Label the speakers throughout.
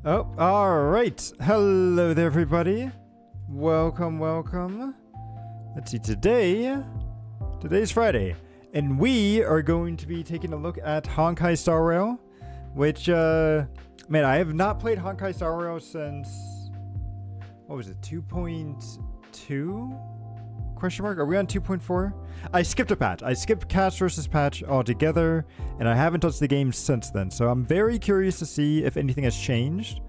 Speaker 1: Oh, all right. Hello there, everybody. Welcome, welcome. Let's see, today's Friday, and we are going to be taking a look at Honkai Star Rail, which, man, I have not played Honkai Star Rail since, what was it, 2.2? Question mark? Are we on 2.4? I skipped a patch. I skipped Catch versus Patch altogether, and I haven't touched the game since then. So I'm very curious to see if anything has changed,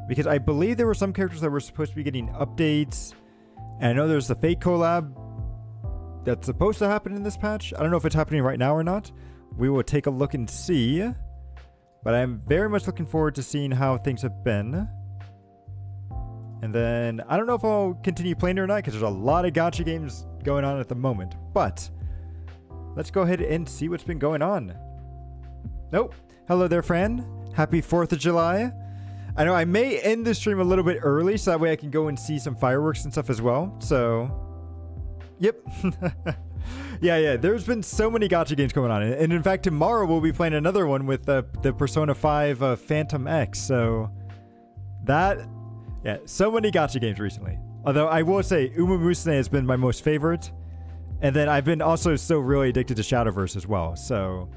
Speaker 1: because I believe there were some characters that were supposed to be getting updates, and I know there's the fake collab that's supposed to happen in this patch. I don't know if it's happening right now or not. We will take a look and see, but I'm very much looking forward to seeing how things have been. And then, I don't know if I'll continue playing or not, because there's a lot of gacha games going on at the moment. But, let's go ahead and see what's been going on. Nope. Hello there, Fran. Happy 4th of July. I know I may end the stream a little bit early, so that way I can go and see some fireworks and stuff as well. So, yep. Yeah, there's been so many gacha games going on. And in fact, tomorrow we'll be playing another one with the Persona 5 Phantom X. So, that... yeah, so many gacha games recently. Although I will say, Uma Musume has been my most favorite. And then I've been also so really addicted to Shadowverse as well. So,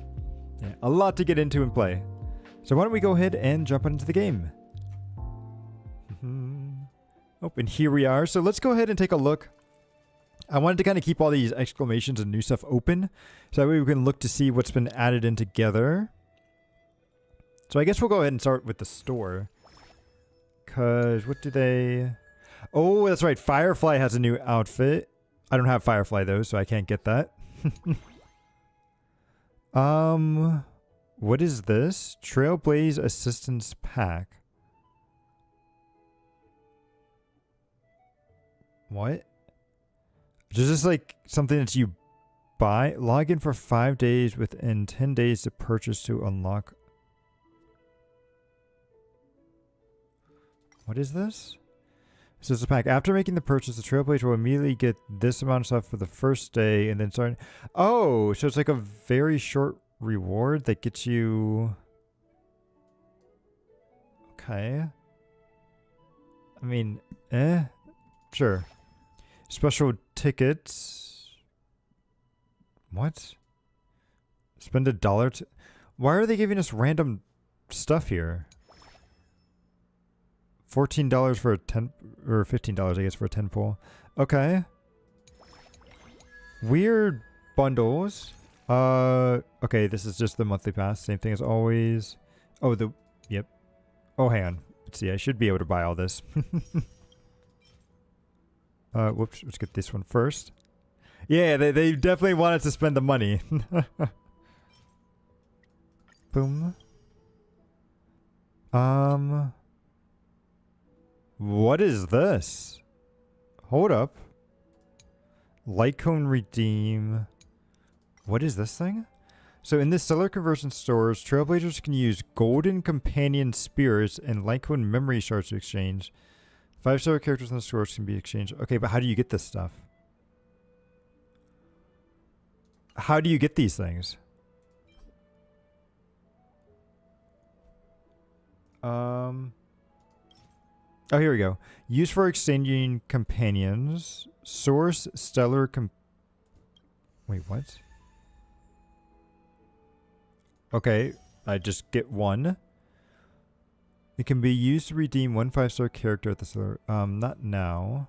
Speaker 1: yeah, a lot to get into and play. So why don't we go ahead and jump into the game. Oh, and here we are. So let's go ahead and take a look. I wanted to kind of keep all these exclamations and new stuff open, so that way we can look to see what's been added in together. So I guess we'll go ahead and start with the store. Because, what do they... oh, that's right. Firefly has a new outfit. I don't have Firefly, though, so I can't get that. What is this? Trailblaze Assistance Pack. What? Is this like something that you buy? Log in for 5 days within 10 days to purchase to unlock... what is this? This is a pack. After making the purchase, the Trailblazer will immediately get this amount of stuff for the first day and then start... oh, so it's like a very short reward that gets you... okay. I mean, sure. Special tickets. What? Spend $1 why are they giving us random stuff here? $14 for a 10, or $15, I guess, for a 10 pull. Okay. Weird bundles. Okay, this is just the monthly pass. Same thing as always. Oh, yep. Oh, hang on. Let's see, I should be able to buy all this. Whoops, let's get this one first. Yeah, they definitely wanted to spend the money. Boom. What is this? Hold up. Litecoin redeem. What is this thing? So in this seller conversion stores, Trailblazers can use golden companion spirits and Litecoin memory shards to exchange. 5-star characters in the stores can be exchanged. Okay, but how do you get this stuff? How do you get these things? Oh, here we go. Used for exchanging companions. Source stellar wait, what? Okay, I just get one. It can be used to redeem one 5-star character at the store. Not now.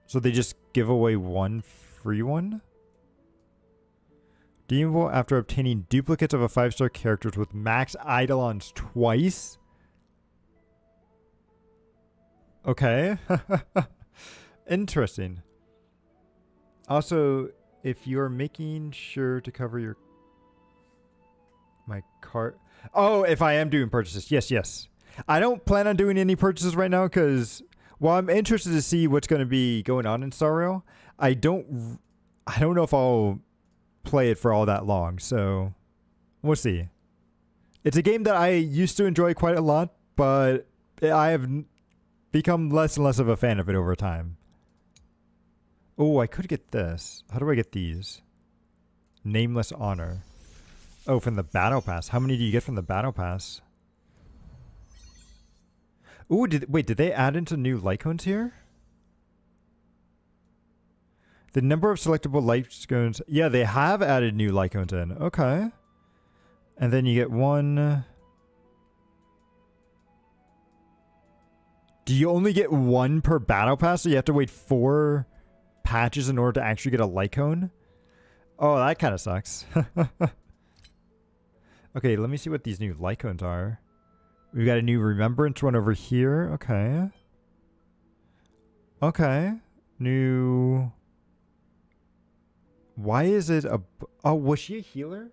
Speaker 1: So they just give away one free one? Redeemable after obtaining duplicates of a 5-star characters with max Eidolons twice? Okay. Interesting. Also, if you're making sure to cover your... my cart... oh, if I am doing purchases. Yes. I don't plan on doing any purchases right now because while I'm interested to see what's going to be going on in Star Rail, I don't know if I'll play it for all that long. So we'll see. It's a game that I used to enjoy quite a lot, but I have become less and less of a fan of it over time. Oh, I could get this. How do I get these? Nameless honor. Oh, from the battle pass. How many do you get from the battle pass? Ooh, did they add into new light cones here? The number of selectable light cones. Yeah, they have added new light cones in. Okay. And then you get one. Do you only get one per battle pass? So you have to wait 4 patches in order to actually get a light cone? Oh, that kind of sucks. Okay, let me see what these new light cones are. We've got a new remembrance one over here. Okay. Okay. New... Why is it a... Oh, was she a healer?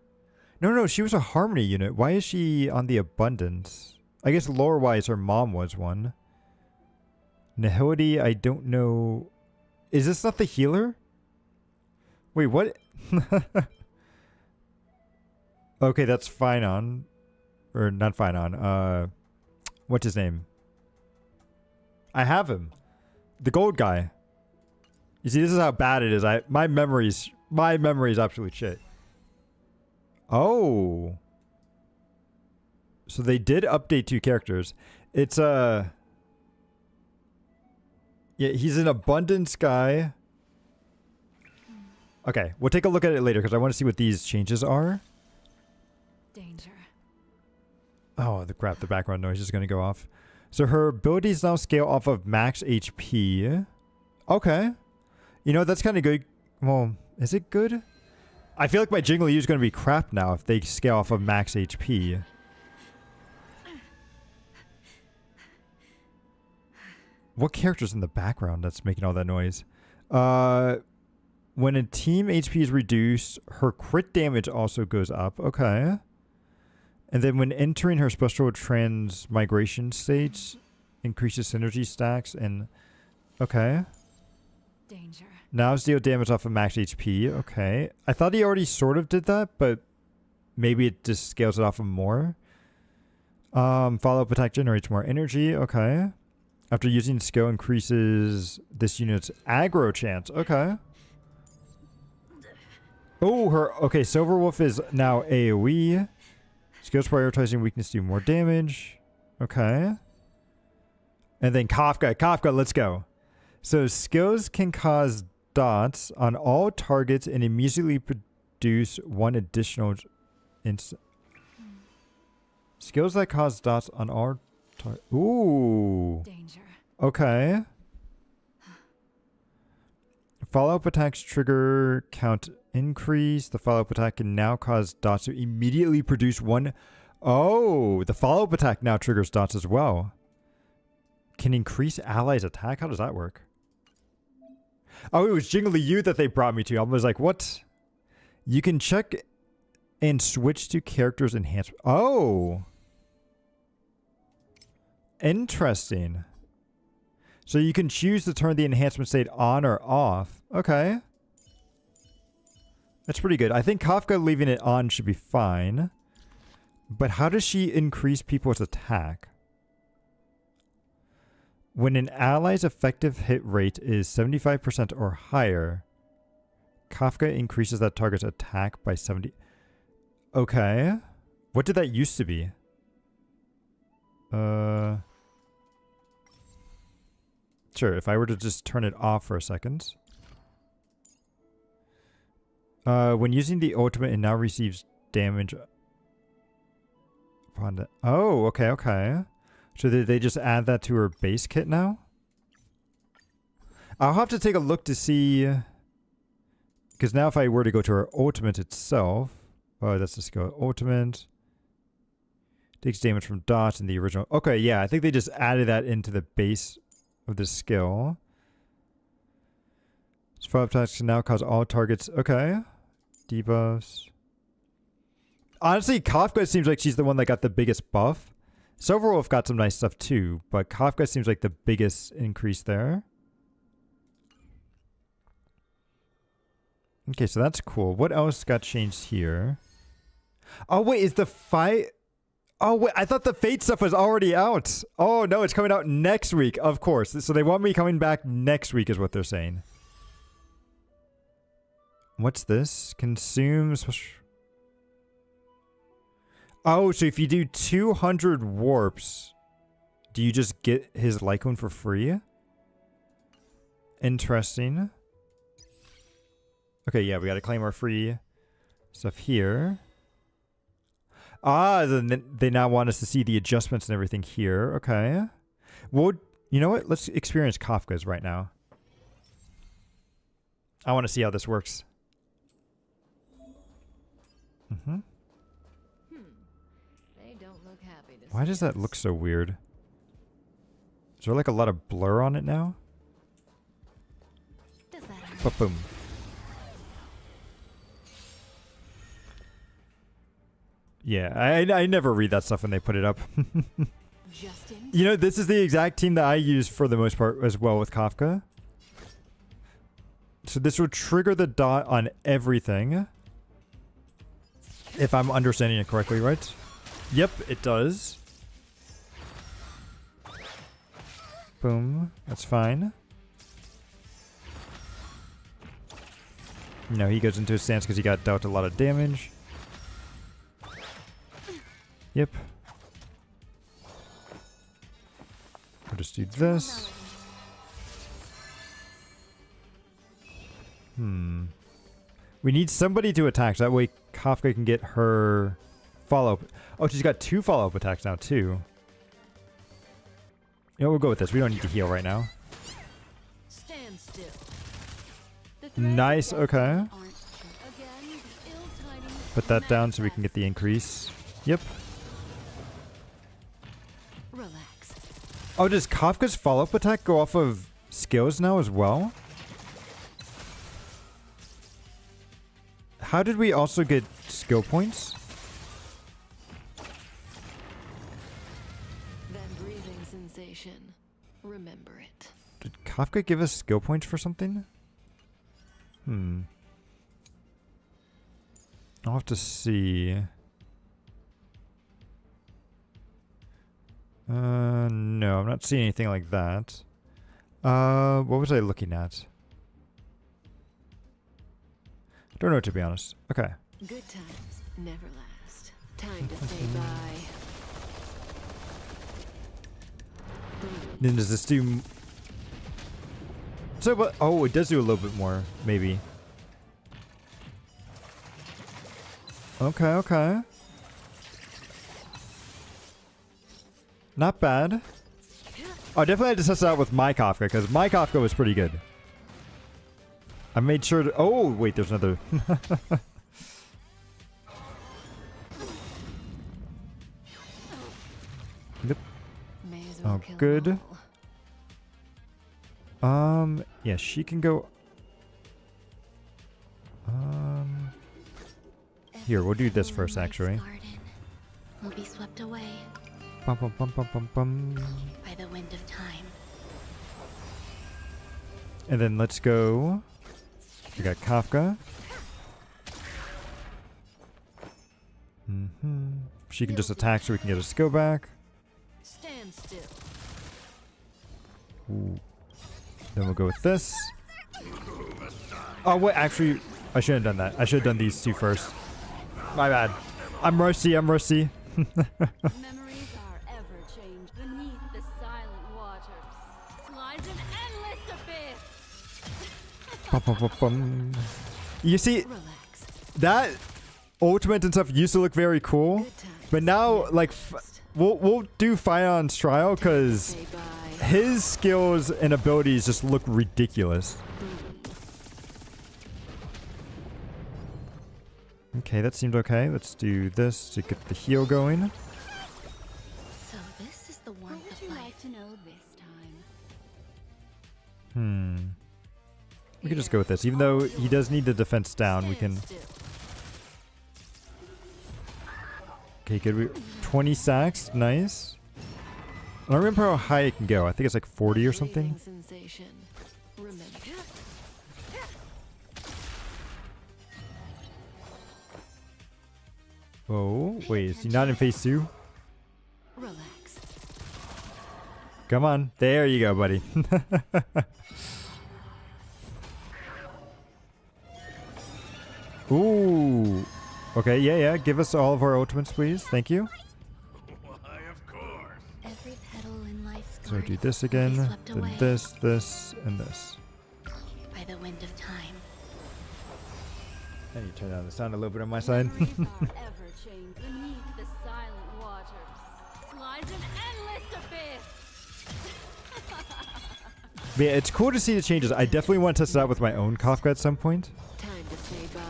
Speaker 1: No, she was a harmony unit. Why is she on the abundance? I guess lore-wise her mom was one. Nihility, I don't know. Is this not the healer? Wait, what? Okay, that's Finon. Or not Finon. What's his name? I have him. The gold guy. You see, this is how bad it is. My memory is absolute shit. Oh. So they did update 2 characters. It's yeah, he's an abundance guy. Okay, we'll take a look at it later because I want to see what these changes are.
Speaker 2: Danger.
Speaker 1: Oh, the crap, the background noise is going to go off. So her abilities now scale off of max HP. Okay. You know, that's kind of good. Well, is it good? I feel like my Jingle U is going to be crap now if they scale off of max HP. What character's in the background that's making all that noise? When a team HP is reduced, her crit damage also goes up. Okay. And then when entering her special transmigration states, increases synergy stacks and... Okay.
Speaker 2: Danger.
Speaker 1: Now deal damage off of max HP. Okay. I thought he already sort of did that, but maybe it just scales it off of more. Follow-up attack generates more energy. Okay. After using skill increases this unit's aggro chance. Okay. Oh, her... Okay, Silver Wolf is now AoE. Skills prioritizing weakness do more damage. Okay. And then Kafka. Kafka, let's go. So skills can cause dots on all targets and immediately produce 1 additional instant. Skills that cause dots on all targets. Ooh.
Speaker 2: Danger.
Speaker 1: Okay. Follow-up attacks trigger count increase. The follow-up attack can now cause dots to immediately produce 1. Oh, the follow-up attack now triggers dots as well. Can increase allies' attack? How does that work? Oh, it was Jingly U that they brought me to. I was like, what? You can check and switch to characters enhancement. Oh. Interesting. So you can choose to turn the enhancement state on or off. Okay. That's pretty good. I think Kafka leaving it on should be fine. But how does she increase people's attack? When an ally's effective hit rate is 75% or higher, Kafka increases that target's attack by 70. Okay. What did that used to be? Sure, if I were to just turn it off for a second. When using the ultimate, it now receives damage upon the... Oh, okay, okay. So did they just add that to her base kit now? I'll have to take a look to see... Because now if I were to go to her ultimate itself... Oh, that's the skill. Ultimate. Takes damage from dots in the original... Okay, yeah, I think they just added that into the base of the skill. Follow-up attacks can now cause all targets... Okay. Debuffs. Honestly, Kafka seems like she's the one that got the biggest buff. Silverwolf got some nice stuff too, but Kafka seems like the biggest increase there. Okay, so that's cool. What else got changed here? Oh, wait, is the fight... Oh, wait, I thought the Fate stuff was already out. Oh, no, it's coming out next week, of course. So they want me coming back next week is what they're saying. What's this? Consume... Oh, so if you do 200 warps, Do you just get his Lycone for free? Interesting. Okay, yeah, we gotta claim our free stuff here. Ah, then they now want us to see the adjustments and everything here. Okay. Well, you know what? Let's experience Kafka's right now. I want to see how this works. Mm-hmm.
Speaker 2: They don't look happy to
Speaker 1: Why does that look so weird? Is there like a lot of blur on it now?
Speaker 2: Does that hurt?
Speaker 1: But boom. Yeah, I never read that stuff when they put it up.
Speaker 2: Justin?
Speaker 1: You know, this is the exact team that I use for the most part as well with Kafka. So this will trigger the dot on everything. If I'm understanding it correctly, right? Yep, it does. Boom. That's fine. No, he goes into his stance because he got dealt a lot of damage. Yep. We'll just do this. We need somebody to attack so that way Kafka can get her follow-up. Oh, she's got 2 follow-up attacks now, too. You know, we'll go with this. We don't need to heal right now.
Speaker 2: Stand still.
Speaker 1: Nice, okay. Put that down so we can get the increase. Yep.
Speaker 2: Relax.
Speaker 1: Oh, does Kafka's follow-up attack go off of skills now as well? How did we also get skill points?
Speaker 2: That breathing sensation. Remember it.
Speaker 1: Did Kafka give us skill points for something? I'll have to see. No, I'm not seeing anything like that. What was I looking at? Don't know, to be honest. Okay.
Speaker 2: Good times never last. Time to say bye.
Speaker 1: Then does this do... So, but... Oh, it does do a little bit more, maybe. Okay, okay. Not bad. Oh, definitely had to test it out with my Kafka, because my Kafka was pretty good. I made sure to... Oh, wait, there's another... Yep. Oh, good. Yeah, she can go... Here, we'll do this first, actually.
Speaker 3: Will be swept away
Speaker 1: Bum, bum, bum, bum, bum, bum.
Speaker 3: by the wind of time.
Speaker 1: And then let's go... We got Kafka. She can just attack so we can get a skill back.
Speaker 2: Stand still.
Speaker 1: Ooh. Then we'll go with this. Oh, wait, actually, I shouldn't have done that. I should have done these 2 first. My bad. I'm rusty, I'm rusty.
Speaker 4: Memories are ever changed beneath the silent waters. Lies an endless abyss.
Speaker 1: Bum, bum, bum, bum. You see,
Speaker 2: Relax.
Speaker 1: that ultimate and stuff used to look very cool,
Speaker 2: Good times
Speaker 1: but now,
Speaker 2: never
Speaker 1: like,
Speaker 2: last.
Speaker 1: we'll do Fion's trial because
Speaker 2: Say bye.
Speaker 1: his skills and abilities just look ridiculous. Okay, that seemed okay. Let's do this to get the heal going.
Speaker 3: So this is the
Speaker 4: What
Speaker 3: warmth
Speaker 4: would
Speaker 3: of
Speaker 4: you
Speaker 3: life.
Speaker 4: like to know this time?
Speaker 1: We could just go with this. Even though he does need the defense down, we can...
Speaker 2: Stand still.
Speaker 1: Okay, good. 20 stacks. Nice. I don't remember how high it can go. I think it's like 40 or something.
Speaker 2: Breathing sensation. Remember.
Speaker 1: Oh, wait. Is he not in phase 2?
Speaker 2: Relax.
Speaker 1: Come on. There you go, buddy. Ooh. Okay, yeah. Give us all of our ultimates, please. Thank you.
Speaker 3: Every petal in
Speaker 1: So
Speaker 3: onward,
Speaker 1: do this
Speaker 3: we'll be
Speaker 1: again,
Speaker 3: swept
Speaker 1: then
Speaker 3: away
Speaker 1: this, and this.
Speaker 3: by the wind of time.
Speaker 1: I need to turn down the sound a little bit on my side.
Speaker 4: Memories are ever changed beneath the silent waters. Lies an endless abyss.
Speaker 1: But yeah, it's cool to see the changes. I definitely want to test it out with my own Kafka at some point.
Speaker 2: Time to say bye.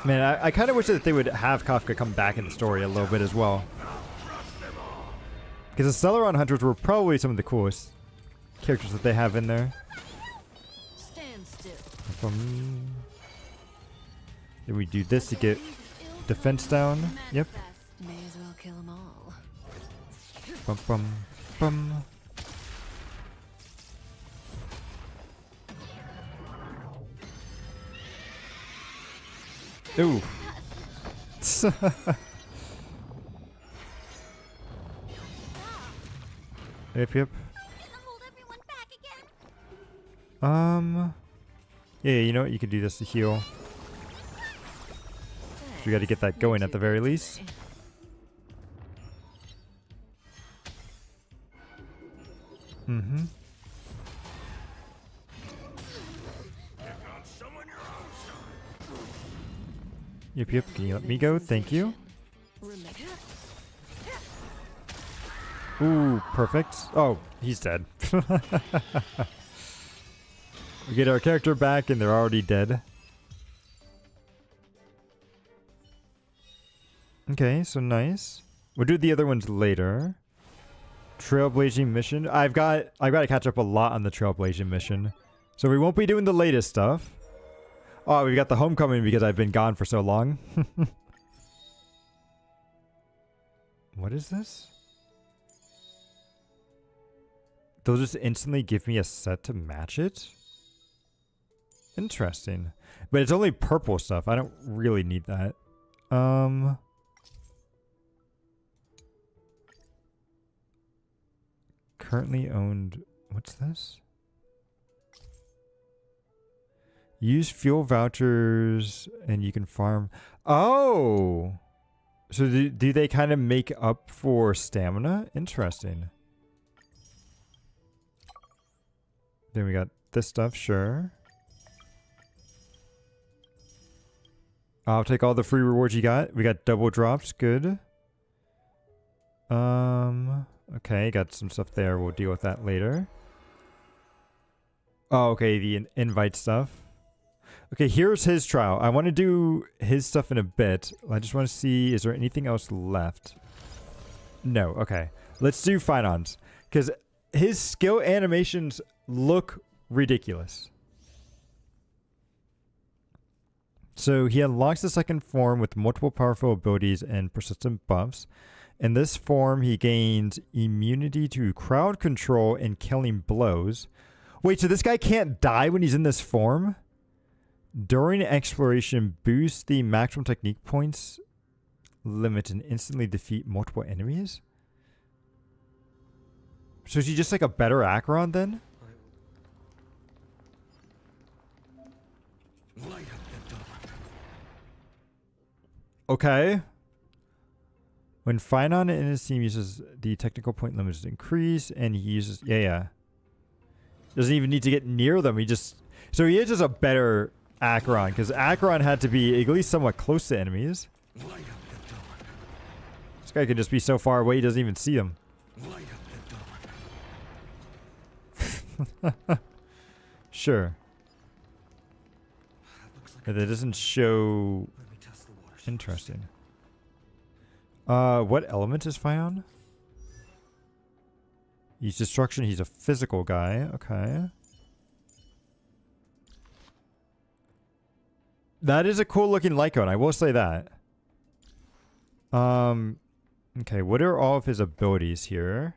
Speaker 1: Man, I kind of wish that they would have Kafka come back in the story a little bit as well. Because the Celeron Hunters were probably some of the coolest characters that they have in there.
Speaker 2: Stand still.
Speaker 1: Then we do this to get defense down. Yep.
Speaker 2: May as well kill them all.
Speaker 1: Bum, bum, bum. Ooh. Yep, yep.
Speaker 3: Hold everyone back again.
Speaker 1: Yeah, you know what? You could do this to heal. We got to get that going at the very least. Mm-hmm. Yep, yep. Can you let me go? Thank you. Ooh, perfect. Oh, he's dead. We get our character back and they're already dead. Okay, so nice. We'll do the other ones later. Trailblazing mission. I've got to catch up a lot on the Trailblazing mission. So we won't be doing the latest stuff. Oh, we've got the homecoming because I've been gone for so long. What is this? They'll just instantly give me a set to match it? Interesting. But it's only purple stuff. I don't really need that. Currently owned... What's this? Use fuel vouchers and you can farm... Oh! So do they kind of make up for stamina? Interesting. Then we got this stuff, sure. I'll take all the free rewards you got. We got double drops, good. Okay, got some stuff there. We'll deal with that later. Oh, okay, the invite stuff. Okay, here's his trial. I want to do his stuff in a bit. I just want to see, is there anything else left? No, okay. Let's do Finons. Because his skill animations look ridiculous. So he unlocks the second form with multiple powerful abilities and persistent buffs. In this form, he gains immunity to crowd control and killing blows. Wait, so this guy can't die when he's in this form? During exploration, boost the maximum technique points limit and instantly defeat multiple enemies? So is he just like a better Acheron then? Okay. When Finon in his team uses the technical point limit is increased, and he uses... Yeah. Doesn't even need to get near them. He just... So he is just a better Acheron, because Acheron had to be at least somewhat close to enemies. This guy can just be so far away he doesn't even see them. Sure. But that doesn't show... Interesting. What element is Fion? He's destruction. He's a physical guy. Okay. That is a cool looking Lycone. I will say that. Okay. What are all of his abilities here?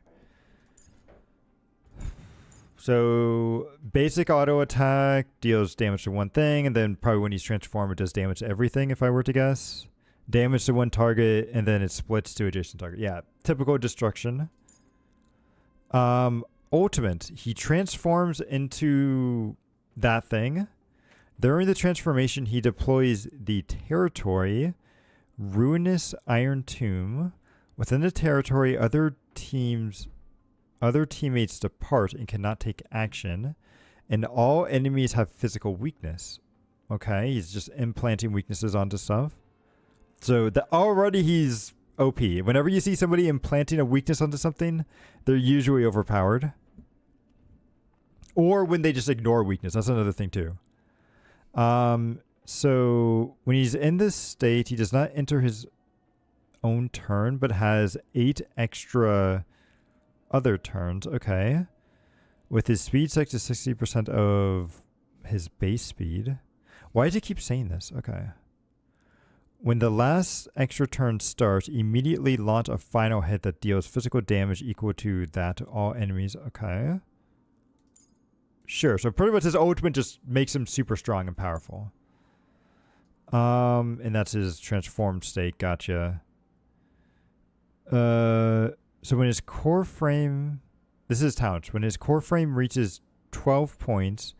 Speaker 1: So basic auto attack deals damage to one thing, and then probably when he's transformed, it does damage to everything. If I were to guess, damage to one target, and then it splits to adjacent target. Yeah, typical destruction. Ultimate, he transforms into that thing, During the transformation, he deploys the territory Ruinous Iron Tomb. Within the territory, other teammates depart and cannot take action. And all enemies have physical weakness. Okay, he's just implanting weaknesses onto stuff. So already he's OP. Whenever you see somebody implanting a weakness onto something, they're usually overpowered. Or when they just ignore weakness. That's another thing too. So when he's in this state, he does not enter his own turn, but has 8 extra other turns. Okay. With his speed set to 60% of his base speed. Why does it keep saying this? Okay. When the last extra turn starts, immediately launch a final hit that deals physical damage equal to that to all enemies. Okay. Sure. So pretty much his ultimate just makes him super strong and powerful. And that's his transformed state. Gotcha. So when his core frame, this is his talent. When his core frame reaches 12 points,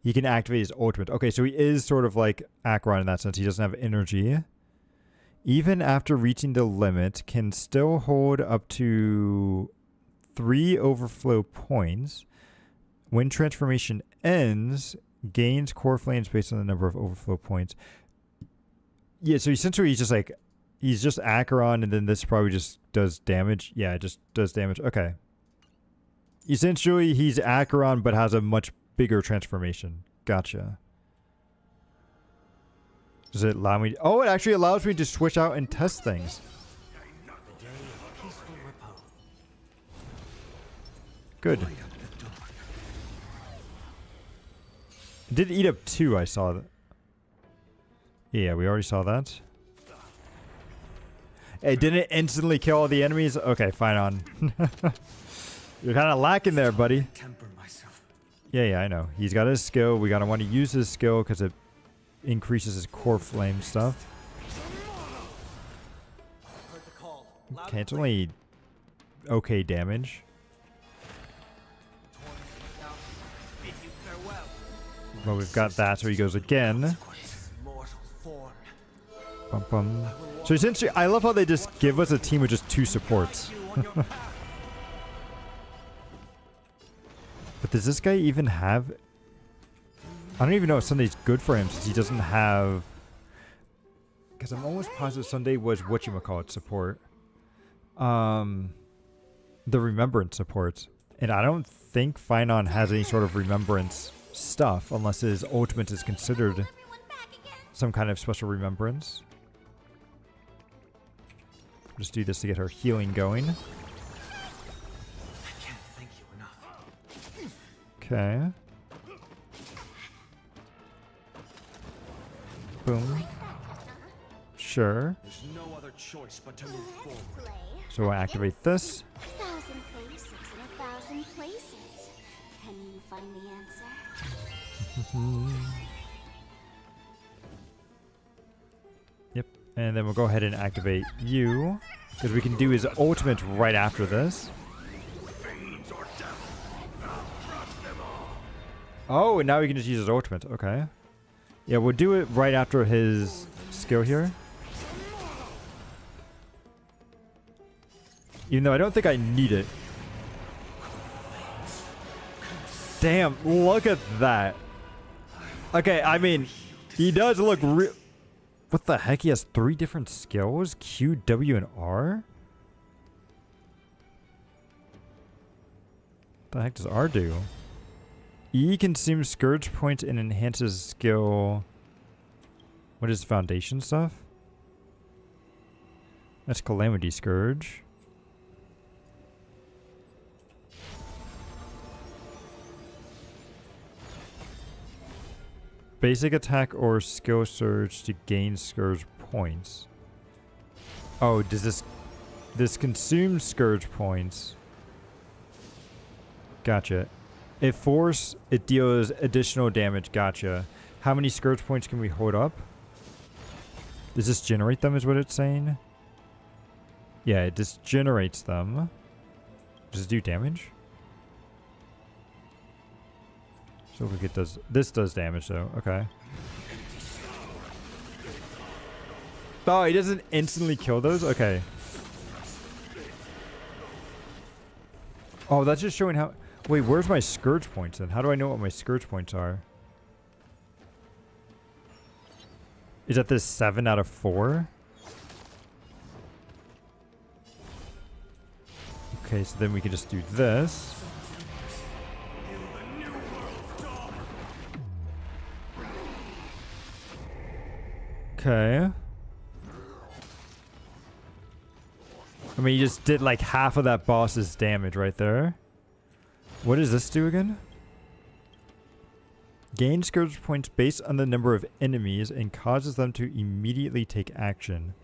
Speaker 1: he can activate his ultimate. Okay, so he is sort of like Acheron in that sense. He doesn't have energy. Even after reaching the limit, can still hold up to 3 overflow points. When transformation ends, gains core flames based on the number of overflow points. Yeah, so essentially he's just Acheron, and then this probably just does damage. Yeah, it just does damage. Okay. Essentially, he's Acheron, but has a much bigger transformation. Gotcha. Does it allow me? Oh, it actually allows me to switch out and test things. Good. It did eat up 2, I saw that. Yeah, we already saw that. It didn't instantly kill all the enemies? Okay, fine on. You're kind of lacking there, buddy. Yeah, I know. He's got his skill. We gotta want to use his skill because it increases his core flame stuff. Okay, it's only okay damage. Well, we've got that, so he goes again. Bum, bum. So essentially, I love how they just give us a team with just 2 supports. But does this guy even have... I don't even know if Sunday's good for him since he doesn't have... Because I'm almost positive Sunday was whatchamacallit support. The Remembrance support. And I don't think Finon has any sort of Remembrance stuff unless his ultimate is considered some kind of special Remembrance. Just do this to get her healing going. Okay. Boom. Sure.
Speaker 5: There's no other choice but to move forward.
Speaker 1: So we'll activate this.
Speaker 3: 1,000 places in 1,000 places. Can you find the answer?
Speaker 1: Yep. And then we'll go ahead and activate you. Because we can do his ultimate right after this. Oh, and now we can just use his ultimate. Okay. Yeah, we'll do it right after his skill here. Even though I don't think I need it. Damn, look at that. Okay, I mean, he does look real. What the heck? He has 3 different skills? Q, W, and R? What the heck does R do? E consumes Scourge points and enhances skill. What is Foundation stuff? That's Calamity Scourge. Basic attack or skill surge to gain Scourge points. Oh, does this consume Scourge points? Gotcha. If force, it deals additional damage. Gotcha. How many Scourge points can we hold up? Does this generate them is what it's saying? Yeah, it just generates them. Does it do damage? So if we get this does damage though. Okay. Oh, he doesn't instantly kill those? Okay. Oh, that's just showing how... Wait, where's my Scourge points then? How do I know what my Scourge points are? Is that this 7 out of 4? Okay, so then we can just do this. Okay. I mean, you just did like half of that boss's damage right there. What does this do again? Gain Scourge points based on the number of enemies and causes them to immediately take action.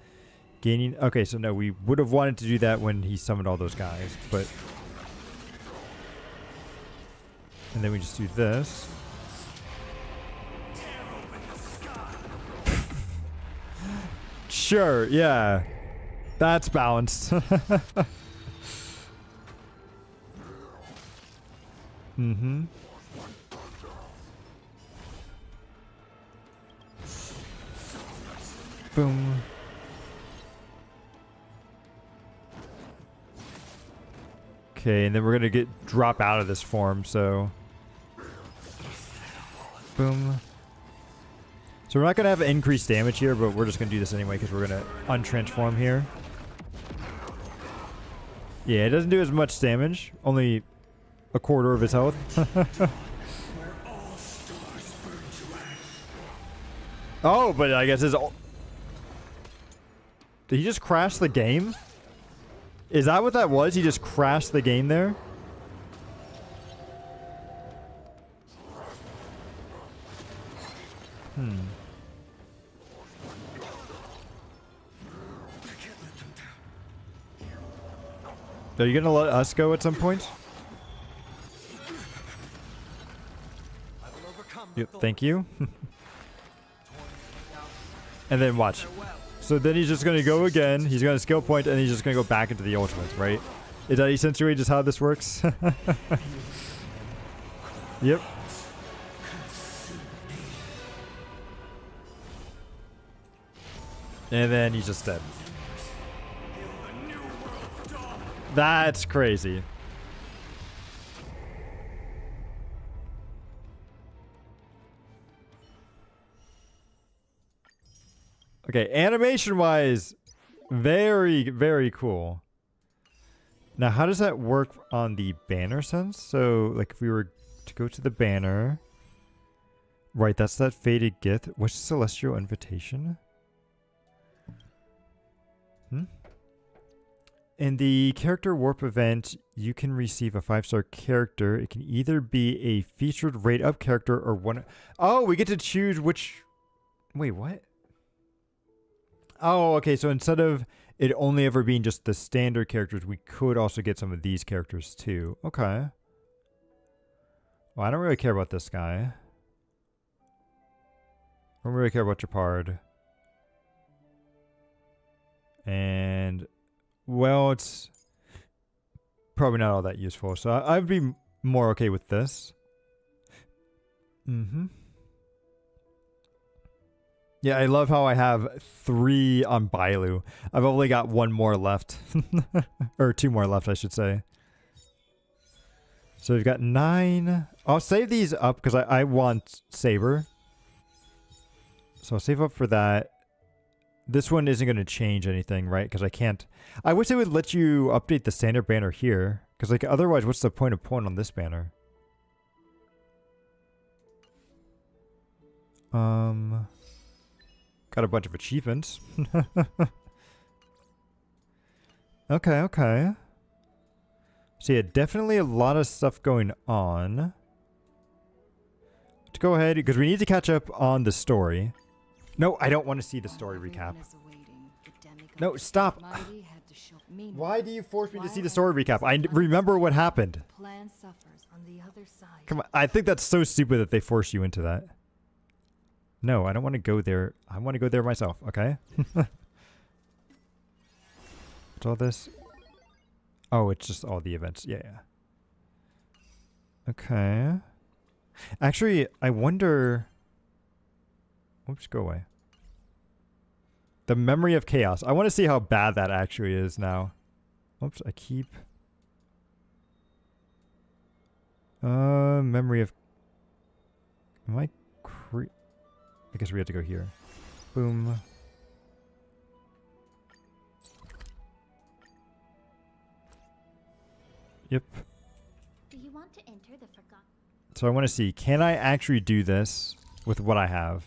Speaker 1: Gaining... Okay, so no, we would have wanted to do that when he summoned all those guys, but... And then we just do this. Sure, yeah. That's balanced. Mm-hmm. Boom. Okay, and then we're gonna drop out of this form, so... Boom. So we're not gonna have increased damage here, but we're just gonna do this anyway because we're gonna untransform here. Yeah, it doesn't do as much damage. Only a quarter of his health. Oh, but I guess his... Did he just crash the game? Is that what that was? He just crashed the game there? Hmm. Are you gonna let us go at some point? Yep, thank you. And then watch. So then he's just gonna go again. He's gonna skill point, and he's just gonna go back into the ultimate, right? Is that essentially just how this works? Yep. And then he's just dead. That's crazy. Okay, animation-wise, very, very cool. Now, how does that work on the banner sense? So, like, if we were to go to the banner... Right, that's that faded gift. What's Celestial Invitation? In the character warp event, you can receive a 5-star character. It can either be a featured rate up character or one... Oh, we get to choose which... Wait, what? Oh, okay, so instead of it only ever being just the standard characters, we could also get some of these characters too. Okay. Well, I don't really care about this guy. I don't really care about Japard. And... Well, it's probably not all that useful, so I'd be more okay with this. Mm-hmm. Yeah, I love how I have 3 on Bailu. I've only got 1 more left. Or 2 more left, I should say. So we've got 9. I'll save these up because I want Saber. So I'll save up for that. This one isn't going to change anything, right? Because I can't... I wish they would let you update the standard banner here. Because, like, otherwise, what's the point of pulling on this banner? Got a bunch of achievements. Okay, okay. So, yeah, definitely a lot of stuff going on. Let's go ahead, because we need to catch up on the story. No, I don't want to see the story recap. No, stop. Why do you force me to see the story recap? I remember what happened. Come on, I think that's so stupid that they force you into that. No, I don't want to go there. I want to go there myself, okay? What's all this? Oh, it's just all the events. Yeah, yeah. Okay. Actually, I wonder... Oops, go away. The Memory of Chaos. I want to see how bad that actually is now. Oops, I keep... Memory of... Am I I guess we have to go here. Boom. Yep.
Speaker 3: Do you want to enter the forgotten?
Speaker 1: So I want to see, can I actually do this with what I have?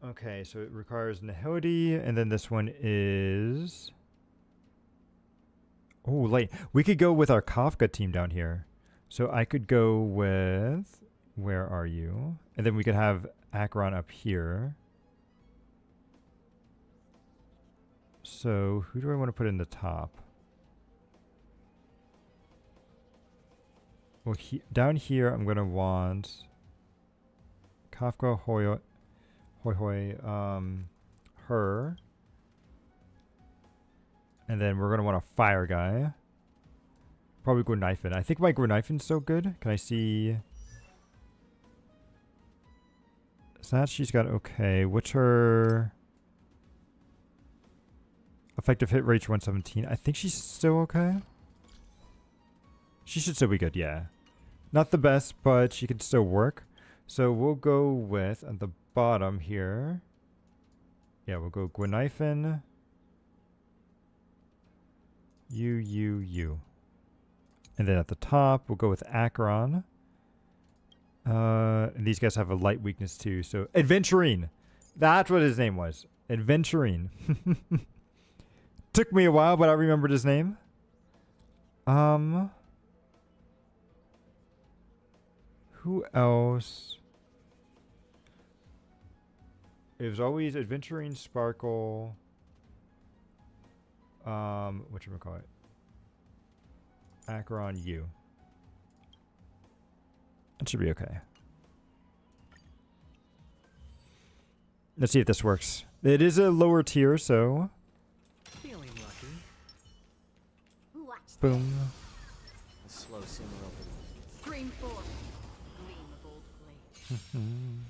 Speaker 1: Okay, so it requires Nihility, and then this one is... Oh, like, we could go with our Kafka team down here. So I could go with... Where are you? And then we could have Acheron up here. So, who do I want to put in the top? Well, down here, I'm going to want... Kafka, Hoi, her. And then we're going to want a fire guy. Probably Gwenifin. I think my Gwenifin's so good. Can I see... So that she's got okay. What's her... Effective hit rate 117. I think she's still okay. She should still be good, yeah. Not the best, but she can still work. So we'll go with, at the bottom here... Yeah, we'll go Gwenifin... You. And then at the top, we'll go with Acheron. And these guys have a light weakness too. So, Adventurine! That's what his name was. Adventurine. Took me a while, but I remembered his name. Who else? It was always Adventurine, Sparkle... whatchamacallit? Acheron U. That should be okay. Let's see if this works. It is a lower tier, so...
Speaker 5: Feeling lucky.
Speaker 3: Watch
Speaker 1: Boom.
Speaker 5: A slow simmer over.
Speaker 4: Stream forth. Gleam of old flame.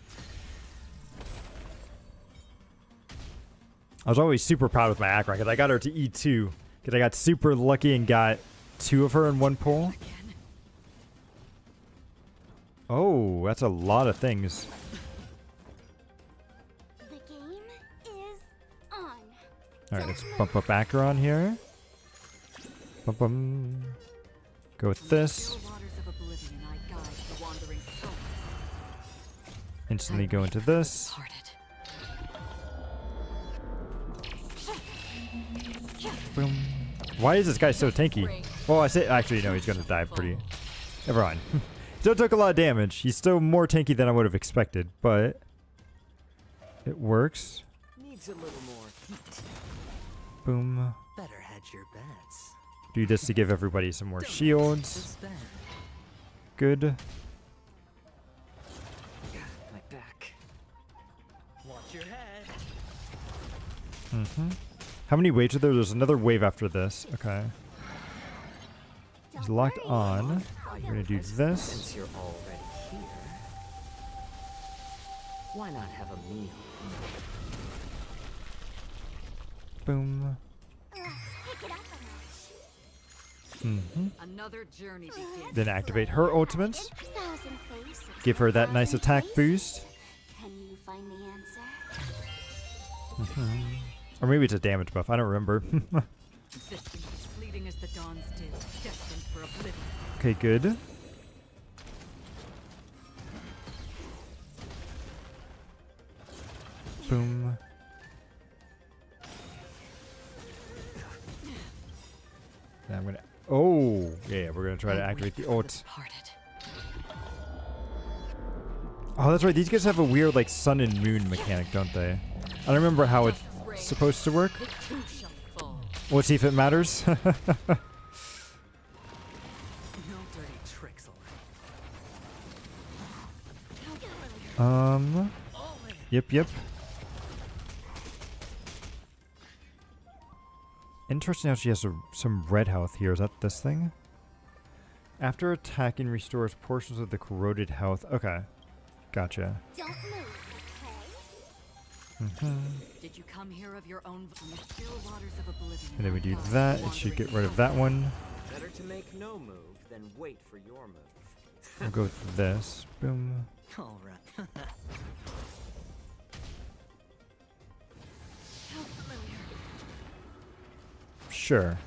Speaker 1: I was always super proud with my Acheron because I got her to E2. Because I got super lucky and got 2 of her in one pull. Oh, that's a lot of things.
Speaker 3: The game is on.
Speaker 1: Alright, let's bump up Acheron here. Bum bum. Go with this. Instantly go into this. Boom. Why is this guy so tanky? Well, I say actually no, he's gonna die pretty. Never mind. Still took a lot of damage. He's still more tanky than I would have expected, but it works.
Speaker 5: Needs a little more heat.
Speaker 1: Boom.
Speaker 5: Better hedge your bets.
Speaker 1: Do this to give everybody some more shields. Good.
Speaker 5: My back. Watch your head.
Speaker 1: How many waves are there? There's another wave after this. Okay. He's
Speaker 3: Don't
Speaker 1: locked
Speaker 3: worry.
Speaker 1: on. We're gonna do this.
Speaker 5: Since you're already here, why not have a meal?
Speaker 1: Boom.
Speaker 3: Pick it up a notch.
Speaker 4: Another journey begins.
Speaker 1: Then activate her ultimates.
Speaker 3: 1,000 faces,
Speaker 1: Give her that nice
Speaker 3: 1,000
Speaker 1: attack
Speaker 3: places.
Speaker 1: boost.
Speaker 3: Can you find the answer?
Speaker 1: Or maybe it's a damage buff. I don't remember.
Speaker 4: Existing as fleeting as the dawn's dew, destined for oblivion.
Speaker 1: Okay, good. Boom. Now I'm gonna... Oh! Yeah, we're gonna try to activate the ult. Oh, that's right. These guys have a weird, like, sun and moon mechanic, don't they? I don't remember how it's supposed to work.
Speaker 4: The two shall fall.
Speaker 1: Let's see if it matters.
Speaker 5: No dirty tricks allowed.
Speaker 1: Yep. Interesting how she has some red health here. Is that this thing? After attacking, restores portions of the corroded health. Okay. Gotcha.
Speaker 3: Don't move, okay?
Speaker 4: Did you come here of your own from the still waters of oblivion?
Speaker 1: And then we do that. It should get rid of that one.
Speaker 5: Better to make no move than wait for your move.
Speaker 1: We'll go with this. Boom.
Speaker 5: All right.
Speaker 4: How familiar.
Speaker 1: Sure.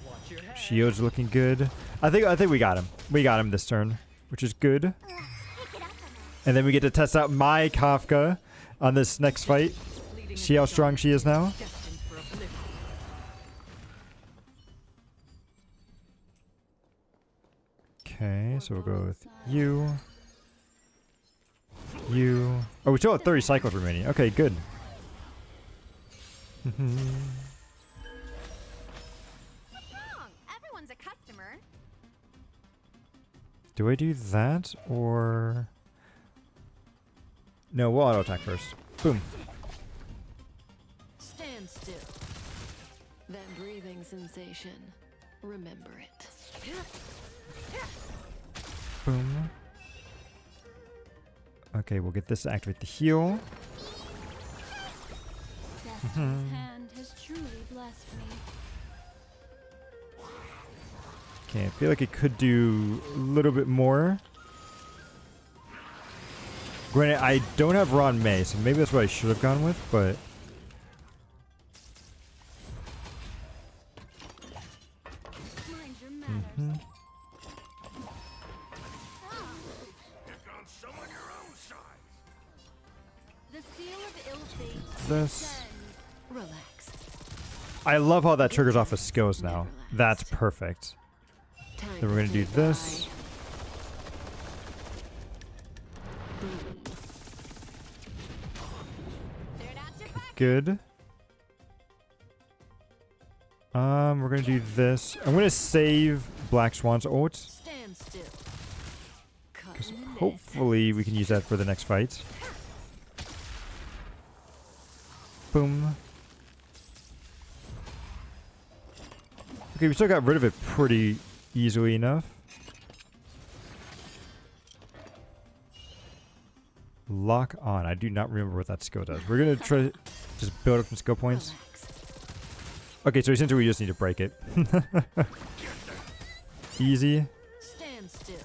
Speaker 5: Watch your head.
Speaker 1: Shield's looking good. I think we got him. We got him this turn, which is good.
Speaker 3: Let's pick it up a notch.
Speaker 1: And then we get to test out my Kafka on this next fight.
Speaker 4: Leading
Speaker 1: See how strong she is now?
Speaker 4: destined for oblivion.
Speaker 1: Okay, so we'll go with you. You. Oh, we still have 30 cycles remaining. Okay, good.
Speaker 3: What's wrong? Everyone's a customer.
Speaker 1: Do I do that or... No, we'll auto attack first. Boom.
Speaker 2: Stand still. That breathing sensation. Remember it.
Speaker 1: Boom. Okay, we'll get this to activate the heal.
Speaker 4: Destiny's hand has truly blessed me.
Speaker 1: Okay, I feel like it could do a little bit more. Granted, I don't have Ron May, so maybe that's what I should have gone with, but...
Speaker 4: Mind your manners. The seal of ill fate
Speaker 1: This...
Speaker 4: sends.
Speaker 2: Relax.
Speaker 1: I love how that triggers off of skills now. That's perfect.
Speaker 2: Time
Speaker 1: Then we're
Speaker 2: to
Speaker 1: gonna do
Speaker 2: say
Speaker 1: this.
Speaker 3: They're not your back.
Speaker 1: Good. We're gonna do this. I'm gonna save Black Swan's ult,
Speaker 2: Stand still. Cut
Speaker 1: because
Speaker 2: in the net.
Speaker 1: hopefully we can use that for the next fight. Boom. Okay, we still got rid of it pretty easily enough. Lock on. I do not remember what that skill does. We're gonna try to just build up some skill points.
Speaker 2: Relax.
Speaker 1: Okay, so essentially we just need to break it. Easy.
Speaker 2: Stand still.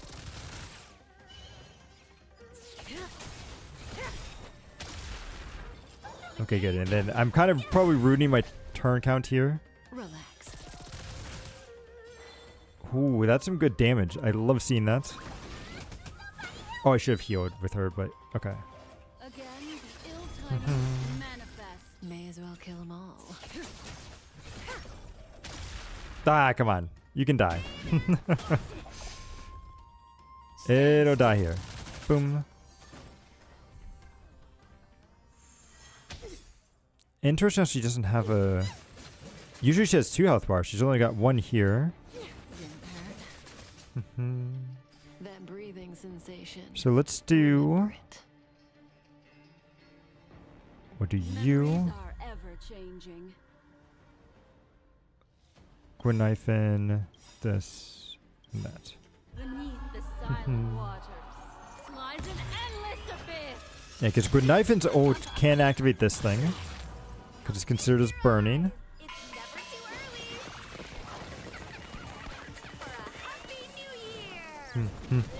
Speaker 1: Okay, good. And then I'm kind of probably ruining my turn count here.
Speaker 2: Relax.
Speaker 1: Ooh, that's some good damage. I love seeing that. Oh, I should have healed with her, but okay.
Speaker 4: Again, the ill times manifest.
Speaker 2: May as well kill them all.
Speaker 1: Ah, come on. You can die. It'll die here. Boom. Interesting, she doesn't have a... Usually she has 2 health bars. She's only got 1 here.
Speaker 2: Didn't hurt. That breathing sensation.
Speaker 1: So let's do...
Speaker 2: Remember it.
Speaker 1: We'll do
Speaker 4: Memories
Speaker 1: you.
Speaker 4: are ever changing.
Speaker 1: Gwen knife in this and that.
Speaker 4: Beneath the silent waters lies an endless abyss.
Speaker 1: Yeah, because Gwynnifen's ult can activate this thing. Because it's considered as burning.
Speaker 3: It's never too early. For a happy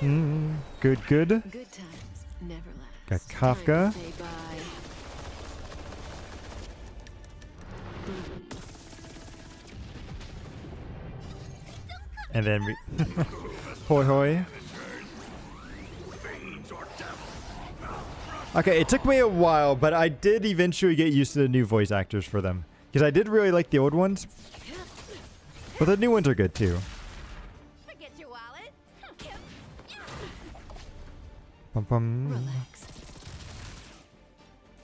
Speaker 3: new year.
Speaker 1: Good, good.
Speaker 2: Good times never last.
Speaker 1: Got
Speaker 2: Time to
Speaker 1: Kafka.
Speaker 2: say bye.
Speaker 1: And then we... Hoi hoi. Okay, it took me a while, but I did eventually get used to the new voice actors for them. Because I did really like the old ones. But the new ones are good too.
Speaker 3: Forget your wallet.
Speaker 1: Bum bum.
Speaker 2: Relax.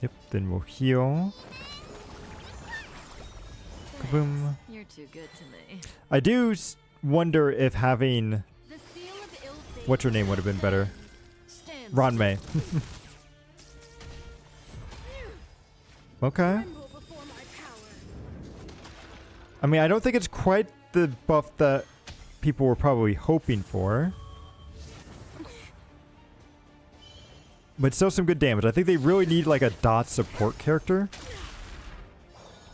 Speaker 1: Yep, then we'll heal. Kaboom.
Speaker 2: You're too good to me.
Speaker 1: I do wonder if having...
Speaker 4: The seal of ill fate
Speaker 1: What's her name would have been better.
Speaker 2: Stand
Speaker 1: Ron May. Okay.
Speaker 4: tremble before my power.
Speaker 1: I mean, I don't think it's quite the buff that people were probably hoping for. But still some good damage. I think they really need like a dot support character.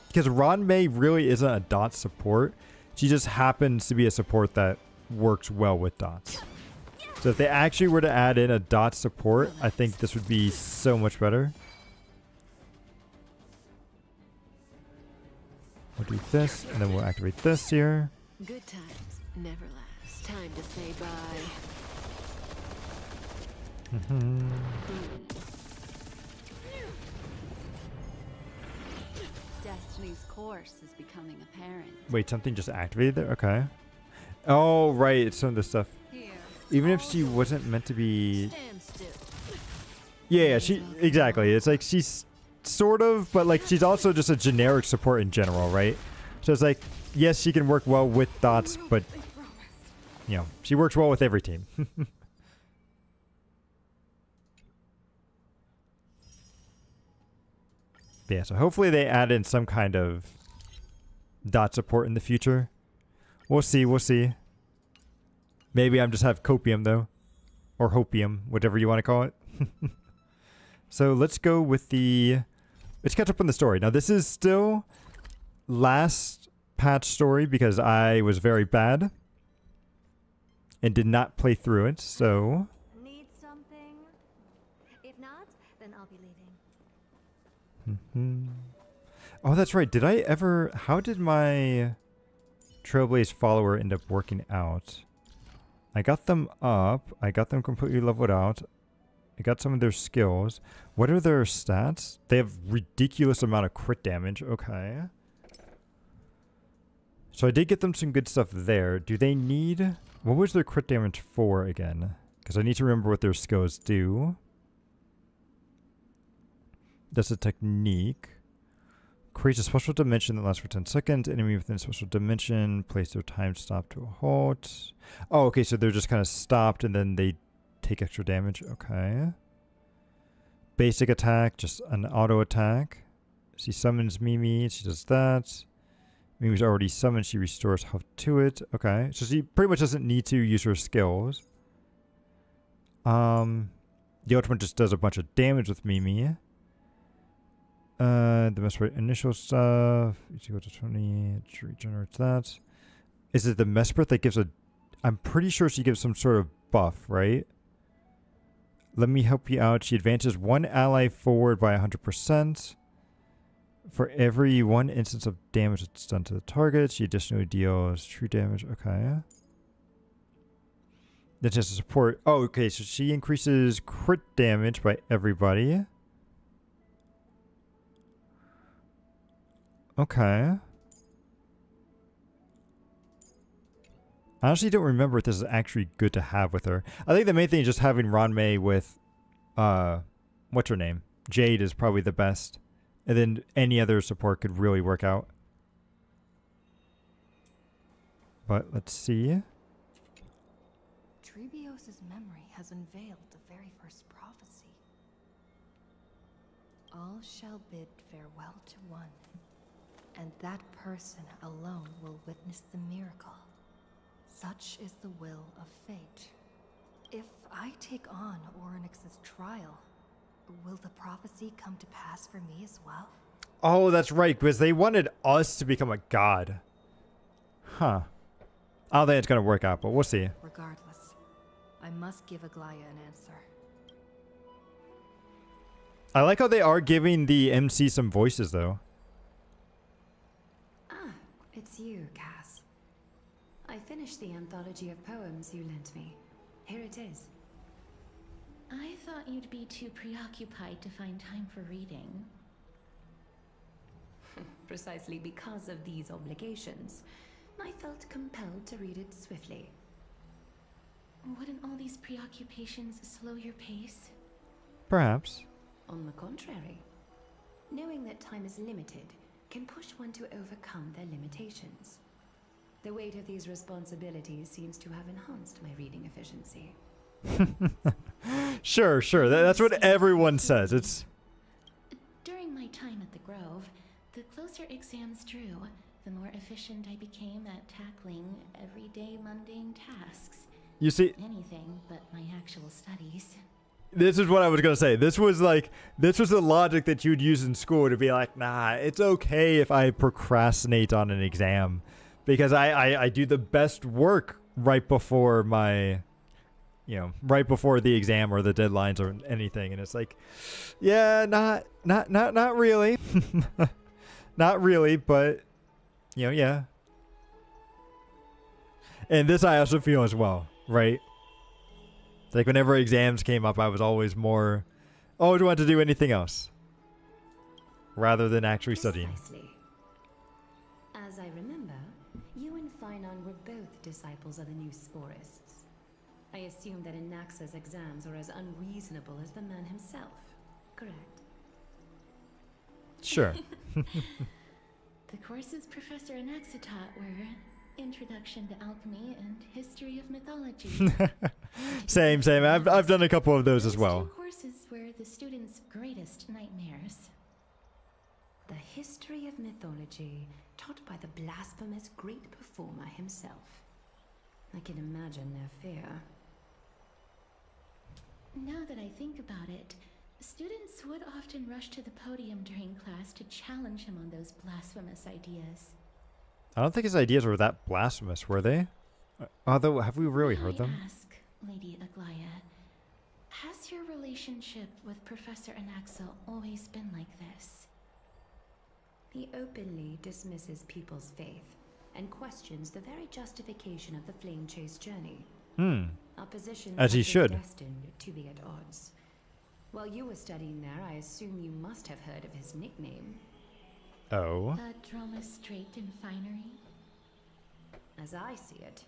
Speaker 1: Because Ranmei really isn't a dot support. She just happens to be a support that works well with dots. So if they actually were to add in a dot support, I think this would be so much better. We'll do this, and then we'll activate this here.
Speaker 2: Good times never last. Time to say bye.
Speaker 4: Destiny's course is becoming apparent.
Speaker 1: Wait, something just activated there? Okay. Oh, right. It's some of the stuff.
Speaker 4: Here,
Speaker 1: Even if she wasn't meant to be...
Speaker 2: Stand still.
Speaker 1: Yeah, she... Exactly. It's like she's sort of, but like she's also just a generic support in general, right? So it's like, yes, she can work well with dots, but... You know, she works well with every team. Yeah, so hopefully they add in some kind of dot support in the future. We'll see, we'll see. Maybe I'm just have copium though. Or hopium, whatever you want to call it. So let's go with the... Let's catch up on the story. Now this is still last patch story because I was very bad. And did not play through it, so...
Speaker 3: Need something? If not, then I'll be leaving.
Speaker 1: Oh, that's right. Did I ever... How did my Trailblaze follower end up working out? I got them up. I got them completely leveled out. I got some of their skills. What are their stats? They have ridiculous amount of crit damage. Okay. So I did get them some good stuff there. Do they need... What was their crit damage for again? Because I need to remember what their skills do. That's a technique. Creates a special dimension that lasts for 10 seconds. Enemy within a special dimension. Place their time stop to a halt. Oh, okay. So they're just kind of stopped and then they take extra damage. Okay. Basic attack. Just an auto attack. She summons Mimi. She does that. Mimi's already summoned. She restores health to it. Okay. So she pretty much doesn't need to use her skills. The ultimate just does a bunch of damage with Mimi. The Mesprit initial stuff. It's equal to 20. It regenerates that. Is it the Mesprit that gives a... I'm pretty sure she gives some sort of buff, right? Let me help you out. She advances one ally forward by 100%. For every one instance of damage that's done to the target, she additionally deals true damage. Okay. Then she has to support... Oh, okay. So she increases crit damage by everybody. Okay. I honestly don't remember if this is actually good to have with her. I think the main thing is just having Ranmei with, what's her name? Jade is probably the best. And then any other support could really work out. But let's see.
Speaker 6: Trebios's memory has unveiled the very first prophecy. All shall bid farewell to one, and that person alone will witness the miracle. Such is the will of fate. If I take on Orynyx's trial, will the prophecy come to pass for me as well?
Speaker 1: Oh, that's right, because they wanted us to become a god. Huh. I don't think it's going to work out, but we'll see.
Speaker 6: Regardless, I must give Aglaya an answer.
Speaker 1: I like how they are giving the MC some voices, though.
Speaker 7: Ah, it's you, Cass. I finished the anthology of poems you lent me. Here it is.
Speaker 8: I thought you'd be too preoccupied to find time for reading.
Speaker 7: Precisely because of these obligations, I felt compelled to read it swiftly.
Speaker 8: Wouldn't all these preoccupations slow your pace?
Speaker 1: Perhaps.
Speaker 7: On the contrary, knowing that time is limited can push one to overcome their limitations. The weight of these responsibilities seems to have enhanced my reading efficiency.
Speaker 1: Sure. That's what everyone says. It's...
Speaker 8: During my time at the Grove, the closer exams drew, the more efficient I became at tackling everyday mundane tasks.
Speaker 1: You see,
Speaker 8: Anything but my actual studies.
Speaker 1: this is what I was gonna say. This was the logic that you'd use in school to be like, nah, it's okay if I procrastinate on an exam, because I do the best work right before my, right before the exam or the deadlines or anything. And it's like, yeah, not really, not really, but yeah. And this I also feel as well, right? Like whenever exams came up, I was always more, always want to do anything else rather than actually studying.
Speaker 7: Precisely. As I remember, you and Finon were both disciples of the new Sporists. I assume that Anaxa's exams are as unreasonable as the man himself, correct?
Speaker 1: Sure.
Speaker 8: The courses Professor Anaxa taught were Introduction to Alchemy and History of Mythology.
Speaker 1: Same. I've done a couple of those as well.
Speaker 8: Two courses were the students' greatest nightmares.
Speaker 7: The history of mythology, taught by the blasphemous great performer himself. I can imagine their fear.
Speaker 8: Now that I think about it, students would often rush to the podium during class to challenge him on those blasphemous ideas.
Speaker 1: I don't think his ideas were that blasphemous, were they? Although, have we really heard them?
Speaker 8: I ask, Lady Aglaya, has your relationship with Professor Anaxa always been like this?
Speaker 7: He openly dismisses people's faith and questions the very justification of the Flame Chase journey. Our positions
Speaker 1: As he
Speaker 7: have been
Speaker 1: should.
Speaker 7: destined to be at odds. While you were studying there, I assume you must have heard of his nickname.
Speaker 1: Oh.
Speaker 8: Drama straight and finery?
Speaker 7: As I see it,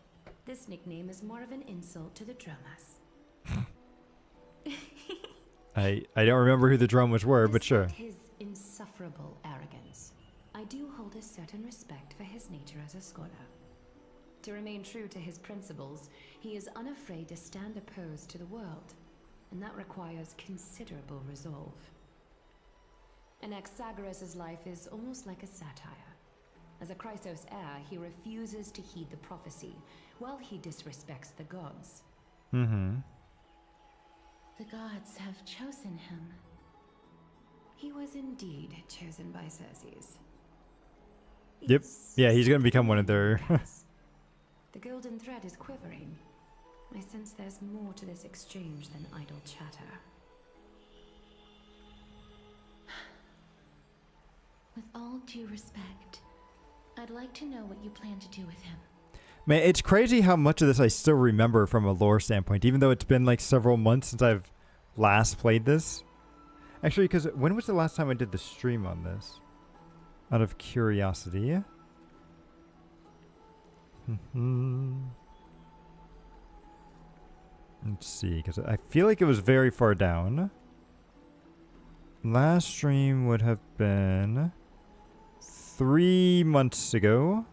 Speaker 7: this nickname is more of an insult to the drummers.
Speaker 1: I don't remember who the drummers were, but sure.
Speaker 7: Despite his insufferable arrogance, I do hold a certain respect for his nature as a scholar. To remain true to his principles, he is unafraid to stand opposed to the world, and that requires considerable resolve. Anaxagoras' life is almost like a satire. As a Chrysos heir, he refuses to heed the prophecy, while he disrespects the gods.
Speaker 1: Mm-hmm.
Speaker 8: The gods have chosen him.
Speaker 7: He was indeed chosen by Circes.
Speaker 1: Yep.
Speaker 7: Yes.
Speaker 1: Yeah, he's gonna become one of their...
Speaker 7: Yes. The golden thread is quivering. I sense there's more to this exchange than idle chatter.
Speaker 8: With all due respect, I'd like to know what you plan to do with him.
Speaker 1: Man, it's crazy how much of this I still remember from a lore standpoint, even though it's been like several months since I've last played this. Actually, because when was the last time I did the stream on this? Out of curiosity. Let's see, because I feel like it was very far down. Last stream would have been 3 months ago.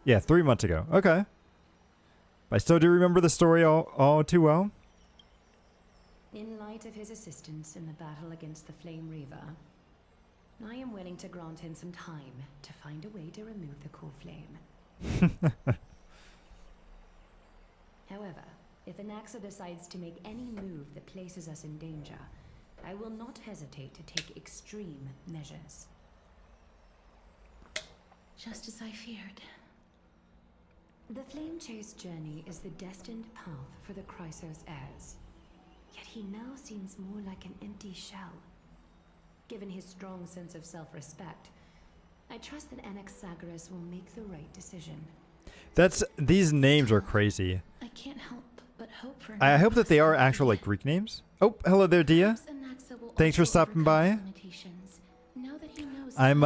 Speaker 1: Yeah, 3 months ago. Okay. I still do remember the story all too well.
Speaker 7: In light of his assistance in the battle against the Flame Reaver, I am willing to grant him some time to find a way to remove the core flame. However, if Anaxa decides to make any move that places us in danger, I will not hesitate to take extreme measures.
Speaker 8: Just as I feared.
Speaker 7: The Flame Chase journey is the destined path for the Chrysos heirs. Yet he now seems more like an empty shell. Given his strong sense of self-respect, I trust that Anaxagoras will make the right decision.
Speaker 1: These names are crazy.
Speaker 8: I can't help but hope for.
Speaker 1: I hope that they are actual like Greek names. Oh, hello there, Dia. Thanks for stopping by. I'm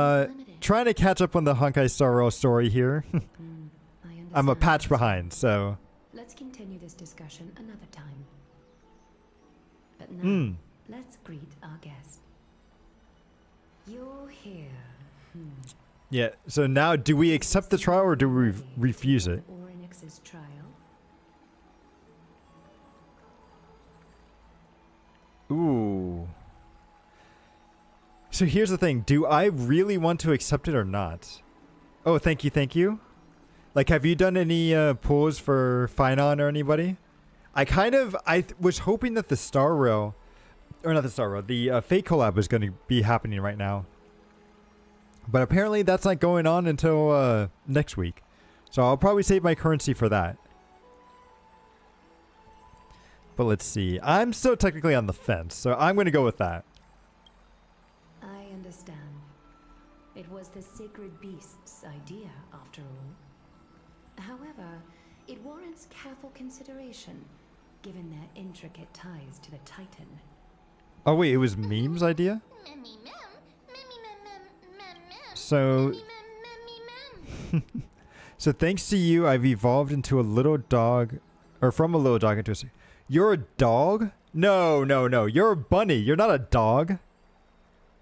Speaker 1: trying to catch up on the Honkai Star Rail story here. I'm a patch behind, so.
Speaker 7: Let's continue this discussion another time. But now, let's greet our guest. You're here.
Speaker 1: Yeah, so now do we accept the trial or do we refuse it?
Speaker 7: Orynyx's trial.
Speaker 1: Ooh. So here's the thing. Do I really want to accept it or not? Oh, thank you, thank you. Like, have you done any pulls for Finon or anybody? I was hoping that the Star Rail, or not the Star Rail, the Fate collab was going to be happening right now. But apparently that's not going on until next week. So I'll probably save my currency for that. But let's see. I'm still technically on the fence, so I'm going to go with that.
Speaker 7: I understand. It was the sacred beast's idea, after all. However, it warrants careful consideration, given their intricate ties to the Titan.
Speaker 1: Oh wait, it was Meme's idea? So... So thanks to you, I've evolved into a little dog, or from a little dog into a... You're a dog? No, no, no. You're a bunny. You're not a dog.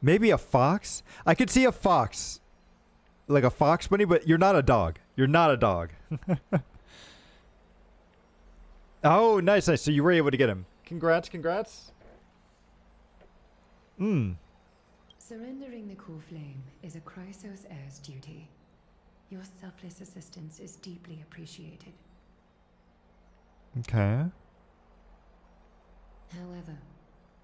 Speaker 1: Maybe a fox? I could see a fox. Like a fox bunny, but you're not a dog. You're not a dog. Oh, nice, nice. So you were able to get him. Congrats, congrats.
Speaker 7: Surrendering the core flame is a Chrysos heir's duty. Your selfless assistance is deeply appreciated.
Speaker 1: Okay.
Speaker 7: However,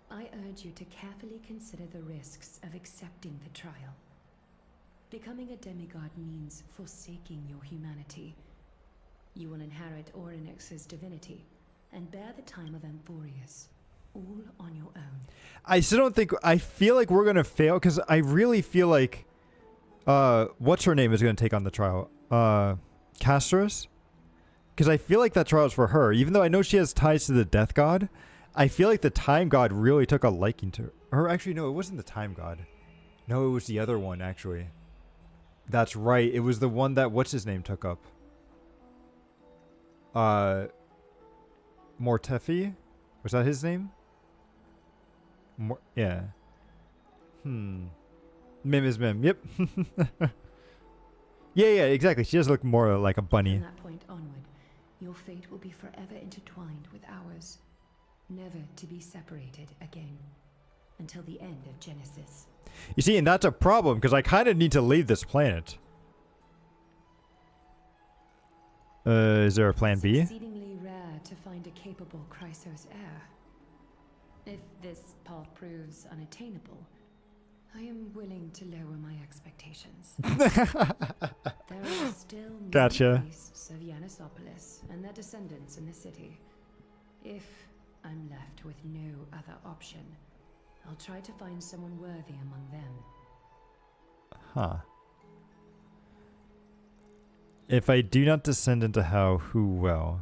Speaker 7: I urge you to carefully consider the risks of accepting the trial. Becoming a demigod means forsaking your humanity. You will inherit Orynyx's divinity and bear the time of Amphorius, all on your own.
Speaker 1: I still don't think... I feel like we're going to fail because I really feel like... what's her name is going to take on the trial? Castros? Because I feel like that trial is for her. Even though I know she has ties to the Death God, I feel like the Time God really took a liking to her. Actually, no, it wasn't the Time God. No, it was the other one, actually. That's right. It was the one that... What's his name took up? Mortefi? Was that his name? Yeah. Mim is Mim. Yep. Yeah, exactly. She does look more like a bunny.
Speaker 7: From that point onward, your fate will be forever intertwined with ours, never to be separated again, until the end of Genesis.
Speaker 1: You see, and that's a problem, because I kind of need to leave this planet. Is there a plan B?
Speaker 7: It's exceedingly rare to find a capable Chrysos heir. If this path proves unattainable, I am willing to lower my expectations. There are still many priests of Yanissopolis and their descendants in the city. If I'm left with no other option, I'll try to find someone worthy among them.
Speaker 1: Huh. If I do not descend into hell, who will?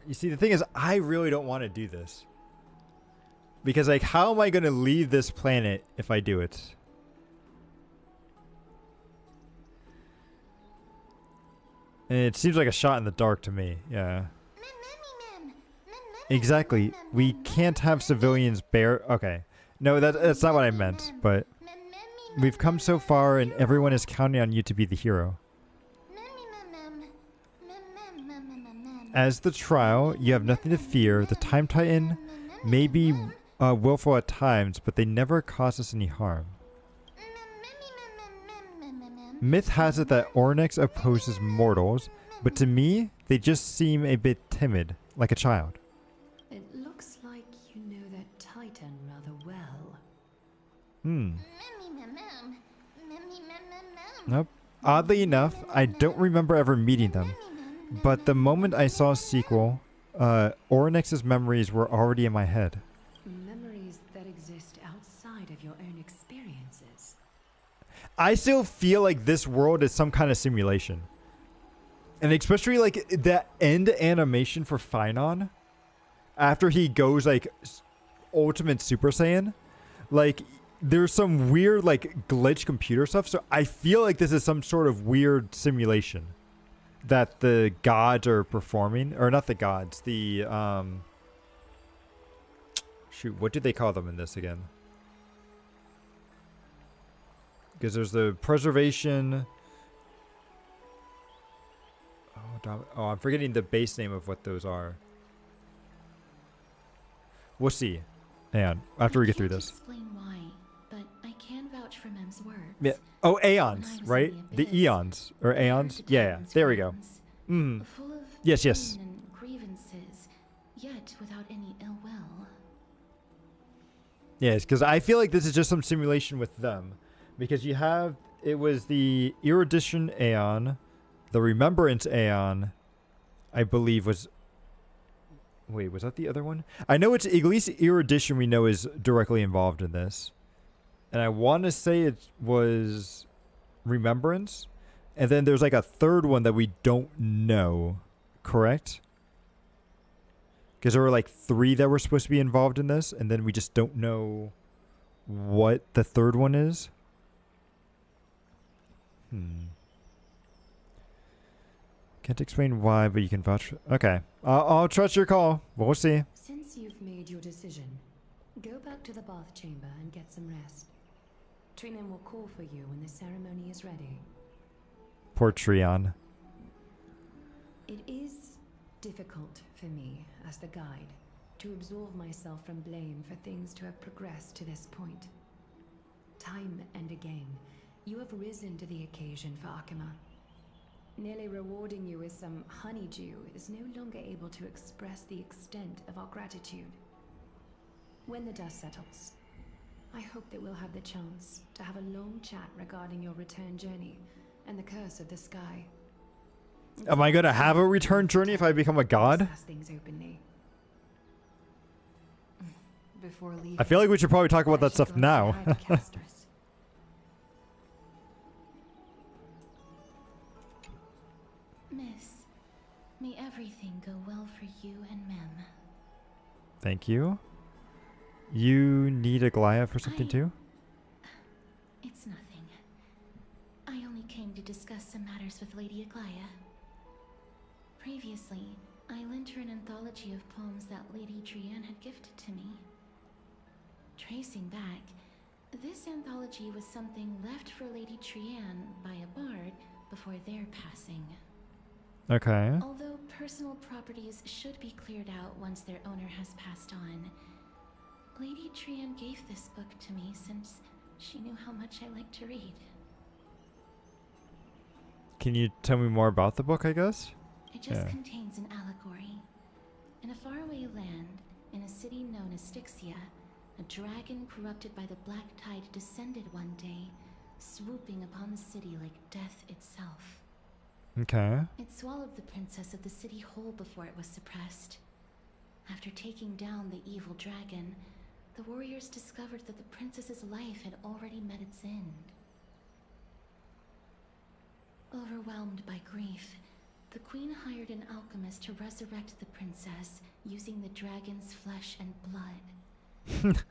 Speaker 1: You see, the thing is, I really don't want to do this. Because, like, how am I going to leave this planet if I do it? And it seems like a shot in the dark to me, yeah. Exactly. We can't have civilians bear... Okay. No, that's not what I meant, but... We've come so far and everyone is counting on you to be the hero. As the trial, you have nothing to fear. The Time Titan may be willful at times, but they never cause us any harm. Myth has it that Orynyx opposes mortals, but to me, they just seem a bit timid, like a child.
Speaker 7: It looks like you know that Titan rather well.
Speaker 1: Nope. Oddly enough, I don't remember ever meeting them. But the moment I saw Cquel, Orynyx's memories were already in my head.
Speaker 7: Memories that exist outside of your own experiences.
Speaker 1: I still feel like this world is some kind of simulation. And especially like that end animation for Finon, after he goes like Ultimate Super Saiyan, like there's some weird like glitch computer stuff. So I feel like this is some sort of weird simulation that the gods are performing, or not the gods, the shoot, what did they call them in this again? Because there's the preservation. Oh, I'm forgetting the base name of what those are. We'll see. And after we get through
Speaker 8: I can't
Speaker 1: this.
Speaker 8: explain why, but I can vouch for Mem's words.
Speaker 1: Yeah. Oh,
Speaker 8: When I
Speaker 1: aeons,
Speaker 8: was in
Speaker 1: right?
Speaker 8: the
Speaker 1: The
Speaker 8: abyss,
Speaker 1: eons or
Speaker 8: I heard
Speaker 1: aeons.
Speaker 8: the
Speaker 1: Yeah, yeah.
Speaker 8: tyrant's
Speaker 1: There we go.
Speaker 8: groans,
Speaker 1: Mm.
Speaker 8: full of
Speaker 1: Yes, yes.
Speaker 8: pain and grievances, yet without any ill will.
Speaker 1: Yes, because I feel like this is just some simulation with them, because you have it was the erudition aeon, the remembrance aeon, I believe was. Wait, was that the other one? I know it's at least erudition. We know is directly involved in this, and I want to say it was remembrance, and then there's like a third one that we don't know. Correct? Because there were like 3 that were supposed to be involved in this, and then we just don't know what the third one is. Can't explain why, but you can vouch. Okay. I'll trust your call. We'll see.
Speaker 7: Since you've made your decision, go back to the bath chamber and get some rest. Trinan will call for you when the ceremony is ready.
Speaker 1: Poor Trion.
Speaker 7: It is difficult for me, as the guide, to absolve myself from blame for things to have progressed to this point. Time and again, you have risen to the occasion for Akima. Nearly rewarding you with some honeydew is no longer able to express the extent of our gratitude. When the dust settles, I hope that we'll have the chance to have a long chat regarding your return journey and the curse of the sky.
Speaker 1: Am I going to have a return journey if I become a god?
Speaker 7: Discuss things openly.
Speaker 6: Before leaving,
Speaker 1: I feel like we should probably talk about
Speaker 6: I
Speaker 1: that
Speaker 6: should
Speaker 1: stuff
Speaker 6: go and say
Speaker 1: now.
Speaker 6: hi to Casters.
Speaker 8: Miss, may everything go well for you and Mem.
Speaker 1: Thank you. You need a Goliath for something
Speaker 8: I-
Speaker 1: too?
Speaker 8: It's nothing. I only came to discuss some matters with Lady Aglaya. Previously, I lent her an anthology of poems that Lady Trian had gifted to me. Tracing back, this anthology was something left for Lady Trian by a bard before their passing.
Speaker 1: Okay.
Speaker 8: Although personal properties should be cleared out once their owner has passed on, Lady Trian gave this book to me since she knew how much I like to read.
Speaker 1: Can you tell me more about the book, I guess?
Speaker 8: It just
Speaker 1: Yeah.
Speaker 8: contains an allegory. In a faraway land, in a city known as Styxia, a dragon corrupted by the black tide descended one day, swooping upon the city like death itself.
Speaker 1: Okay.
Speaker 8: It swallowed the princess of the city whole before it was suppressed. After taking down the evil dragon, the warriors discovered that the princess's life had already met its end. Overwhelmed by grief, the queen hired an alchemist to resurrect the princess using the dragon's flesh and blood.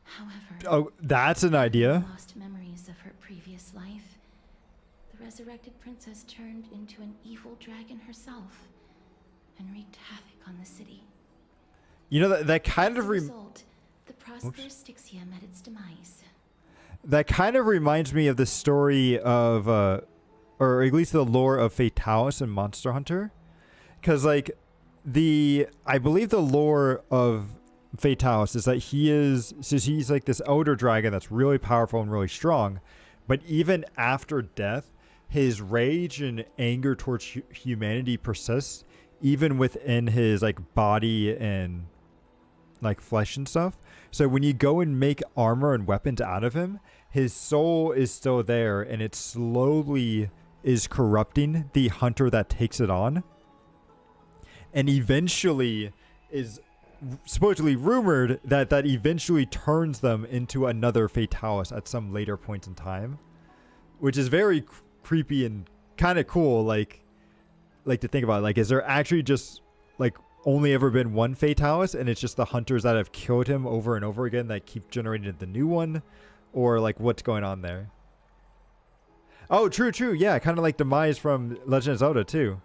Speaker 8: However,
Speaker 1: Oh, that's an idea.
Speaker 8: lost memories of her previous life. The resurrected princess turned into an evil dragon herself and wreaked havoc on the city.
Speaker 1: You know, that kind
Speaker 8: As
Speaker 1: of
Speaker 8: a result, the prosperous Styxia met its demise.
Speaker 1: that kind of reminds me of the story of or at least the lore of Fatalis and Monster Hunter. Cuz like I believe the lore of Fatalis is that he's like this elder dragon that's really powerful and really strong, but even after death, his rage and anger towards humanity persists even within his like body and like flesh and stuff. So when you go and make armor and weapons out of him, his soul is still there, and it slowly is corrupting the hunter that takes it on, and eventually is supposedly rumored that eventually turns them into another Fatalis at some later point in time, which is very creepy and kind of cool. Like to think about it. Like, is there actually just like only ever been one Fatalis, and it's just the hunters that have killed him over and over again that keep generating the new one, or like what's going on there? Oh, true. Yeah, kind of like Demise from Legend of Zelda too.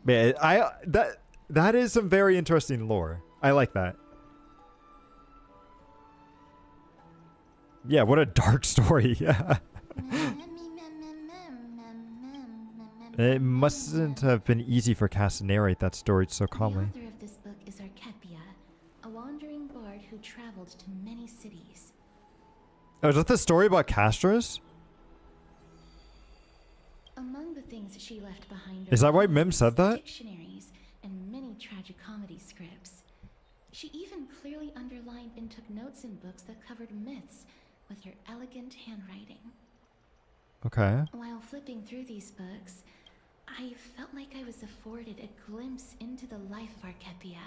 Speaker 1: Man, that is some very interesting lore. I like that. Yeah, what a dark story. Yeah. It mustn't have been easy for Cass to narrate that story so calmly.
Speaker 8: The author of this book is Archepia, a wandering bard who traveled to many cities.
Speaker 1: Oh, is that the story about Castros?
Speaker 8: Among the things she left behind
Speaker 1: Is that why
Speaker 8: are
Speaker 1: Mim said that?
Speaker 8: dictionaries and many tragicomedy scripts. She even clearly underlined and took notes in books that covered myths with her elegant handwriting.
Speaker 1: Okay.
Speaker 8: While flipping through these books, I felt like I was afforded a glimpse into the life of Archepia.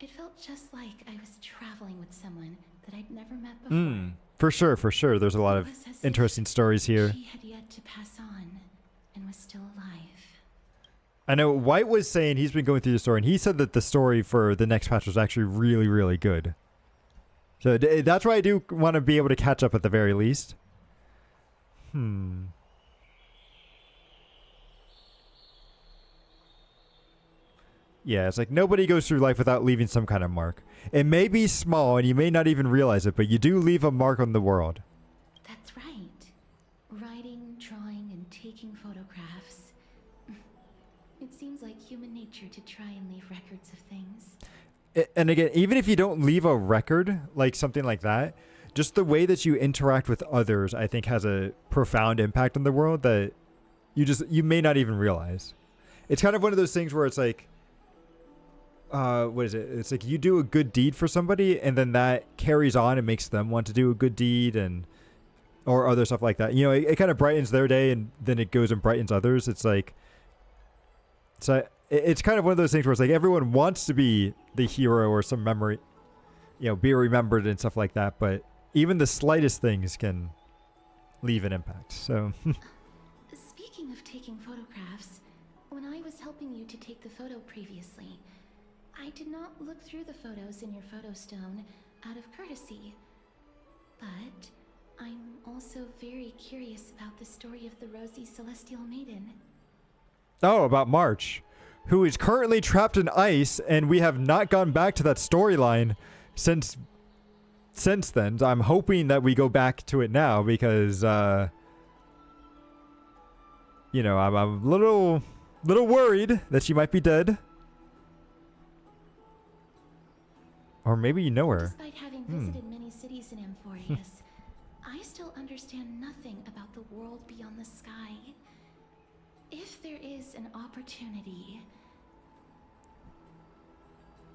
Speaker 8: It felt just like I was traveling with someone that I'd never met before.
Speaker 1: For sure, for sure. There's a lot of
Speaker 8: It was as if
Speaker 1: interesting stories here.
Speaker 8: She had yet to pass on and was still alive.
Speaker 1: I know White was saying he's been going through the story, and he said that the story for the next patch was actually really, really good. So that's why I do want to be able to catch up at the very least. Yeah, it's like nobody goes through life without leaving some kind of mark. It may be small and you may not even realize it, but you do leave a mark on the world.
Speaker 8: That's right. Writing, drawing, and taking photographs. It seems like human nature to try and leave records of things.
Speaker 1: And again, even if you don't leave a record, like something like that, just the way that you interact with others, I think has a profound impact on the world that you may not even realize. It's kind of one of those things where it's like, what is it? It's like you do a good deed for somebody and then that carries on and makes them want to do a good deed or other stuff like that. You know, it kind of brightens their day and then it goes and brightens others. It's like, it's kind of one of those things where it's like everyone wants to be the hero or some memory, you know, be remembered and stuff like that. But even the slightest things can leave an impact. So
Speaker 8: Speaking of taking photographs, when I was helping you to take the photo previously, I did not look through the photos in your photo stone out of courtesy. But I'm also very curious about the story of the Rosy Celestial Maiden.
Speaker 1: Oh, about March, who is currently trapped in ice, and we have not gone back to that storyline since then. I'm hoping that we go back to it now because, you know, I'm a little worried that she might be dead. Or maybe you know her.
Speaker 8: Despite having visited many cities in Amphorius, I still understand nothing about the world beyond the sky. If there is an opportunity...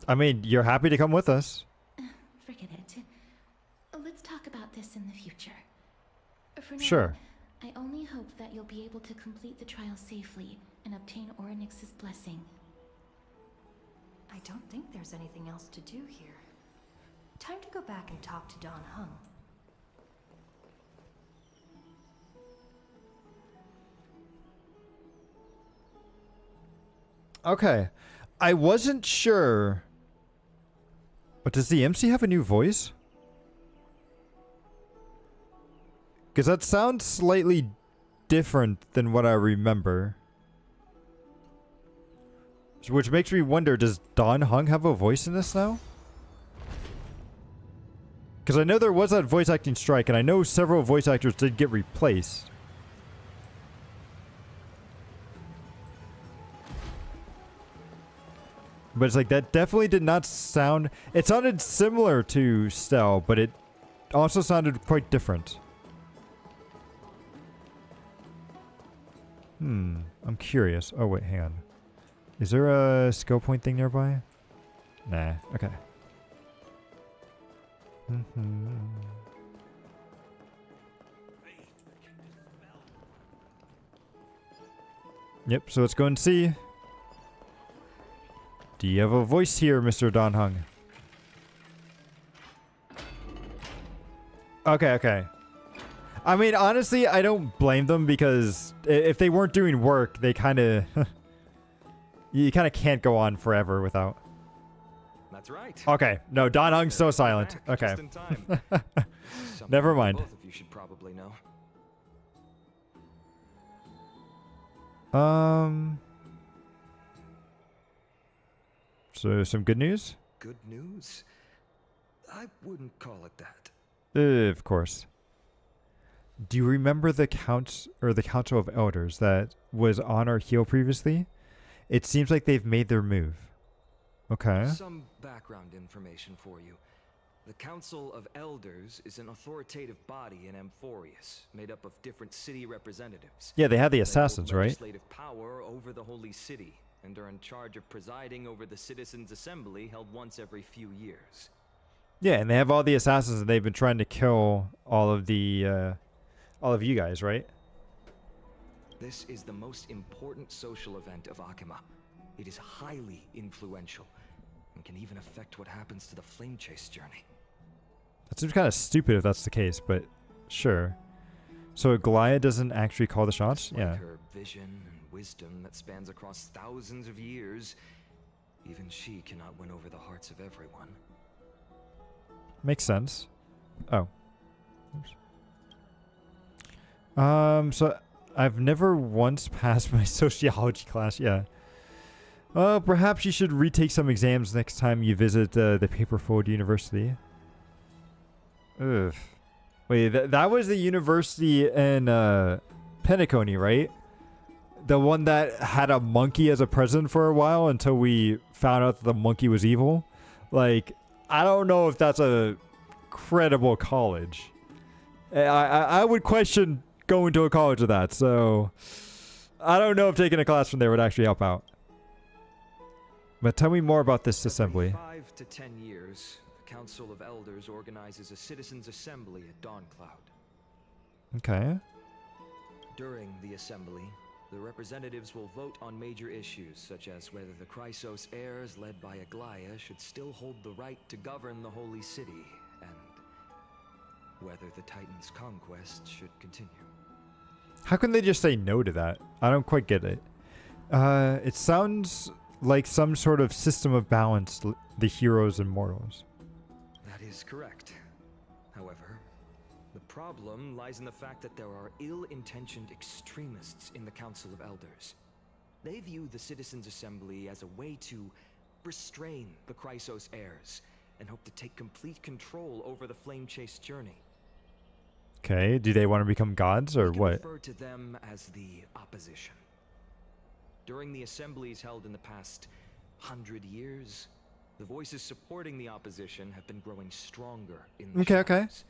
Speaker 1: I mean, you're happy to come with us.
Speaker 8: Forget it. Let's talk about this in the future. For now,
Speaker 1: Sure.
Speaker 8: I only hope that you'll be able to complete the trial safely and obtain Orynyx's blessing.
Speaker 6: I don't think there's anything else to do here. Time to go back and talk to Don Hung.
Speaker 1: Okay. I wasn't sure. But does the MC have a new voice? Because that sounds slightly different than what I remember. Which makes me wonder, does Don Hung have a voice in this now? Because I know there was that voice acting strike, and I know several voice actors did get replaced. But it's like, that definitely did not sound... It sounded similar to Stell, but it also sounded quite different. I'm curious. Oh, wait, hang on. Is there a skill point thing nearby? Nah, okay. Yep, so let's go and see. Do you have a voice here, Mr. Don Hung? Okay. I mean, honestly, I don't blame them because if they weren't doing work, they kind of... you kind of can't go on forever without...
Speaker 9: That's right.
Speaker 1: Okay, no, Don Hung's so silent. Okay.
Speaker 9: Just in time.
Speaker 1: Never mind.
Speaker 9: Both of you should probably know.
Speaker 1: So some good news?
Speaker 9: Good news? I wouldn't call it that.
Speaker 1: Of course. Do you remember the Council of Elders that was on our heel previously? It seems like they've made their move. Okay.
Speaker 9: Some background information for you. The Council of Elders is an authoritative body in Amphorius, made up of different city representatives.
Speaker 1: Yeah, they had the
Speaker 9: They
Speaker 1: assassins,
Speaker 9: hold
Speaker 1: right?
Speaker 9: legislative power over the Holy City, and are in charge of presiding over the Citizens' Assembly held once every few years.
Speaker 1: Yeah, and they have all the assassins, and they've been trying to kill all of the, all of you guys, right?
Speaker 9: This is the most important social event of Akima. It is highly influential, and can even affect what happens to the Flame Chase journey.
Speaker 1: That seems kind of stupid if that's the case, but sure. So Aglaia doesn't actually call the shots?
Speaker 9: Despite
Speaker 1: Yeah.
Speaker 9: her vision and wisdom that spans across thousands of years, even she cannot win over the hearts of everyone.
Speaker 1: Makes sense. Oh. Oops. So I've never once passed my sociology class. Yeah. Perhaps you should retake some exams next time you visit the Paperfold University. Ugh. Wait, that was the university in Penacony, right? The one that had a monkey as a president for a while until we found out that the monkey was evil. Like, I don't know if that's a credible college. I would question going to a college of that, so I don't know if taking a class from there would actually help out. But tell me more about this assembly.
Speaker 9: Every 5 to 10 years, the Council of Elders organizes a citizens' assembly at Dawncloud.
Speaker 1: Okay.
Speaker 9: During the assembly, the representatives will vote on major issues, such as whether the Chrysos heirs led by Aglaia should still hold the right to govern the Holy City, and whether the Titan's conquest should continue.
Speaker 1: How can they just say no to that? I don't quite get it. It sounds like some sort of system of balance, the heroes and mortals.
Speaker 9: That is correct. However, the problem lies in the fact that there are ill-intentioned extremists in the Council of Elders. They view the Citizens' Assembly as a way to restrain the Chrysos heirs, and hope to take complete control over the Flame Chase journey.
Speaker 1: Okay, do they want to become gods or
Speaker 9: We can
Speaker 1: what?
Speaker 9: refer to them as the opposition. During the assemblies held in the past 100 years, the voices supporting the opposition have been growing stronger in the
Speaker 1: Okay.
Speaker 9: shadows.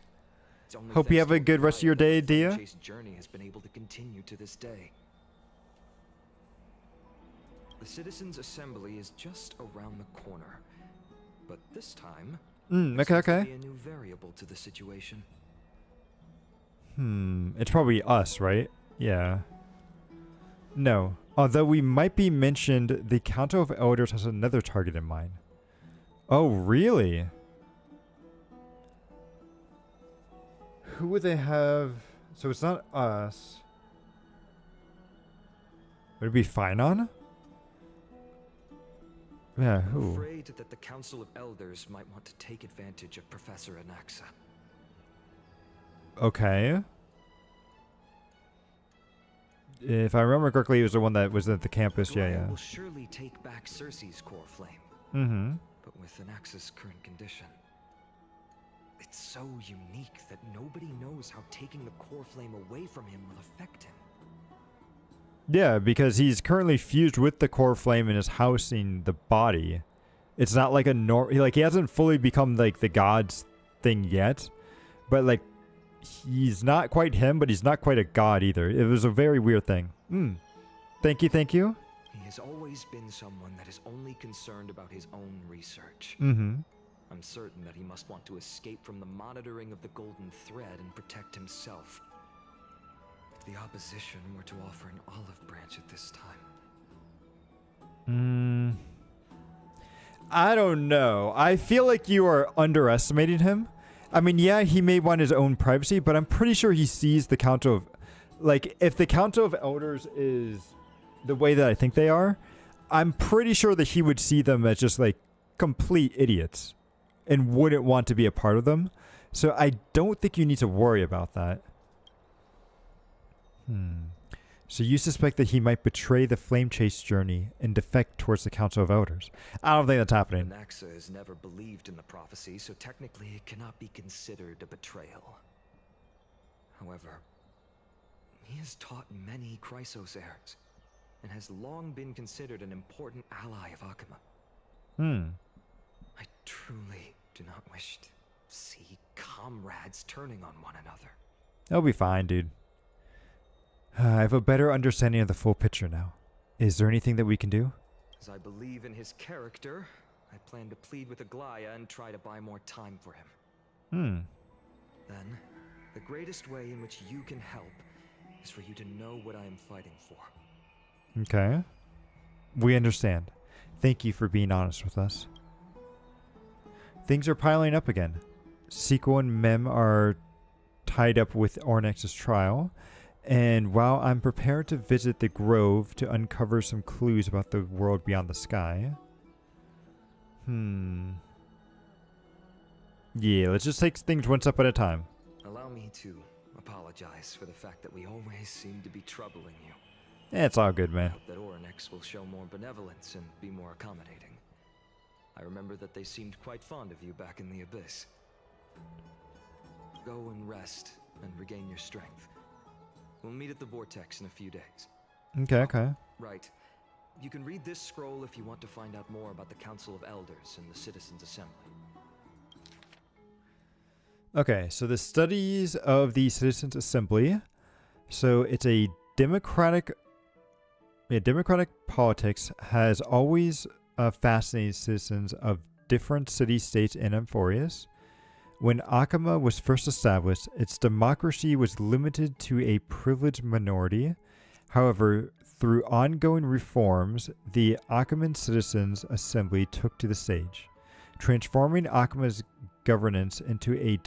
Speaker 9: It's only
Speaker 1: Hope you
Speaker 9: thanks
Speaker 1: have
Speaker 9: to
Speaker 1: a good rest of your day,
Speaker 9: Aglaia that the Flame
Speaker 1: Dia.
Speaker 9: Chase journey has been able to continue to this day. The Citizens' Assembly is just around the corner, but this time, there
Speaker 1: Okay,
Speaker 9: seems to
Speaker 1: okay.
Speaker 9: be a new variable to the situation.
Speaker 1: It's probably us, right? Yeah. No. Although we might be mentioned, the Council of Elders has another target in mind. Oh, really? Who would they have? So it's not us. Would it be Finon? Yeah,
Speaker 9: I'm
Speaker 1: who?
Speaker 9: afraid that the Council of Elders might want to take advantage of Professor Anaxa.
Speaker 1: Okay. If I remember correctly, he was the one that was at the campus. Yeah,
Speaker 9: Aglaia
Speaker 1: yeah.
Speaker 9: will surely take back Cersei's core flame,
Speaker 1: Mm-hmm.
Speaker 9: but with Anaxa's current condition, it's so unique that nobody knows how taking the core flame away from him will affect him.
Speaker 1: Yeah, because he's currently fused with the core flame and is housing the body. It's not like he hasn't fully become like the gods thing yet, but like he's not quite him, but he's not quite a god either. It was a very weird thing. Thank you, thank you.
Speaker 9: He has always been someone that is only concerned about his own research.
Speaker 1: Mm-hmm.
Speaker 9: I'm certain that he must want to escape from the monitoring of the Golden Thread and protect himself. If the opposition were to offer an olive branch at this time.
Speaker 1: I don't know. I feel like you are underestimating him. I mean, yeah, he may want his own privacy, but I'm pretty sure he sees the Council of... Like, if the Council of Elders is the way that I think they are, I'm pretty sure that he would see them as just, like, complete idiots and wouldn't want to be a part of them. So I don't think you need to worry about that. So you suspect that he might betray the Flame Chase journey and defect towards the Council of Elders. I don't think that's happening.
Speaker 9: Anaxa has never believed in the prophecy, so technically it cannot be considered a betrayal. However, He has taught many Chrysos heirs, and has long been considered an important ally of Akuma. I truly do not wish to see comrades turning on one another.
Speaker 1: That'll be fine, dude. I have a better understanding of the full picture now. Is there anything that we can do?
Speaker 9: As I believe in his character, I plan to plead with Aglaya and try to buy more time for him. Then, the greatest way in which you can help is for you to know what I am fighting for.
Speaker 1: Okay. We understand. Thank you for being honest with us. Things are piling up again. Cquel and Mem are tied up with Ornex's trial, and while I'm prepared to visit the grove to uncover some clues about the world beyond the sky. Yeah, let's just take things one step at a time.
Speaker 9: Allow me to apologize for the fact that we always seem to be troubling you.
Speaker 1: Yeah, it's all good,
Speaker 9: I
Speaker 1: man.
Speaker 9: hope that Ornex will show more benevolence and be more accommodating. I remember that they seemed quite fond of you back in the Abyss. Go and rest and regain your strength. We'll meet at the Vortex in a few days.
Speaker 1: Okay.
Speaker 9: Right. You can read this scroll if you want to find out more about the Council of Elders and the Citizens' Assembly.
Speaker 1: Okay, so the studies of the Citizens' Assembly. So it's a democratic politics has always fascinated citizens of different city-states in Amphorius. When Akuma was first established, its democracy was limited to a privileged minority. However, through ongoing reforms, the Akuman Citizens' Assembly took to the stage, transforming Akuma's governance into a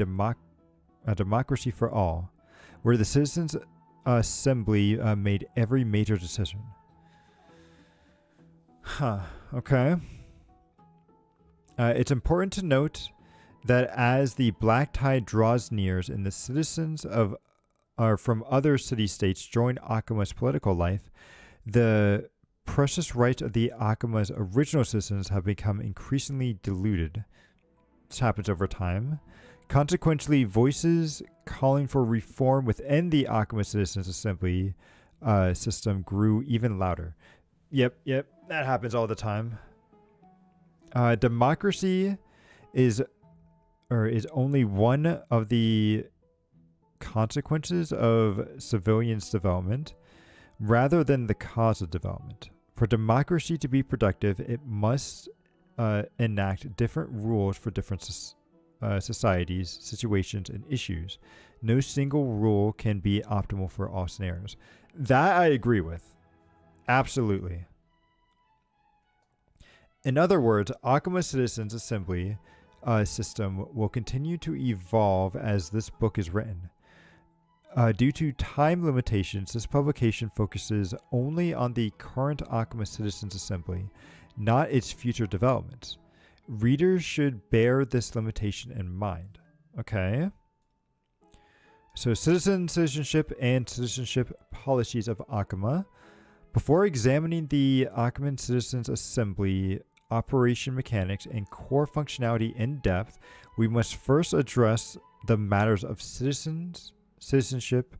Speaker 1: democracy for all, where the Citizens' Assembly made every major decision. Okay. It's important to note that as the Black Tide draws near and the citizens from other city-states join Akuma's political life, the precious rights of the Akuma's original citizens have become increasingly diluted. This happens over time. Consequently, voices calling for reform within the Akuma Citizens Assembly system grew even louder. Yep, that happens all the time. Democracy is only one of the consequences of civilians' development, rather than the cause of development. For democracy to be productive, it must enact different rules for different societies, situations, and issues. No single rule can be optimal for all scenarios. That I agree with. Absolutely. In other words, Akuma Citizens Assembly system will continue to evolve as this book is written. Due to time limitations, this publication focuses only on the current Akuma Citizens Assembly, not its future developments. Readers should bear this limitation in mind. Okay? So, citizenship and citizenship policies of Akuma. Before examining the Akuman Citizens Assembly operation mechanics and core functionality in depth, we must first address the matters of citizenship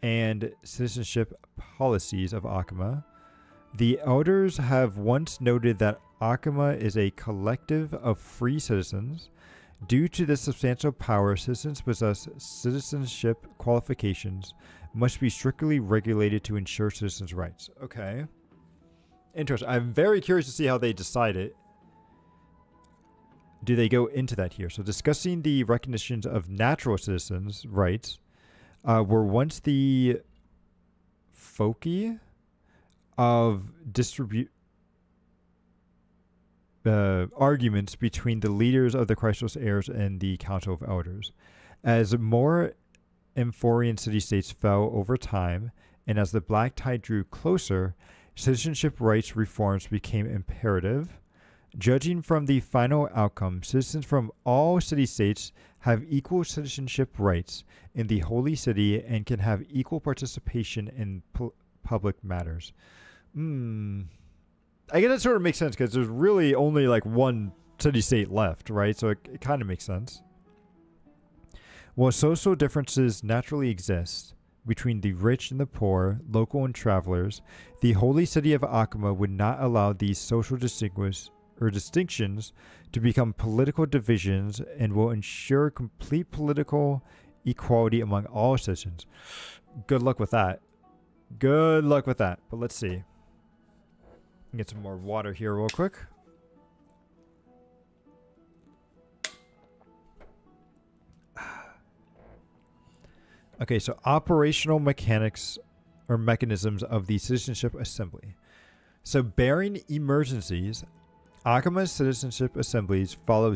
Speaker 1: and citizenship policies of Akuma. The elders have once noted that Akuma is a collective of free citizens. Due to the substantial power citizens possess, citizenship qualifications must be strictly regulated to ensure citizens' rights. Okay. Interesting. I'm very curious to see how they decide it. Do they go into that here? So discussing the recognitions of natural citizens' rights were once the foci of arguments between the leaders of the Chrysos heirs and the Council of Elders. As more Amphorian city-states fell over time, and as the Black Tide drew closer, citizenship rights reforms became imperative. Judging from the final outcome, citizens from all city-states have equal citizenship rights in the Holy City and can have equal participation in public matters. I guess that sort of makes sense because there's really only like one city-state left, right? So it kind of makes sense. While social differences naturally exist, between the rich and the poor, local and travelers, the holy city of Akuma would not allow these social distinctions to become political divisions and will ensure complete political equality among all citizens. Good luck with that. Good luck with that. But let's see. Get some more water here real quick. Okay, so operational mechanics or mechanisms of the Citizenship Assembly. So bearing emergencies, Akuma's Citizenship Assemblies follow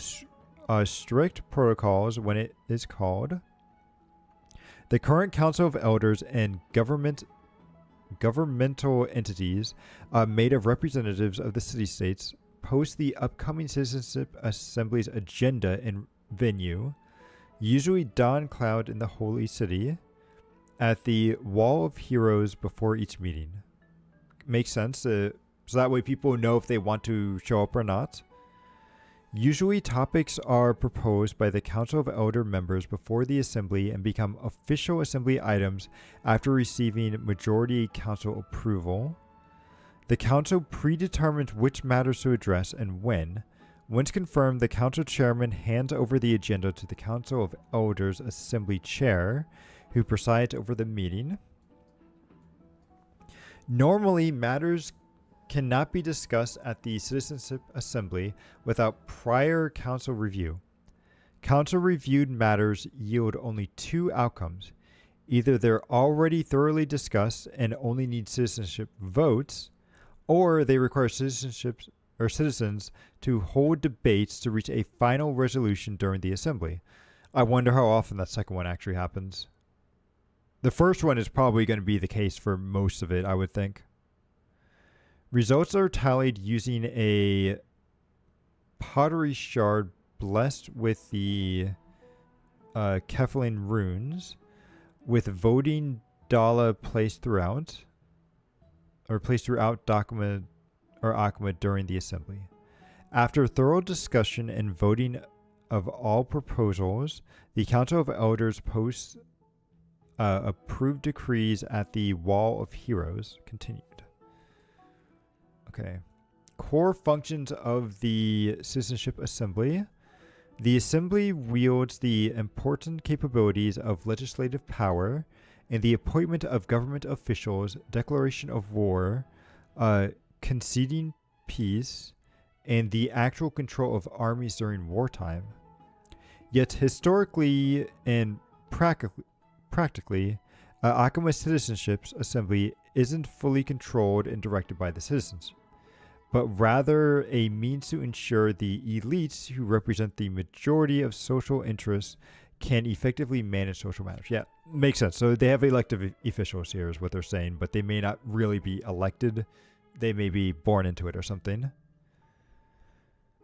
Speaker 1: strict protocols when it is called. The current Council of Elders and governmental entities made of representatives of the city-states post the upcoming Citizenship Assembly's agenda and venue, usually Dawn Cloud in the Holy City, at the Wall of Heroes before each meeting. Makes sense, so that way people know if they want to show up or not. Usually topics are proposed by the Council of Elder members before the Assembly and become official Assembly items after receiving majority Council approval. The Council predetermines which matters to address and when. Once confirmed, the Council Chairman hands over the agenda to the Council of Elders Assembly Chair, who presides over the meeting. Normally, matters cannot be discussed at the Citizenship Assembly without prior Council review. Council-reviewed matters yield only two outcomes. Either they're already thoroughly discussed and only need citizenship votes, or they require citizens to hold debates to reach a final resolution during the assembly. I wonder how often that second one actually happens. The first one is probably going to be the case for most of it, I would think. Results are tallied using a pottery shard blessed with the Cquel runes, with voting dala placed throughout Akuma during the assembly. After thorough discussion and voting of all proposals, the Council of Elders posts approved decrees at the Wall of Heroes. Continued. Okay. Core functions of the Citizenship Assembly. The Assembly wields the important capabilities of legislative power and the appointment of government officials, declaration of war, conceding peace, and the actual control of armies during wartime. Yet historically and practically, Akuma's Citizenship Assembly isn't fully controlled and directed by the citizens, but rather a means to ensure the elites who represent the majority of social interests can effectively manage social matters. Yeah, makes sense. So they have elected officials here is what they're saying, but they may not really be elected. They may be born into it or something.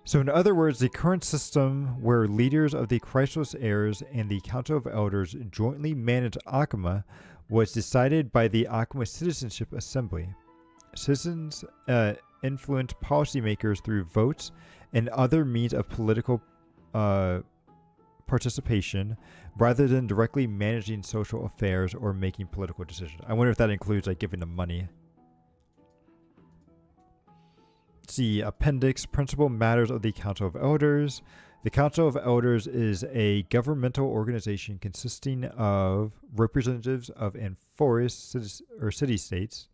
Speaker 1: So in other words, the current system where leaders of the Chrysos heirs and the Council of Elders jointly manage Akuma was decided by the Akuma Citizenship Assembly. Citizens influence policymakers through votes and other means of political participation rather than directly managing social affairs or making political decisions. I wonder if that includes like giving them money. See, appendix, principal matters of the Council of Elders. The Council of Elders is a governmental organization consisting of representatives of enforced city-states.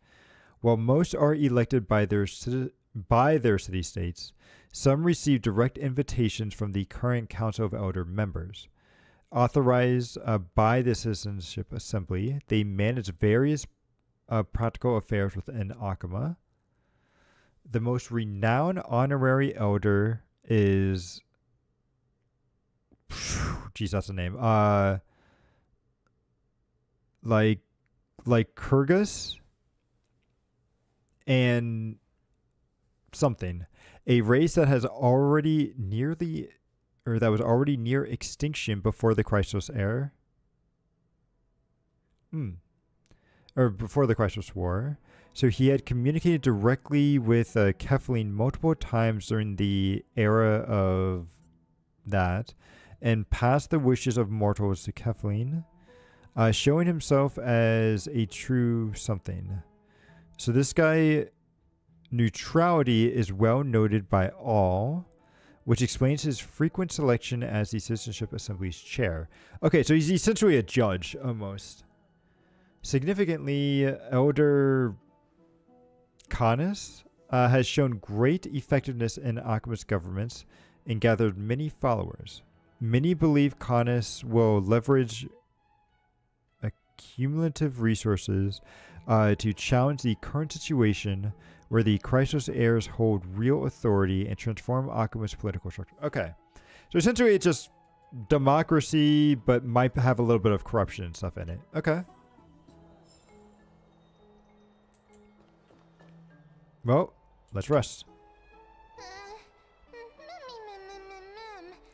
Speaker 1: While most are elected by their city-states, some receive direct invitations from the current Council of Elder members. Authorized by the Citizenship Assembly, they manage various practical affairs within Akuma. The most renowned honorary elder is... Geez, that's a name. Like Kurgus and something. A race that has already that was already near extinction before the Chrysos era. Or before the Chrysos War. So he had communicated directly with Cquel multiple times during the era of that and passed the wishes of mortals to Cquel. showing himself as a true something. So this guy, neutrality is well noted by all, which explains his frequent selection as the Citizenship Assembly's chair. Okay, so he's essentially a judge, almost. Significantly, Elder Canis has shown great effectiveness in alchemist governments and gathered many followers. Many believe Canis will leverage accumulative resources to challenge the current situation where the Chrysos heirs hold real authority and transform alchemist political structure. Okay. So essentially it's just democracy, but might have a little bit of corruption and stuff in it. Okay. Well, let's rest.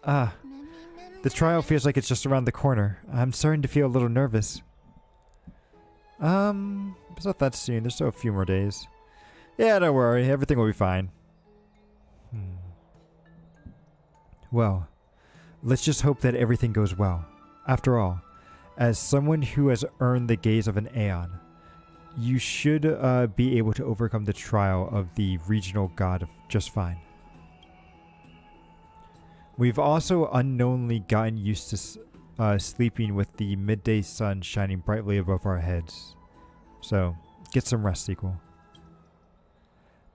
Speaker 1: Ah, the trial feels like it's just around the corner. I'm starting to feel a little nervous. It's not that soon. There's still a few more days. Yeah, don't worry. Everything will be fine. Well, let's just hope that everything goes well. After all, as someone who has earned the gaze of an Aeon, you should be able to overcome the trial of the regional god just fine. We've also unknowingly gotten used to sleeping with the midday sun shining brightly above our heads. So, get some rest, Cquel.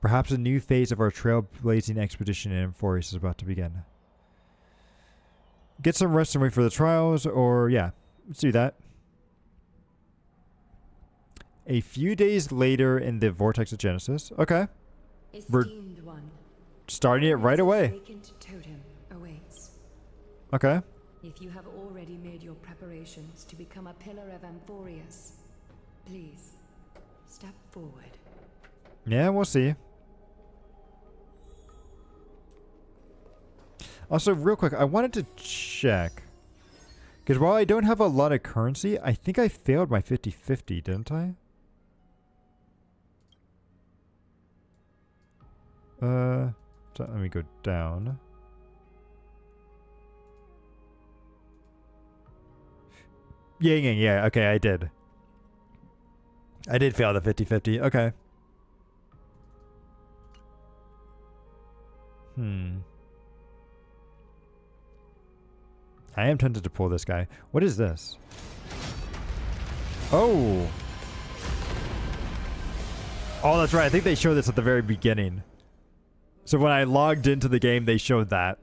Speaker 1: Perhaps a new phase of our trailblazing expedition in Amphorius is about to begin. Get some rest and wait for the trials, or yeah, let's do that. A few days later in the Vortex of Genesis. Okay. We're starting it right away. Okay.
Speaker 7: If you have already made your preparations to become a pillar of Amphorius, please step forward.
Speaker 1: Yeah, we'll see. Also, real quick, I wanted to check. Because while I don't have a lot of currency, I think I failed my 50-50, didn't I? So let me go down. Yeah, okay, I did. I did fail the 50-50, okay. I am tempted to pull this guy. What is this? Oh! Oh, that's right. I think they showed this at the very beginning. So when I logged into the game, they showed that.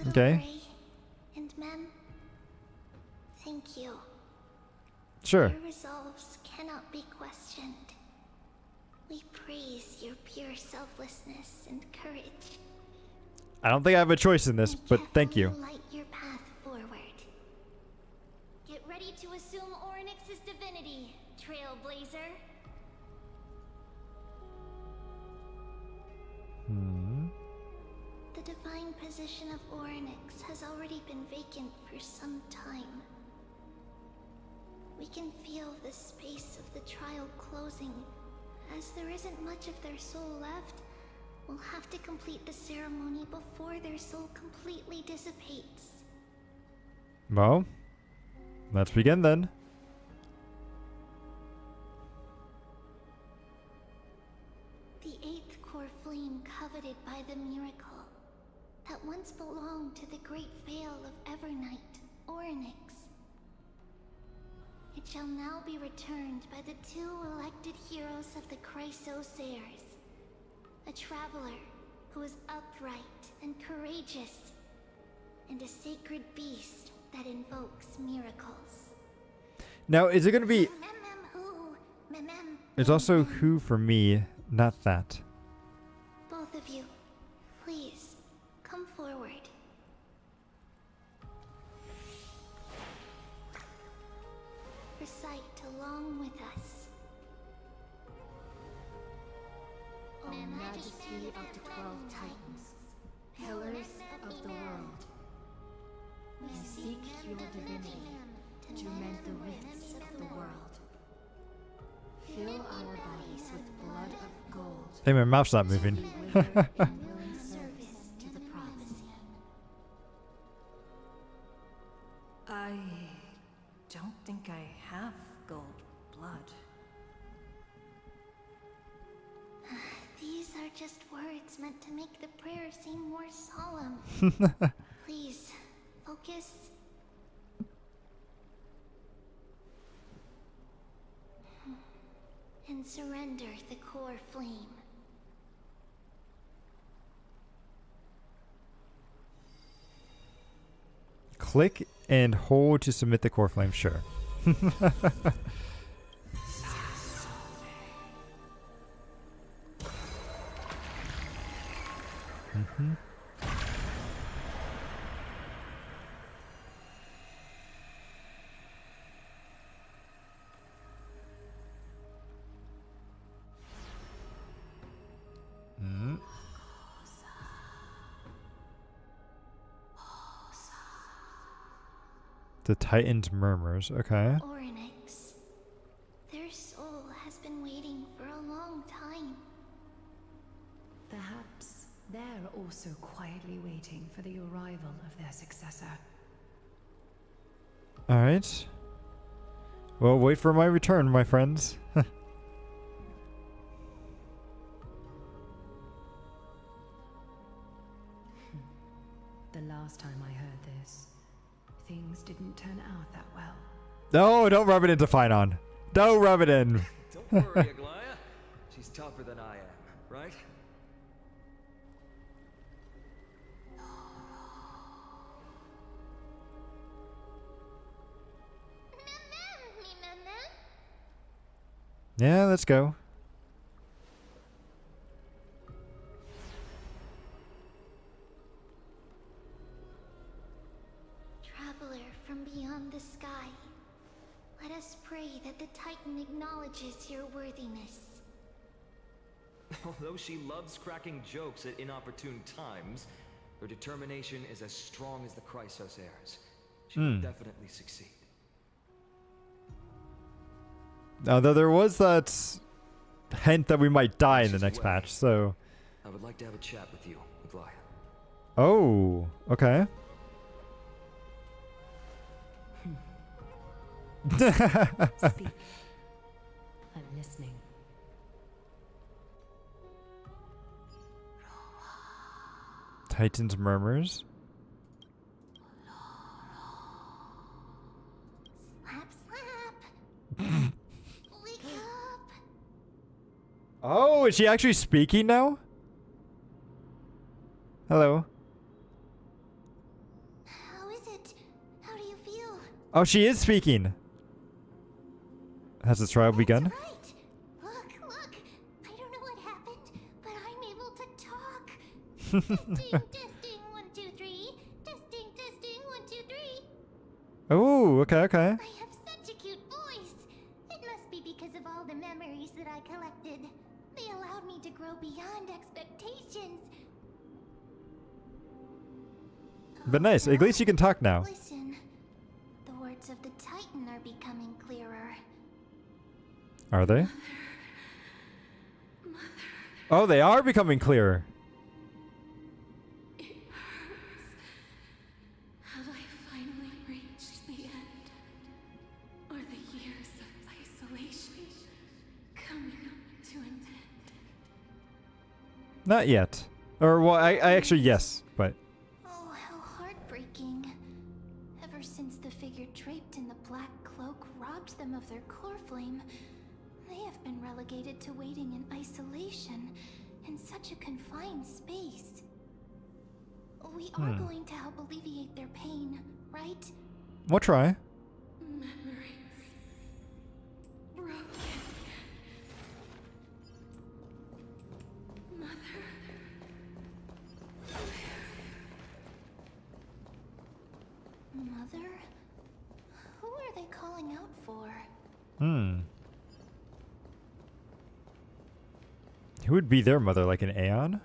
Speaker 1: Okay.
Speaker 3: And men, thank you.
Speaker 1: Sure.
Speaker 3: Your resolves cannot be questioned. We praise your pure selflessness and courage.
Speaker 1: I don't think I have a choice in this, but thank you.
Speaker 3: Light your path forward. Get ready to assume Orynyx's divinity, Trailblazer. The divine position of Orynyx has already been vacant for some time. We can feel the space of the trial closing. As there isn't much of their soul left, we'll have to complete the ceremony before their soul completely dissipates.
Speaker 1: Well, let's begin then.
Speaker 3: The eighth core flame coveted by the miracle that once belonged to the great veil of Evernight, Orynyx. It shall now be returned by the two elected heroes of the Chrysos heirs. A traveler who is upright and courageous, and a sacred beast that invokes miracles.
Speaker 1: Now, is it going to be... It's also who for me, not that.
Speaker 3: Both of you, please, come forward. Recite along with us.
Speaker 10: O Majesty of the 12 Titans, Pillars of the world, we seek your divinity to mend the rifts of the world. Fill our bodies with blood of gold.
Speaker 1: Hey, my mouth's not moving.
Speaker 10: We
Speaker 3: willing service to the prophecy.
Speaker 6: I don't think I have gold blood.
Speaker 3: These are just words meant to make the prayer seem more solemn. Please, focus. And surrender the core flame.
Speaker 1: Click and hold to submit the core flame. Sure. Mm-hmm. The Titan's murmurs. Okay.
Speaker 3: Oryx. Their soul has been waiting for a long time.
Speaker 7: Perhaps they're also quietly waiting for the arrival of their successor.
Speaker 1: All right. Well, wait for my return, my friends.
Speaker 7: The last time I heard this, things didn't turn out that well.
Speaker 1: No, don't rub it into Finon. Don't rub it in.
Speaker 9: Don't worry, Aglaya. She's tougher than I am, right?
Speaker 1: Yeah, let's go.
Speaker 3: Traveler from beyond the sky, let us pray that the Titan acknowledges your worthiness.
Speaker 9: Although she loves cracking jokes at inopportune times, her determination is as strong as the Chrysos heirs. She will definitely succeed.
Speaker 1: Although there was that hint that we might die in the
Speaker 9: She's
Speaker 1: next
Speaker 9: away.
Speaker 1: patch, so...
Speaker 9: I would like to have a chat with you, Aglaya.
Speaker 1: Oh, okay.
Speaker 7: Speak. I'm listening.
Speaker 1: Titan's murmurs.
Speaker 3: Slap, slap. Wake up.
Speaker 1: Oh, is she actually speaking now? Hello.
Speaker 3: How is it? How do you feel?
Speaker 1: Oh, she is speaking. Has the trial begun?
Speaker 3: Right. Look. I don't know what happened, but I'm able to talk. Testing, 1, 2, 3. Testing, 1, 2, 3.
Speaker 1: Oh, okay.
Speaker 3: I have such a cute voice. It must be because of all the memories that I collected. They allowed me to grow beyond expectations.
Speaker 1: But nice. At least you can talk now.
Speaker 3: Listen. The words of the Titan are becoming clearer.
Speaker 1: Are they? Oh, they are becoming clearer.
Speaker 4: Have I finally reached the end? Are the years of isolation coming to an end?
Speaker 1: Not yet. Or, well, I actually, yes, but...
Speaker 3: Oh, how heartbreaking. Ever since the figure draped in the black cloak robbed them of their core flame, they have been relegated to waiting in isolation in such a confined space. We are going to help alleviate their pain, right?
Speaker 1: We'll try.
Speaker 4: Memories broken. Mother.
Speaker 3: Mother? Who are they calling out for?
Speaker 1: Who would be their mother, like an Aeon?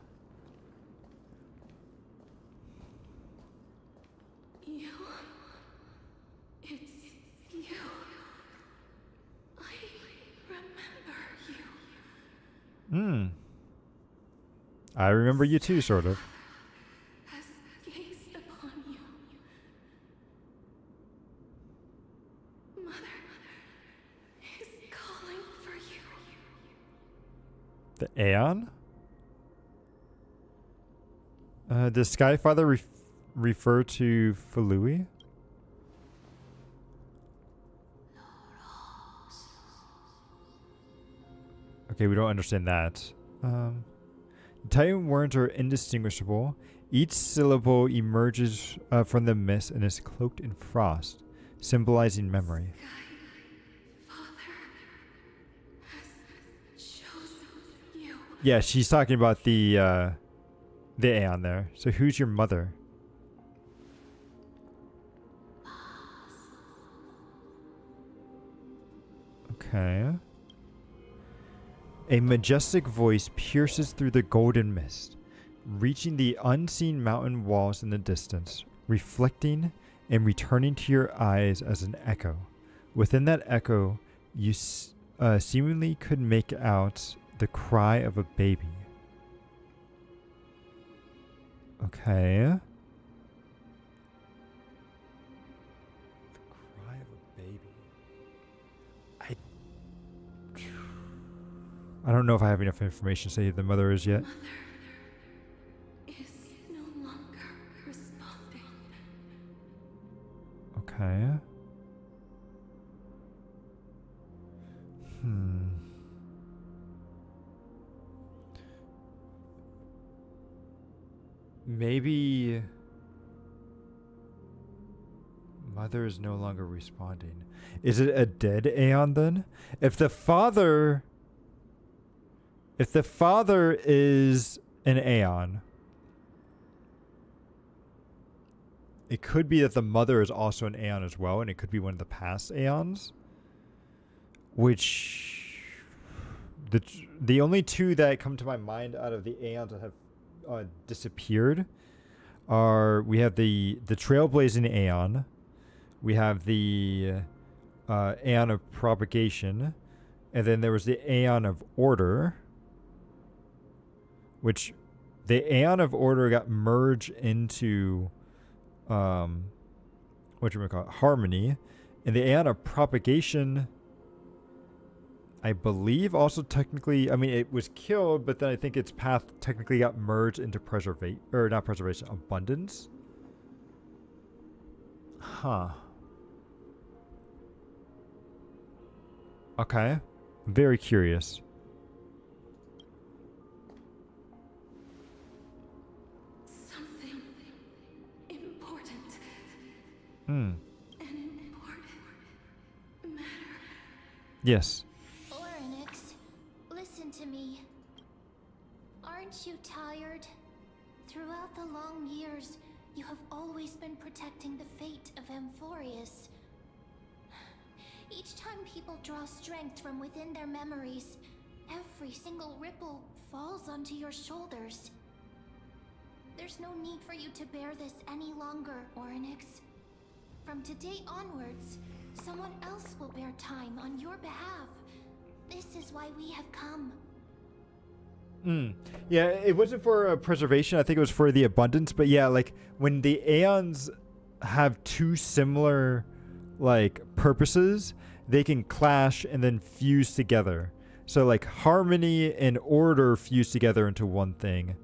Speaker 4: You. It's you. I remember you.
Speaker 1: I remember you too, sort of.
Speaker 4: has gazed upon you. Mother is calling for you.
Speaker 1: The Aeon? Does Skyfather refer to Falui? Okay, we don't understand that. Titan words are indistinguishable. Each syllable emerges from the mist and is cloaked in frost, symbolizing memory.
Speaker 4: Father has chosen you.
Speaker 1: Yeah, she's talking about the Aeon there. So who's your mother? Okay. A majestic voice pierces through the golden mist, reaching the unseen mountain walls in the distance, reflecting and returning to your eyes as an echo. Within that echo, you seemingly could make out the cry of a baby. Okay. The cry of a baby. I don't know if I have enough information to say who the mother is yet.
Speaker 4: Mother is no longer responding.
Speaker 1: Okay. Maybe mother is no longer responding. Is it a dead Aeon then? If the father is an Aeon, it could be that the mother is also an Aeon as well, and it could be one of the past Aeons. Which the only two that come to my mind out of the Aeons that have disappeared are, we have the Trailblazing Aeon, we have the Aeon of Propagation, and then there was the Aeon of Order, which the Aeon of Order got merged into Harmony, and the Aeon of Propagation, I believe, also technically, I mean, it was killed, but then I think its path technically got merged into Abundance. Huh. Okay. Very curious.
Speaker 4: Something important.
Speaker 1: An
Speaker 4: important matter.
Speaker 1: Yes.
Speaker 3: Listen to me. Aren't you tired? Throughout the long years, you have always been protecting the fate of Amphorius. Each time people draw strength from within their memories, every single ripple falls onto your shoulders. There's no need for you to bear this any longer, Orynyx. From today onwards, someone else will bear time on your behalf. This is why we have come.
Speaker 1: Yeah, it wasn't for preservation. I think it was for the abundance. But yeah, like when the Aeons have two similar like purposes, they can clash and then fuse together. So like Harmony and Order fuse together into one thing.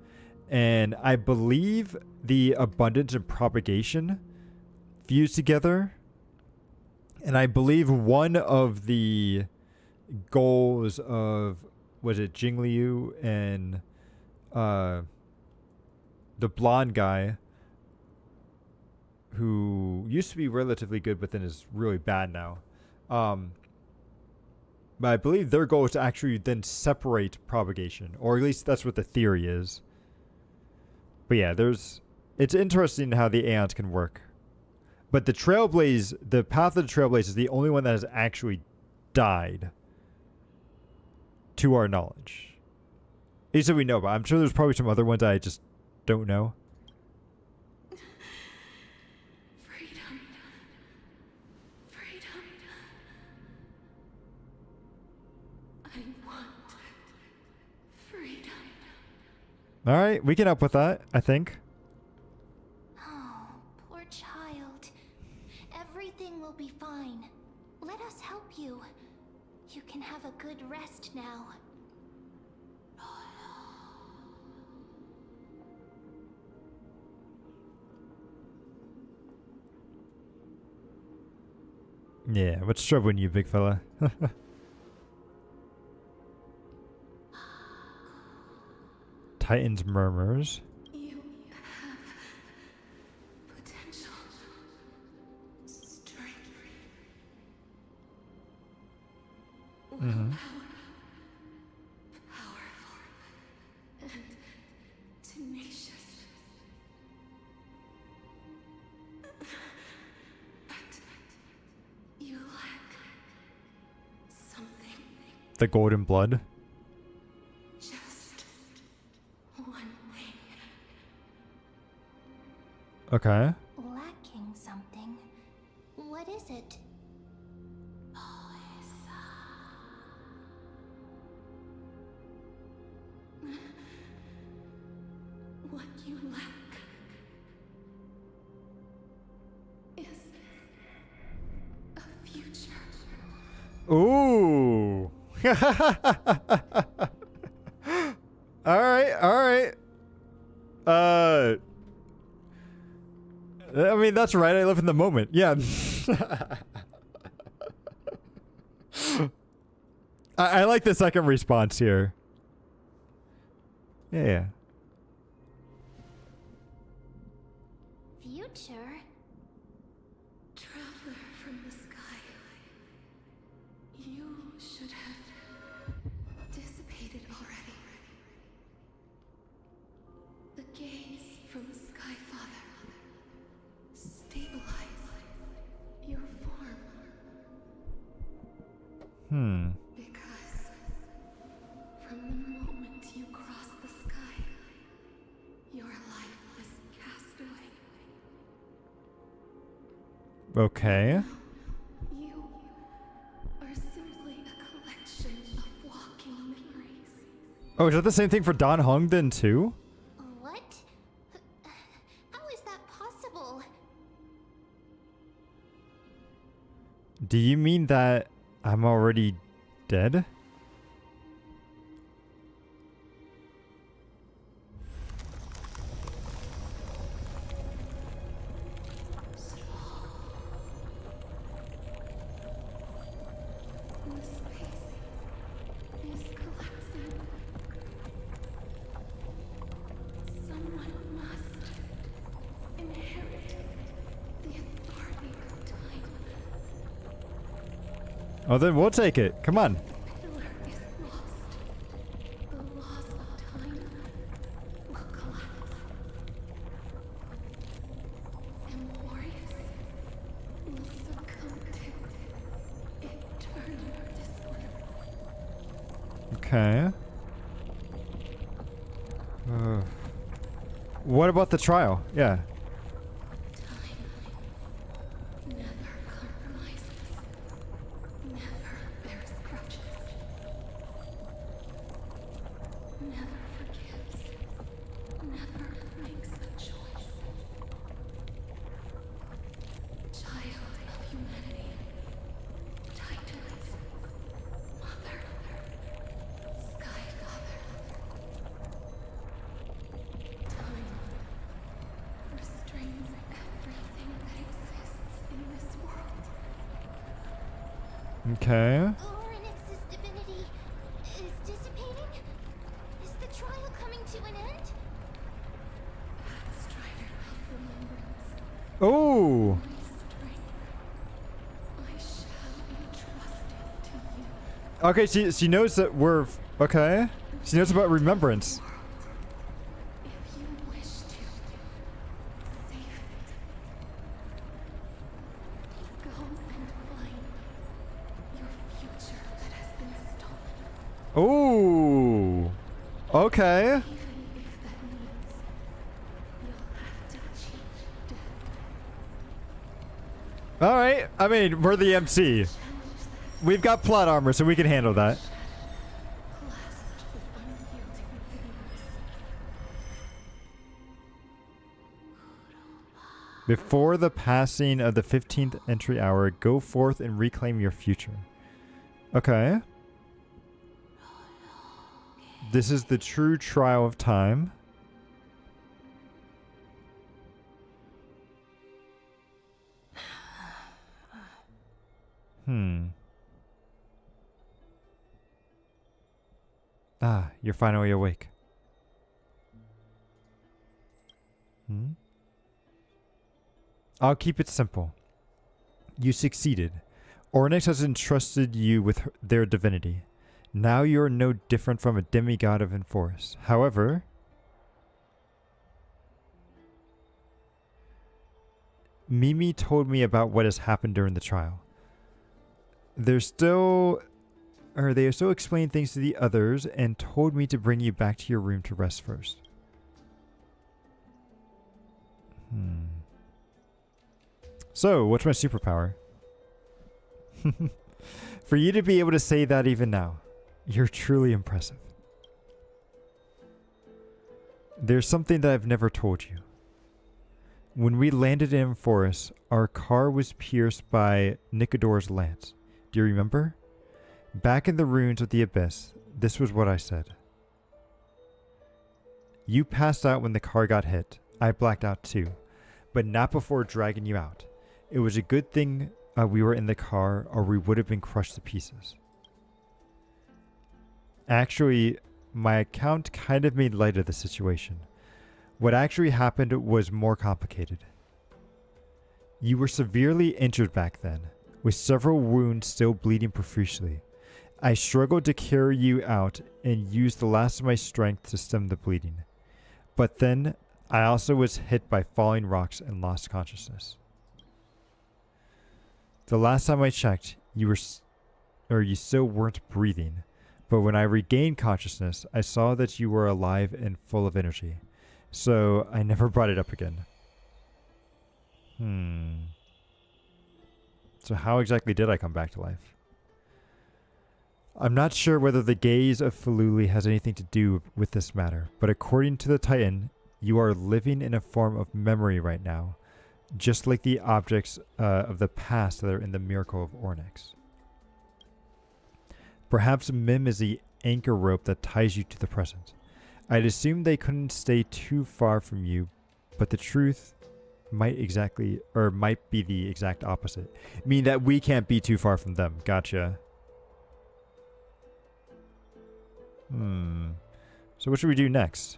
Speaker 1: And I believe the abundance and propagation fuse together. And I believe one of the goals of, was it Jingliu and the blonde guy who used to be relatively good but then is really bad now. But I believe their goal is to actually then separate propagation, or at least that's what the theory is. But yeah, it's interesting how the Aeons can work. But the Trailblaze, the path of the Trailblaze is the only one that has actually died, to our knowledge. At least that we know about. I'm sure there's probably some other ones I just don't know.
Speaker 4: Freedom. I want freedom.
Speaker 1: All right, we can help with that, I think.
Speaker 3: Oh, poor child. Everything will be fine. Let us help you. You can have a good rest now.
Speaker 1: Yeah, what's troubling you, big fella? Titan's murmurs.
Speaker 4: You have potential, strength, willpower, powerful, and tenacious. But you lack something.
Speaker 1: The golden blood.
Speaker 4: Just one thing.
Speaker 1: Okay.
Speaker 3: Lacking something. What is it?
Speaker 4: What you lack is a future.
Speaker 1: Ooh. Alright, alright. I mean, that's right. I live in the moment. Yeah. I like the second response here. Yeah.
Speaker 3: Future?
Speaker 4: Traveler from the sky. You should have dissipated already. The gaze from the Sky Father. Stabilize your form. Because from the moment you cross the sky, your life was cast away.
Speaker 1: Okay.
Speaker 4: You are simply a collection of walking memories.
Speaker 1: Oh, is that the same thing for Don Hung then too?
Speaker 3: What? How is that possible?
Speaker 1: Do you mean that I'm already dead?
Speaker 4: The space is collapsing. Someone must inherit the authority of time.
Speaker 1: Oh, then we'll take it. Come on.
Speaker 4: Pillar is lost. The laws of time will collapse. Emorius will succumb to eternal disorder.
Speaker 1: Okay. What about the trial? Yeah.
Speaker 4: Time never compromises, never bears grudges, never forgives, never makes a choice. Child of humanity, Titans, Mother, Sky Father. Time restrains everything that exists in this world.
Speaker 1: Okay.
Speaker 3: Orynyx's divinity is dissipating? Is the trial coming to an end?
Speaker 4: Strider of remembrance,
Speaker 1: Oh.
Speaker 4: my strength, I shall entrust it to you.
Speaker 1: Okay, she knows that we're okay. She knows about remembrance.
Speaker 4: If you wish to save it, go and find your future that has been stolen.
Speaker 1: Oh. Okay.
Speaker 4: Even if that means you'll have to cheat death.
Speaker 1: All right. I mean, we're the MC.
Speaker 4: Challenge that
Speaker 1: We've got plot armor, so we can handle that.
Speaker 4: clasped with unyielding fingers.
Speaker 1: Before the passing of the 15th entry hour, go forth and reclaim your future. Okay. This is the true trial of time. Ah, you're finally awake. I'll keep it simple. You succeeded. Ornyx has entrusted you with their divinity. Now you are no different from a demigod of Enforce. However, Mimi told me about what has happened during the trial. They are still explaining things to the others and told me to bring you back to your room to rest first. So, what's my superpower? For you to be able to say that even now, you're truly impressive. There's something that I've never told you. When we landed in Forest, our car was pierced by Nicodor's lance. Do you remember? Back in the ruins of the Abyss, this was what I said. You passed out when the car got hit. I blacked out too, but not before dragging you out. It was a good thing we were in the car, or we would have been crushed to pieces. Actually, my account kind of made light of the situation. What actually happened was more complicated. You were severely injured back then, with several wounds still bleeding profusely. I struggled to carry you out and used the last of my strength to stem the bleeding. But then, I also was hit by falling rocks and lost consciousness. The last time I checked, you still weren't breathing, but when I regained consciousness, I saw that you were alive and full of energy. So I never brought it up again. So how exactly did I come back to life? I'm not sure whether the gaze of Faluli has anything to do with this matter, but according to the Titan, you are living in a form of memory right now, just like the objects of the past that are in the Miracle of Ornyx. Perhaps Mim is the anchor rope that ties you to the present. I'd assume they couldn't stay too far from you, but the truth might be the exact opposite. Meaning that we can't be too far from them. Gotcha. So what should we do next?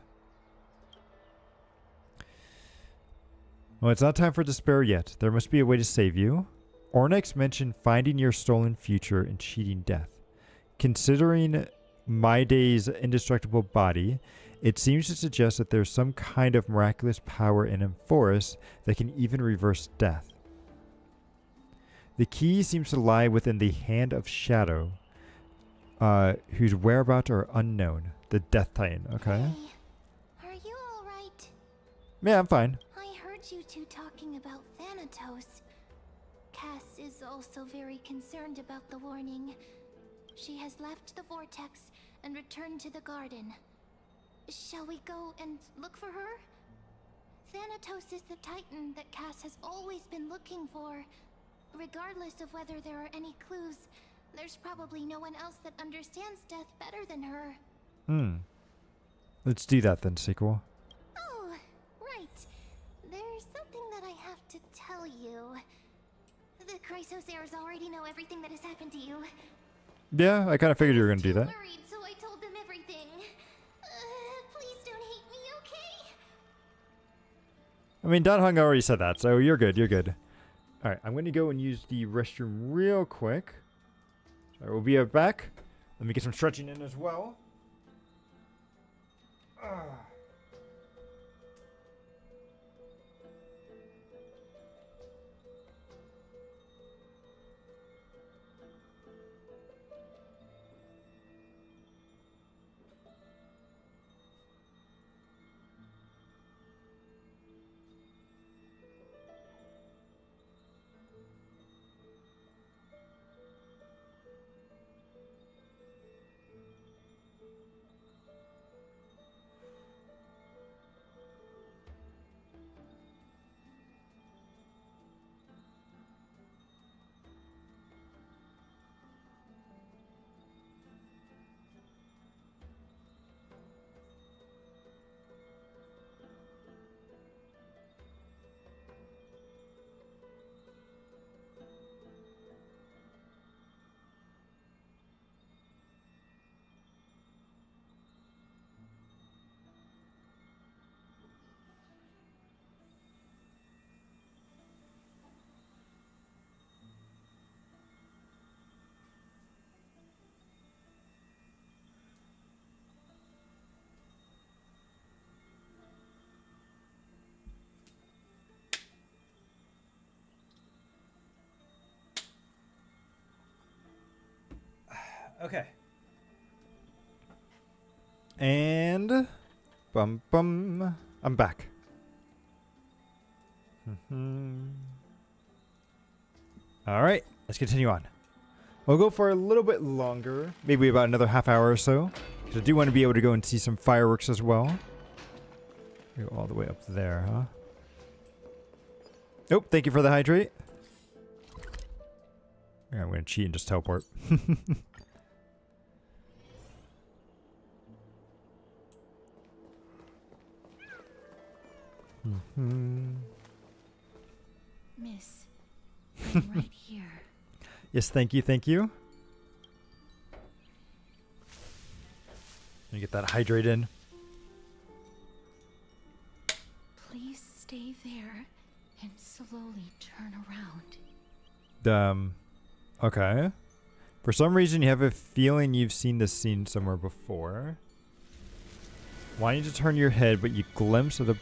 Speaker 1: Well, it's not time for despair yet. There must be a way to save you. Ornyx mentioned finding your stolen future and cheating death. Considering Maiday's indestructible body, it seems to suggest that there's some kind of miraculous power in Enforce that can even reverse death. The key seems to lie within the Hand of Shadow, whose whereabouts are unknown. The Death Titan, okay?
Speaker 3: Hey, are you alright?
Speaker 1: Yeah, I'm fine.
Speaker 3: I heard you two talking about Thanatos. Cass is also very concerned about the warning. She has left the vortex and returned to the garden. Shall we go and look for her? Thanatos is the Titan that Cass has always been looking for. Regardless of whether there are any clues, there's probably no one else that understands death better than her.
Speaker 1: Let's do that then, Cquel.
Speaker 3: Oh, right. There's something that I have to tell you. The Chrysosaurs already know everything that has happened to you.
Speaker 1: Yeah, I kind of figured you were going to do that.
Speaker 3: Worried, so I told them everything. Please don't hate me, okay?
Speaker 1: I mean, Dan Hung already said that, so you're good, you're good. Alright, I'm going to go and use the restroom real quick. So we'll be back. Let me get some stretching in as well. Okay. And bum. I'm back. All right, let's continue on. We'll go for a little bit longer, maybe about another half hour or so, because I do want to be able to go and see some fireworks as well. Go all the way up there, huh? Oh, thank you for the hydrate. Yeah, I'm going to cheat and just teleport.
Speaker 8: Miss, I'm right here.
Speaker 1: Yes, thank you, thank you. Let me get that hydrate in.
Speaker 8: Please stay there and slowly turn around.
Speaker 1: Okay. For some reason, you have a feeling you've seen this scene somewhere before. Wanting to turn your head, but you glimpse of the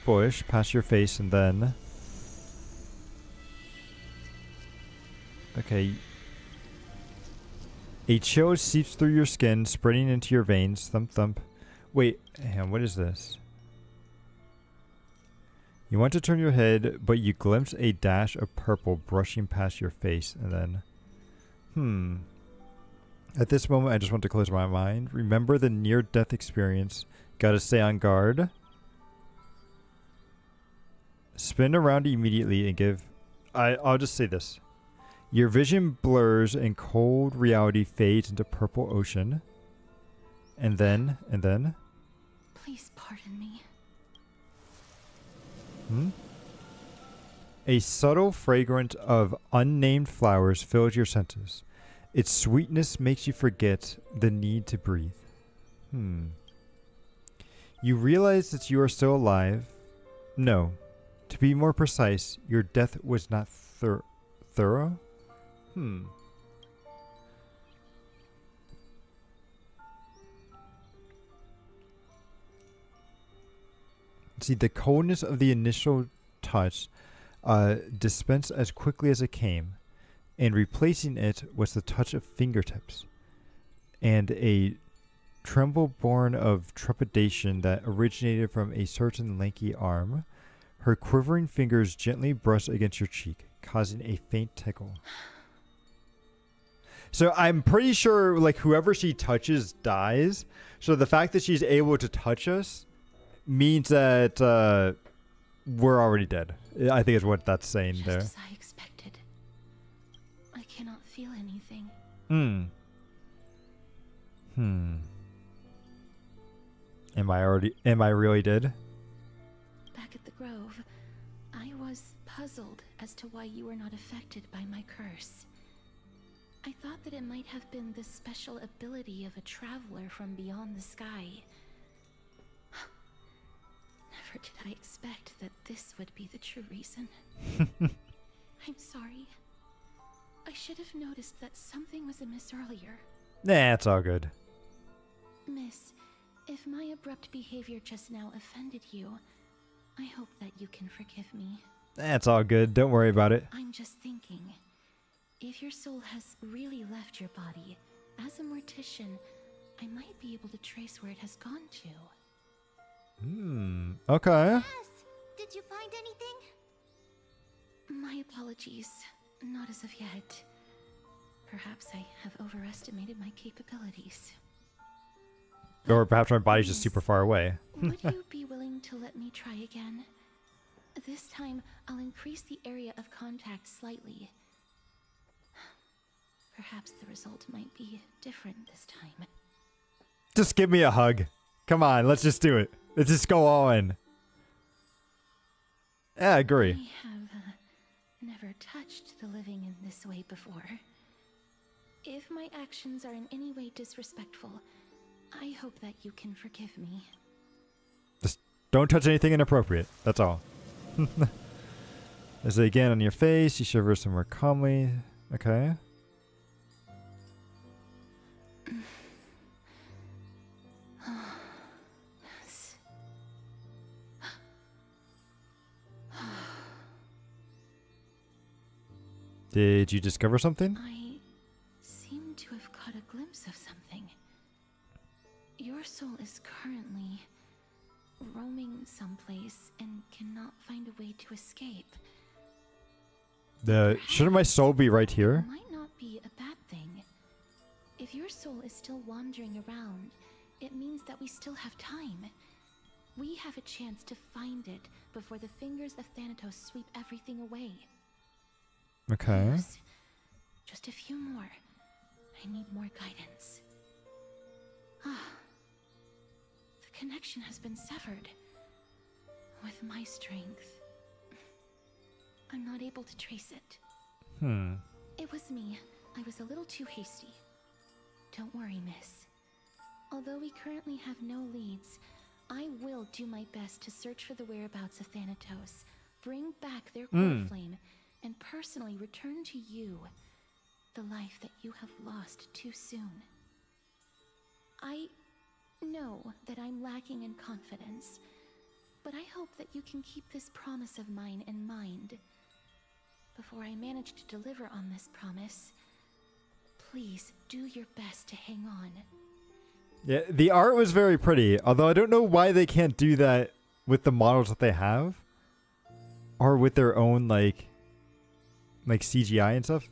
Speaker 1: bush past your face, and then... Okay. A chill seeps through your skin, spreading into your veins. Thump, thump. Wait, hang on, what is this? You want to turn your head, but you glimpse a dash of purple brushing past your face, and then... At this moment, I just want to close my mind. Remember the near-death experience. Gotta stay on guard. Spin around immediately and give... I'll just say this. Your vision blurs and cold reality fades into purple ocean. And then...
Speaker 8: Please pardon me.
Speaker 1: A subtle fragrance of unnamed flowers fills your senses. Its sweetness makes you forget the need to breathe. You realize that you are still alive. No. To be more precise, your death was not thorough? See, the coldness of the initial touch dispensed as quickly as it came, and replacing it was the touch of fingertips and a tremble born of trepidation that originated from a certain lanky arm. Her quivering fingers gently brushed against your cheek, causing a faint tickle. So I'm pretty sure, like, whoever she touches dies. So the fact that she's able to touch us means that we're already dead. I think is what that's saying
Speaker 8: Just
Speaker 1: there.
Speaker 8: as I expected. I cannot feel anything.
Speaker 1: Am I really dead?
Speaker 8: Back at the Grove, I was puzzled as to why you were not affected by my curse. I thought that it might have been the special ability of a traveler from beyond the sky. Never did I expect that this would be the true reason. I'm sorry. I should have noticed that something was amiss earlier.
Speaker 1: Nah, it's all good.
Speaker 8: Miss, if my abrupt behavior just now offended you, I hope that you can forgive me.
Speaker 1: That's all good. Don't worry about it.
Speaker 8: I'm just thinking, if your soul has really left your body, as a mortician, I might be able to trace where it has gone to.
Speaker 1: Okay.
Speaker 3: Yes! Did you find anything?
Speaker 8: My apologies. Not as of yet. Perhaps I have overestimated my capabilities.
Speaker 1: Or perhaps my body's just super far away.
Speaker 8: Would you be willing to let me try again? This time, I'll increase the area of contact slightly. Perhaps the result might be different this time.
Speaker 1: Just give me a hug. Come on, let's just do it. Let's just go all in. Yeah, I agree.
Speaker 8: I have never touched the living in this way before. If my actions are in any way disrespectful, I hope that you can forgive me.
Speaker 1: Just don't touch anything inappropriate. That's all. As they again on your face, you shiver somewhere calmly. Okay.
Speaker 8: Yes.
Speaker 1: Did you discover something?
Speaker 8: I seem to have caught a glimpse Your soul is currently roaming someplace and cannot find a way to escape.
Speaker 1: Shouldn't my soul be right here?
Speaker 8: It might not be a bad thing. If your soul is still wandering around, it means that we still have time. We have a chance to find it before the fingers of Thanatos sweep everything away.
Speaker 1: Okay.
Speaker 8: Please, just a few more. I need more guidance. Ah. The connection has been severed. With my strength, I'm not able to trace it. It was me. I was a little too hasty. Don't worry, miss. Although we currently have no leads, I will do my best to search for the whereabouts of Thanatos, bring back their core flame, and personally return to you the life that you have lost too soon. I know that I'm lacking in confidence, but I hope that you can keep this promise of mine in mind. Before I manage to deliver on this promise, please do your best to hang on.
Speaker 1: Yeah, the art was very pretty, although I don't know why they can't do that with the models that they have. Or with their own, like CGI and stuff.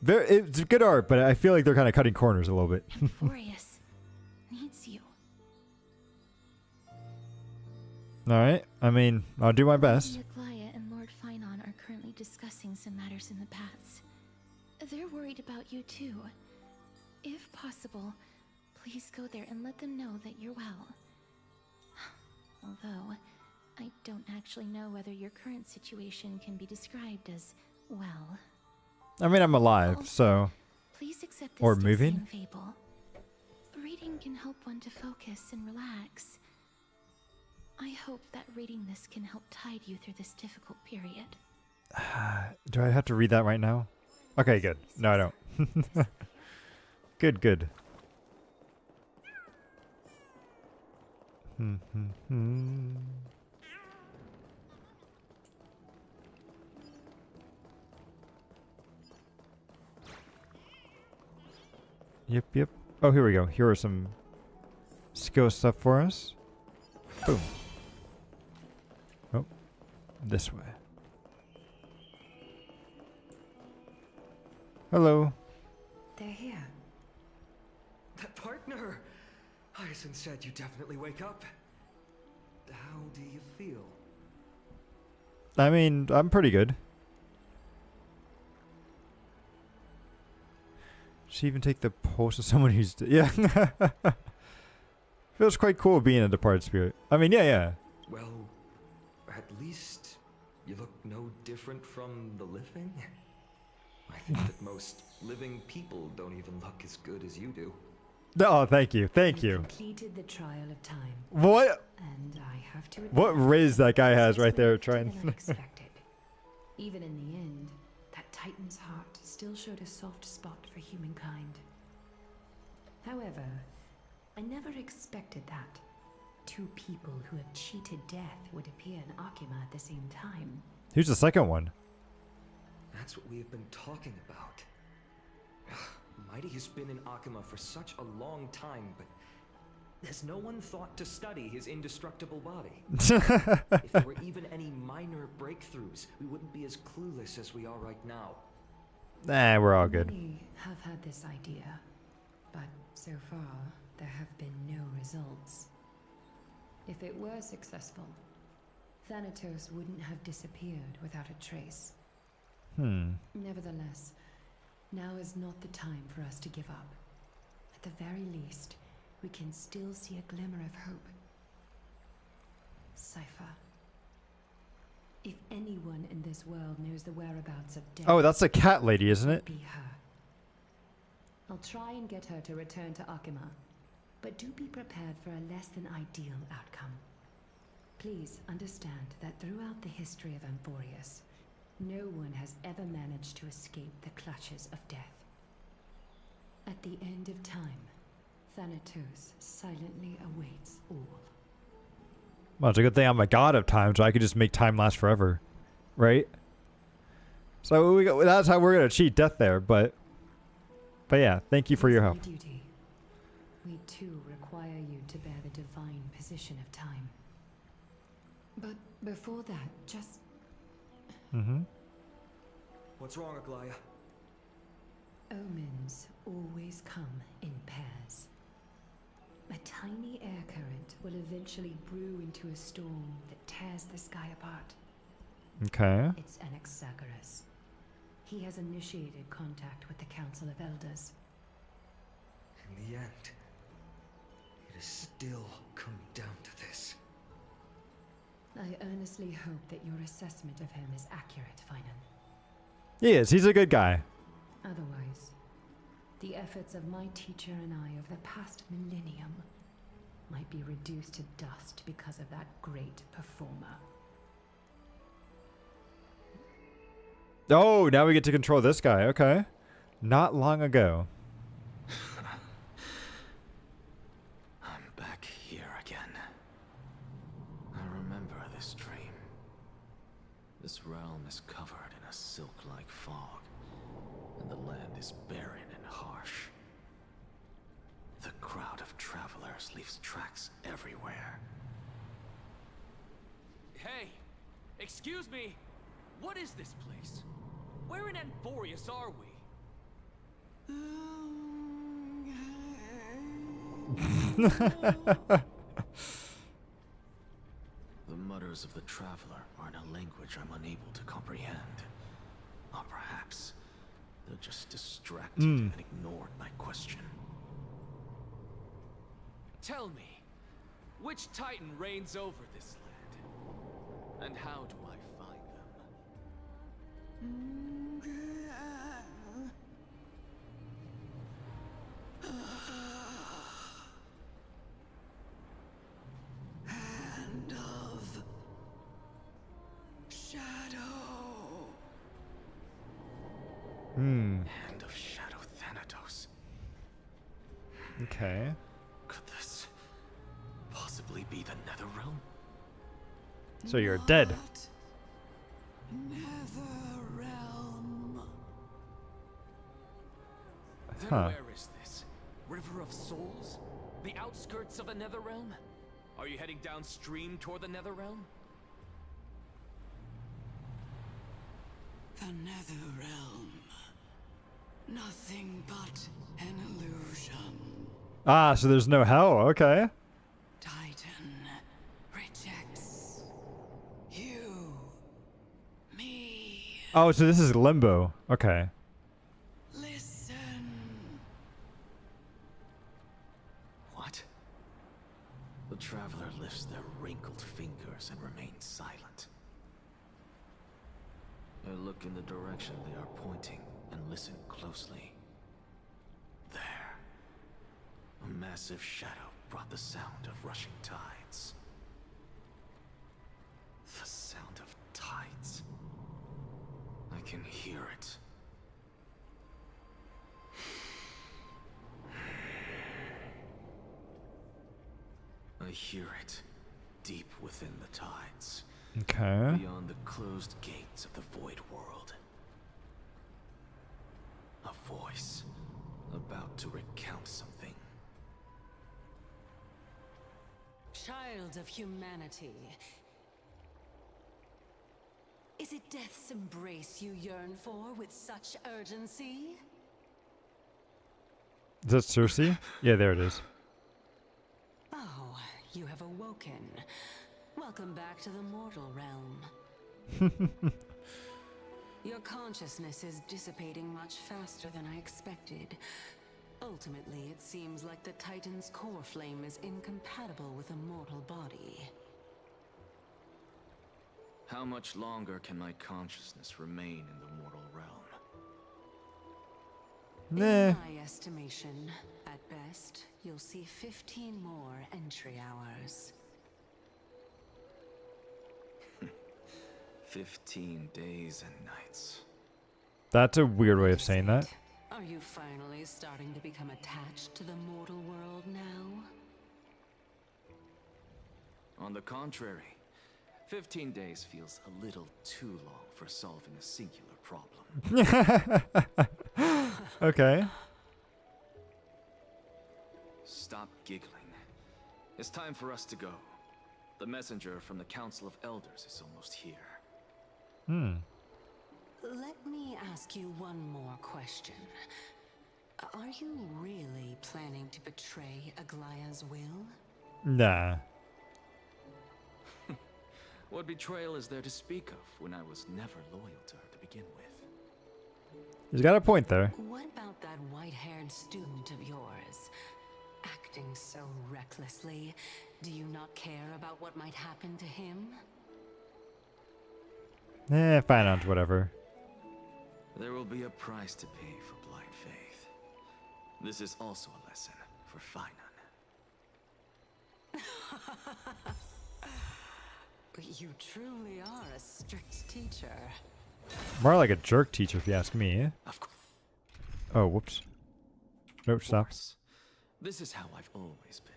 Speaker 1: It's good art, but I feel like they're kind of cutting corners a little bit.
Speaker 8: Euphorius needs you.
Speaker 1: Alright, I mean, I'll do my best.
Speaker 8: Lady Aglaya and Lord Finon are currently discussing some matters in the paths. They're worried about you too. If possible, please go there and let them know that you're well. Although, I don't actually know whether your current situation can be described as well.
Speaker 1: I mean, I'm alive, so...
Speaker 8: Please accept this
Speaker 1: or moving?
Speaker 8: fable. Reading can help one to focus and relax. I hope that reading this can help tide you through this difficult period.
Speaker 1: Do I have to read that right now? Okay, good. No, I don't. Good, good. Yep. Oh, here we go. Here are some skill stuff for us. Boom. Oh, this way. Hello.
Speaker 7: They're here.
Speaker 9: That partner! Hyacinth said you definitely wake up. How do you feel?
Speaker 1: I mean, I'm pretty good. She even take the pulse of someone who's... Yeah. Feels quite cool being a departed spirit. I mean, yeah.
Speaker 9: Well, at least you look no different from the living. I think that most living people don't even look as good as you do.
Speaker 1: Oh, thank you. Thank you.
Speaker 7: Completed the trial of time.
Speaker 1: What?
Speaker 7: And I have to admit,
Speaker 1: What raise that guy has right there trying...
Speaker 7: than I expected. Even in the end, that Titan's heart still showed a soft spot for humankind. However, I never expected that two people who have cheated death would appear in Akima at the same time.
Speaker 1: Who's the second one?
Speaker 9: That's what we have been talking about. Mighty has been in Akima for such a long time, but has no one thought to study his indestructible body? If there were even any minor breakthroughs, we wouldn't be as clueless as we are right now.
Speaker 1: Nah, we're all good.
Speaker 7: Many have had this idea, but so far there have been no results. If it were successful, Thanatos wouldn't have disappeared without a trace. Nevertheless, now is not the time for us to give up. At the very least, we can still see a glimmer of hope. Cypher. If anyone in this world knows the whereabouts of death...
Speaker 1: Oh, that's a cat lady, isn't it?
Speaker 7: Be her. I'll try and get her to return to Akima, but do be prepared for a less than ideal outcome. Please understand that throughout the history of Amphorius, no one has ever managed to escape the clutches of death. At the end of time, Thanatos silently awaits all.
Speaker 1: Well, it's a good thing I'm a god of time, so I could just make time last forever. Right? So that's how we're going to cheat death there, but yeah, thank you for your help.
Speaker 7: Duty. We too require you to bear the divine position of time. But before that, just...
Speaker 9: What's wrong, Aglaya?
Speaker 7: Omens always come in pairs. A tiny air current will eventually brew into a storm that tears the sky apart.
Speaker 1: Okay.
Speaker 7: It's Anaxagoras. He has initiated contact with the Council of Elders.
Speaker 9: In the end, it has still come down to this.
Speaker 7: I earnestly hope that your assessment of him is accurate, Finan.
Speaker 1: He is. He's a good guy.
Speaker 7: Otherwise, the efforts of my teacher and I of the past millennium might be reduced to dust because of that great performer.
Speaker 1: Oh, now we get to control this guy. Okay. Not long ago.
Speaker 11: I'm back here again. I remember this dream. This realm is covered in a silk-like fog, and the land is barren and harsh. The crowd of travelers leaves tracks everywhere.
Speaker 12: Hey! Excuse me! What is this place? Where in Anthorius are we?
Speaker 11: The mutters of the traveler are in a language I'm unable to comprehend. Or perhaps they're just distracted and ignored my question.
Speaker 12: Tell me, which Titan reigns over this land? And how do I find them?
Speaker 11: Hand of Shadow. Hand of Shadow Thanatos.
Speaker 1: Okay.
Speaker 11: Could this possibly be the Netherrealm?
Speaker 1: So you're dead.
Speaker 11: Netherrealm.
Speaker 12: Then
Speaker 1: Huh.
Speaker 12: where is this? River of Souls? The outskirts of the Netherrealm? Are you heading downstream toward the Netherrealm?
Speaker 11: The Netherrealm. Nothing but an illusion.
Speaker 1: Ah, so there's no hell. Okay.
Speaker 11: Titan rejects you. Me.
Speaker 1: Oh, so this is limbo. Okay.
Speaker 11: Listen. What? The traveler lifts their wrinkled fingers and remains silent. I look in the direction they are pointing and listen closely. There. A massive shadow brought the sound of rushing tides. The sound of tides. I can hear it. I hear it deep within the tides.
Speaker 1: Okay.
Speaker 11: Beyond the closed gates of the void world. A voice about to recount something.
Speaker 13: Child of humanity. Is it death's embrace you yearn for with such urgency?
Speaker 1: Is that Cersei? Yeah, there it is.
Speaker 13: Oh, you have awoken. Welcome back to the mortal realm. Your consciousness is dissipating much faster than I expected. Ultimately, it seems like the Titan's core flame is incompatible with a mortal body.
Speaker 11: How much longer can my consciousness remain in the mortal realm?
Speaker 1: Nah.
Speaker 13: In my estimation, at best, you'll see 15 more entry hours.
Speaker 11: 15 days and nights.
Speaker 1: That's a weird way of saying that.
Speaker 13: Are you finally starting to become attached to the mortal world now?
Speaker 11: On the contrary, 15 days feels a little too long for solving a singular problem.
Speaker 1: Okay.
Speaker 11: Stop giggling. It's time for us to go. The messenger from the Council of Elders is almost here.
Speaker 13: Let me ask you one more question. Are you really planning to betray Aglaya's will?
Speaker 1: Nah.
Speaker 11: What betrayal is there to speak of when I was never loyal to her to begin with?
Speaker 1: He's got a point there.
Speaker 13: What about that white-haired student of yours? Acting so recklessly, do you not care about what might happen to him?
Speaker 1: Fine on whatever.
Speaker 11: There will be a price to pay for blind faith. This is also a lesson for Finan.
Speaker 13: You truly are a strict teacher.
Speaker 1: More like a jerk teacher, if you ask me.
Speaker 11: Of course.
Speaker 1: Oh, whoops. Nope, stop.
Speaker 11: This is how I've always been.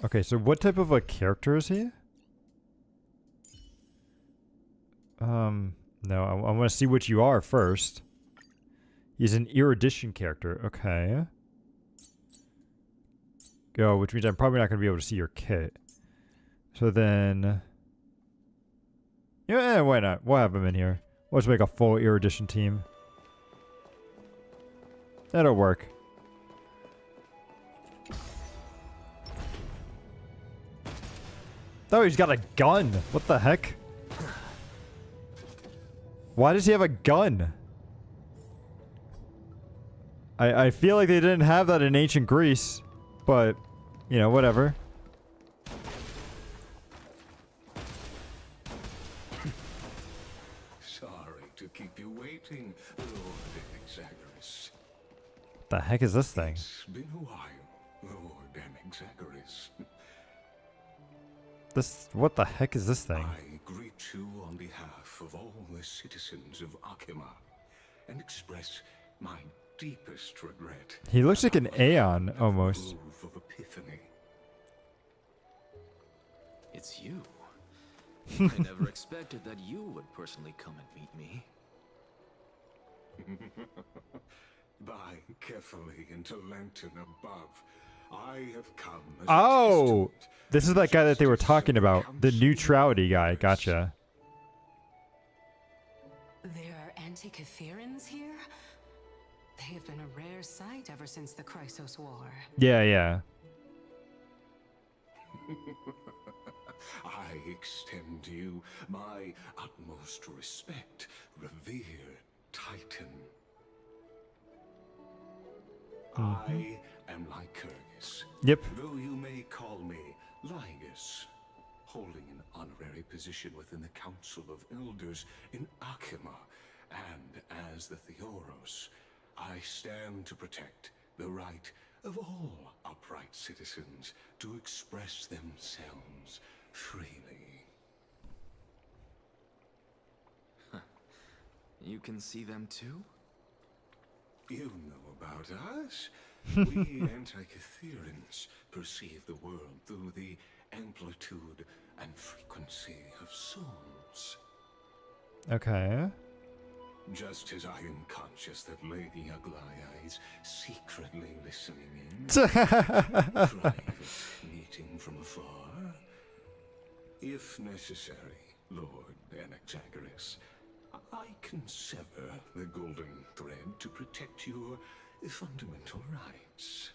Speaker 1: Okay, so what type of a character is he? No, I want to see what you are first. He's an erudition character. Okay. Go, which means I'm probably not going to be able to see your kit. So then... Yeah, why not? We'll have him in here. Let's make a full erudition team. That'll work. Oh, he's got a gun. What the heck? Why does he have a gun? I feel like they didn't have that in ancient Greece. But, you know, whatever.
Speaker 14: Sorry to keep you waiting, Lord Anaxagoras.
Speaker 1: What the heck is this thing?
Speaker 14: It's been a while, Lord Anaxagoras.
Speaker 1: What the heck is this thing?
Speaker 14: I greet you on behalf of all the citizens of Akima and express my deepest regret.
Speaker 1: He looks like an Aeon, almost.
Speaker 14: Of Epiphany.
Speaker 11: It's you. I never expected that you would personally come and meet me.
Speaker 14: By carefully into lantern above, I have come as
Speaker 1: Oh! This is that guy that they were talking about. The neutrality guy. Gotcha.
Speaker 13: There are Antikytherans here? They have been a rare sight ever since the Chrysos War.
Speaker 1: Yeah, yeah.
Speaker 14: I extend to you my utmost respect, revered Titan. I am Lycurgus.
Speaker 1: Yep.
Speaker 14: Though you may call me Lygus, holding an honorary position within the Council of Elders in Akima, and as the Theoros, I stand to protect the right of all upright citizens to express themselves freely.
Speaker 11: Huh. You can see them too?
Speaker 14: You know about us. We Antikytherans perceive the world through the amplitude and frequency of souls.
Speaker 1: Okay.
Speaker 14: Just as I am conscious that Lady Aglaya is secretly listening in, private meeting from afar. If necessary, Lord Anaxagoras, I can sever the golden thread to protect your fundamental rights.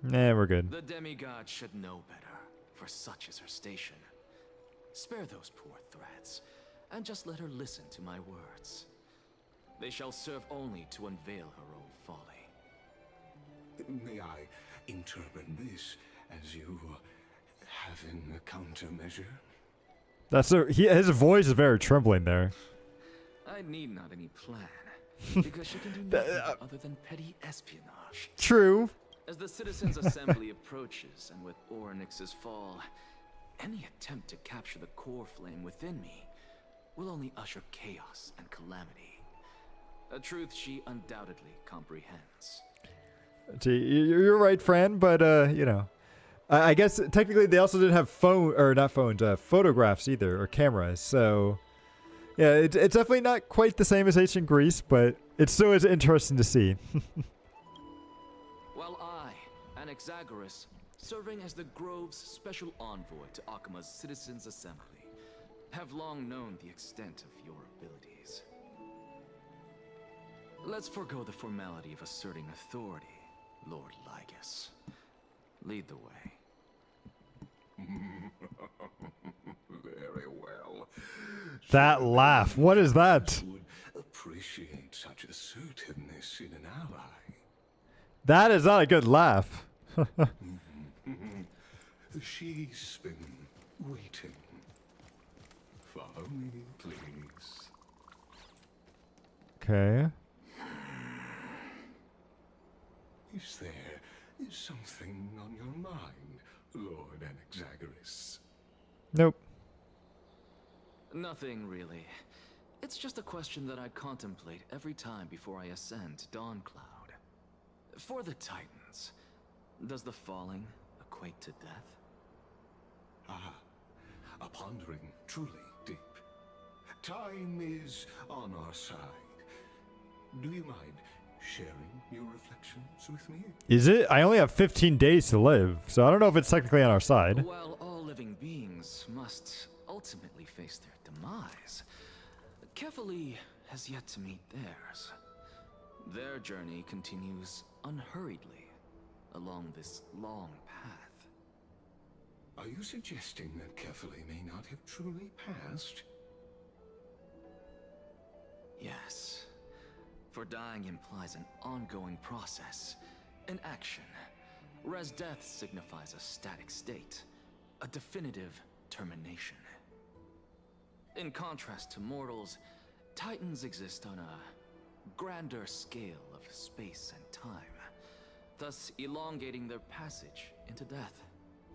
Speaker 1: Nah, we're good.
Speaker 11: The demigod should know better, for such is her station. Spare those poor threats, and just let her listen to my words. They shall serve only to unveil her own folly.
Speaker 14: May I interpret this as you having a countermeasure?
Speaker 1: His voice is very trembling there.
Speaker 11: I need not any plan, because she can do nothing other than petty espionage.
Speaker 1: True.
Speaker 11: As the Citizens' Assembly approaches, and with Orynyx's fall, any attempt to capture the core flame within me will only usher chaos and calamity. A truth she undoubtedly comprehends.
Speaker 1: You're right, Fran, but, you know. I guess technically they also didn't have photographs either, or cameras, so... Yeah, it's definitely not quite the same as ancient Greece, but it still is interesting to see.
Speaker 12: while I, Anaxagoras, serving as the Grove's special envoy to Akima's Citizens' Assembly, have long known the extent of your abilities. Let's forego the formality of asserting authority, Lord Lygus. Lead the way.
Speaker 14: Very well.
Speaker 1: That laugh, what is that?
Speaker 14: Would appreciate such assertiveness in an ally.
Speaker 1: That is not a good laugh.
Speaker 14: She's been waiting. Follow me, please.
Speaker 1: Okay.
Speaker 14: Is there something on your mind, Lord Anaxagoras?
Speaker 1: Nope.
Speaker 12: Nothing really. It's just a question that I contemplate every time before I ascend to Dawncloud. For the Titans, does the falling equate to death?
Speaker 14: Ah, a pondering truly deep. Time is on our side. Do you mind sharing your reflections with me?
Speaker 1: Is it? I only have 15 days to live, so I don't know if it's technically on our side.
Speaker 12: While all living beings must ultimately face their demise, Cquel has yet to meet theirs. Their journey continues unhurriedly along this long path.
Speaker 14: Are you suggesting that Cquel may not have truly passed?
Speaker 12: Yes. For dying implies an ongoing process, an action, whereas death signifies a static state, a definitive termination. In contrast to mortals, Titans exist on a grander scale of space and time, thus elongating their passage into death.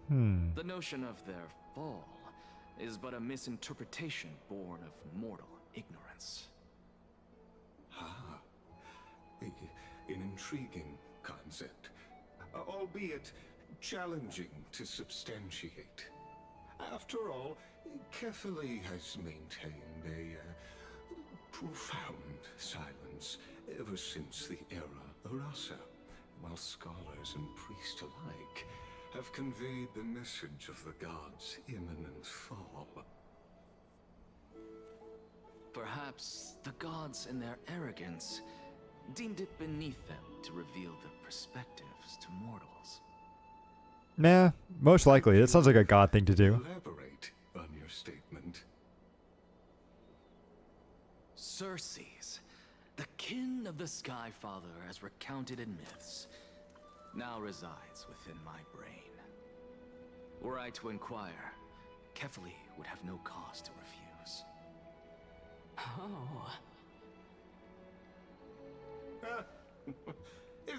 Speaker 12: The notion of their fall is but a misinterpretation born of mortal ignorance.
Speaker 14: Ah, an intriguing concept, albeit challenging to substantiate. After all, Cquel has maintained a profound silence ever since the era Arasa, while scholars and priests alike have conveyed the message of the gods' imminent fall.
Speaker 12: Perhaps the gods in their arrogance deemed it beneath them to reveal their perspectives to mortals.
Speaker 1: Nah, most likely. That sounds like a god thing to do.
Speaker 14: Elaborate on your statement.
Speaker 12: Circes, the kin of the Skyfather as recounted in myths, now resides within my brain. Were I to inquire, Cquel would have no cause to refuse.
Speaker 13: Oh.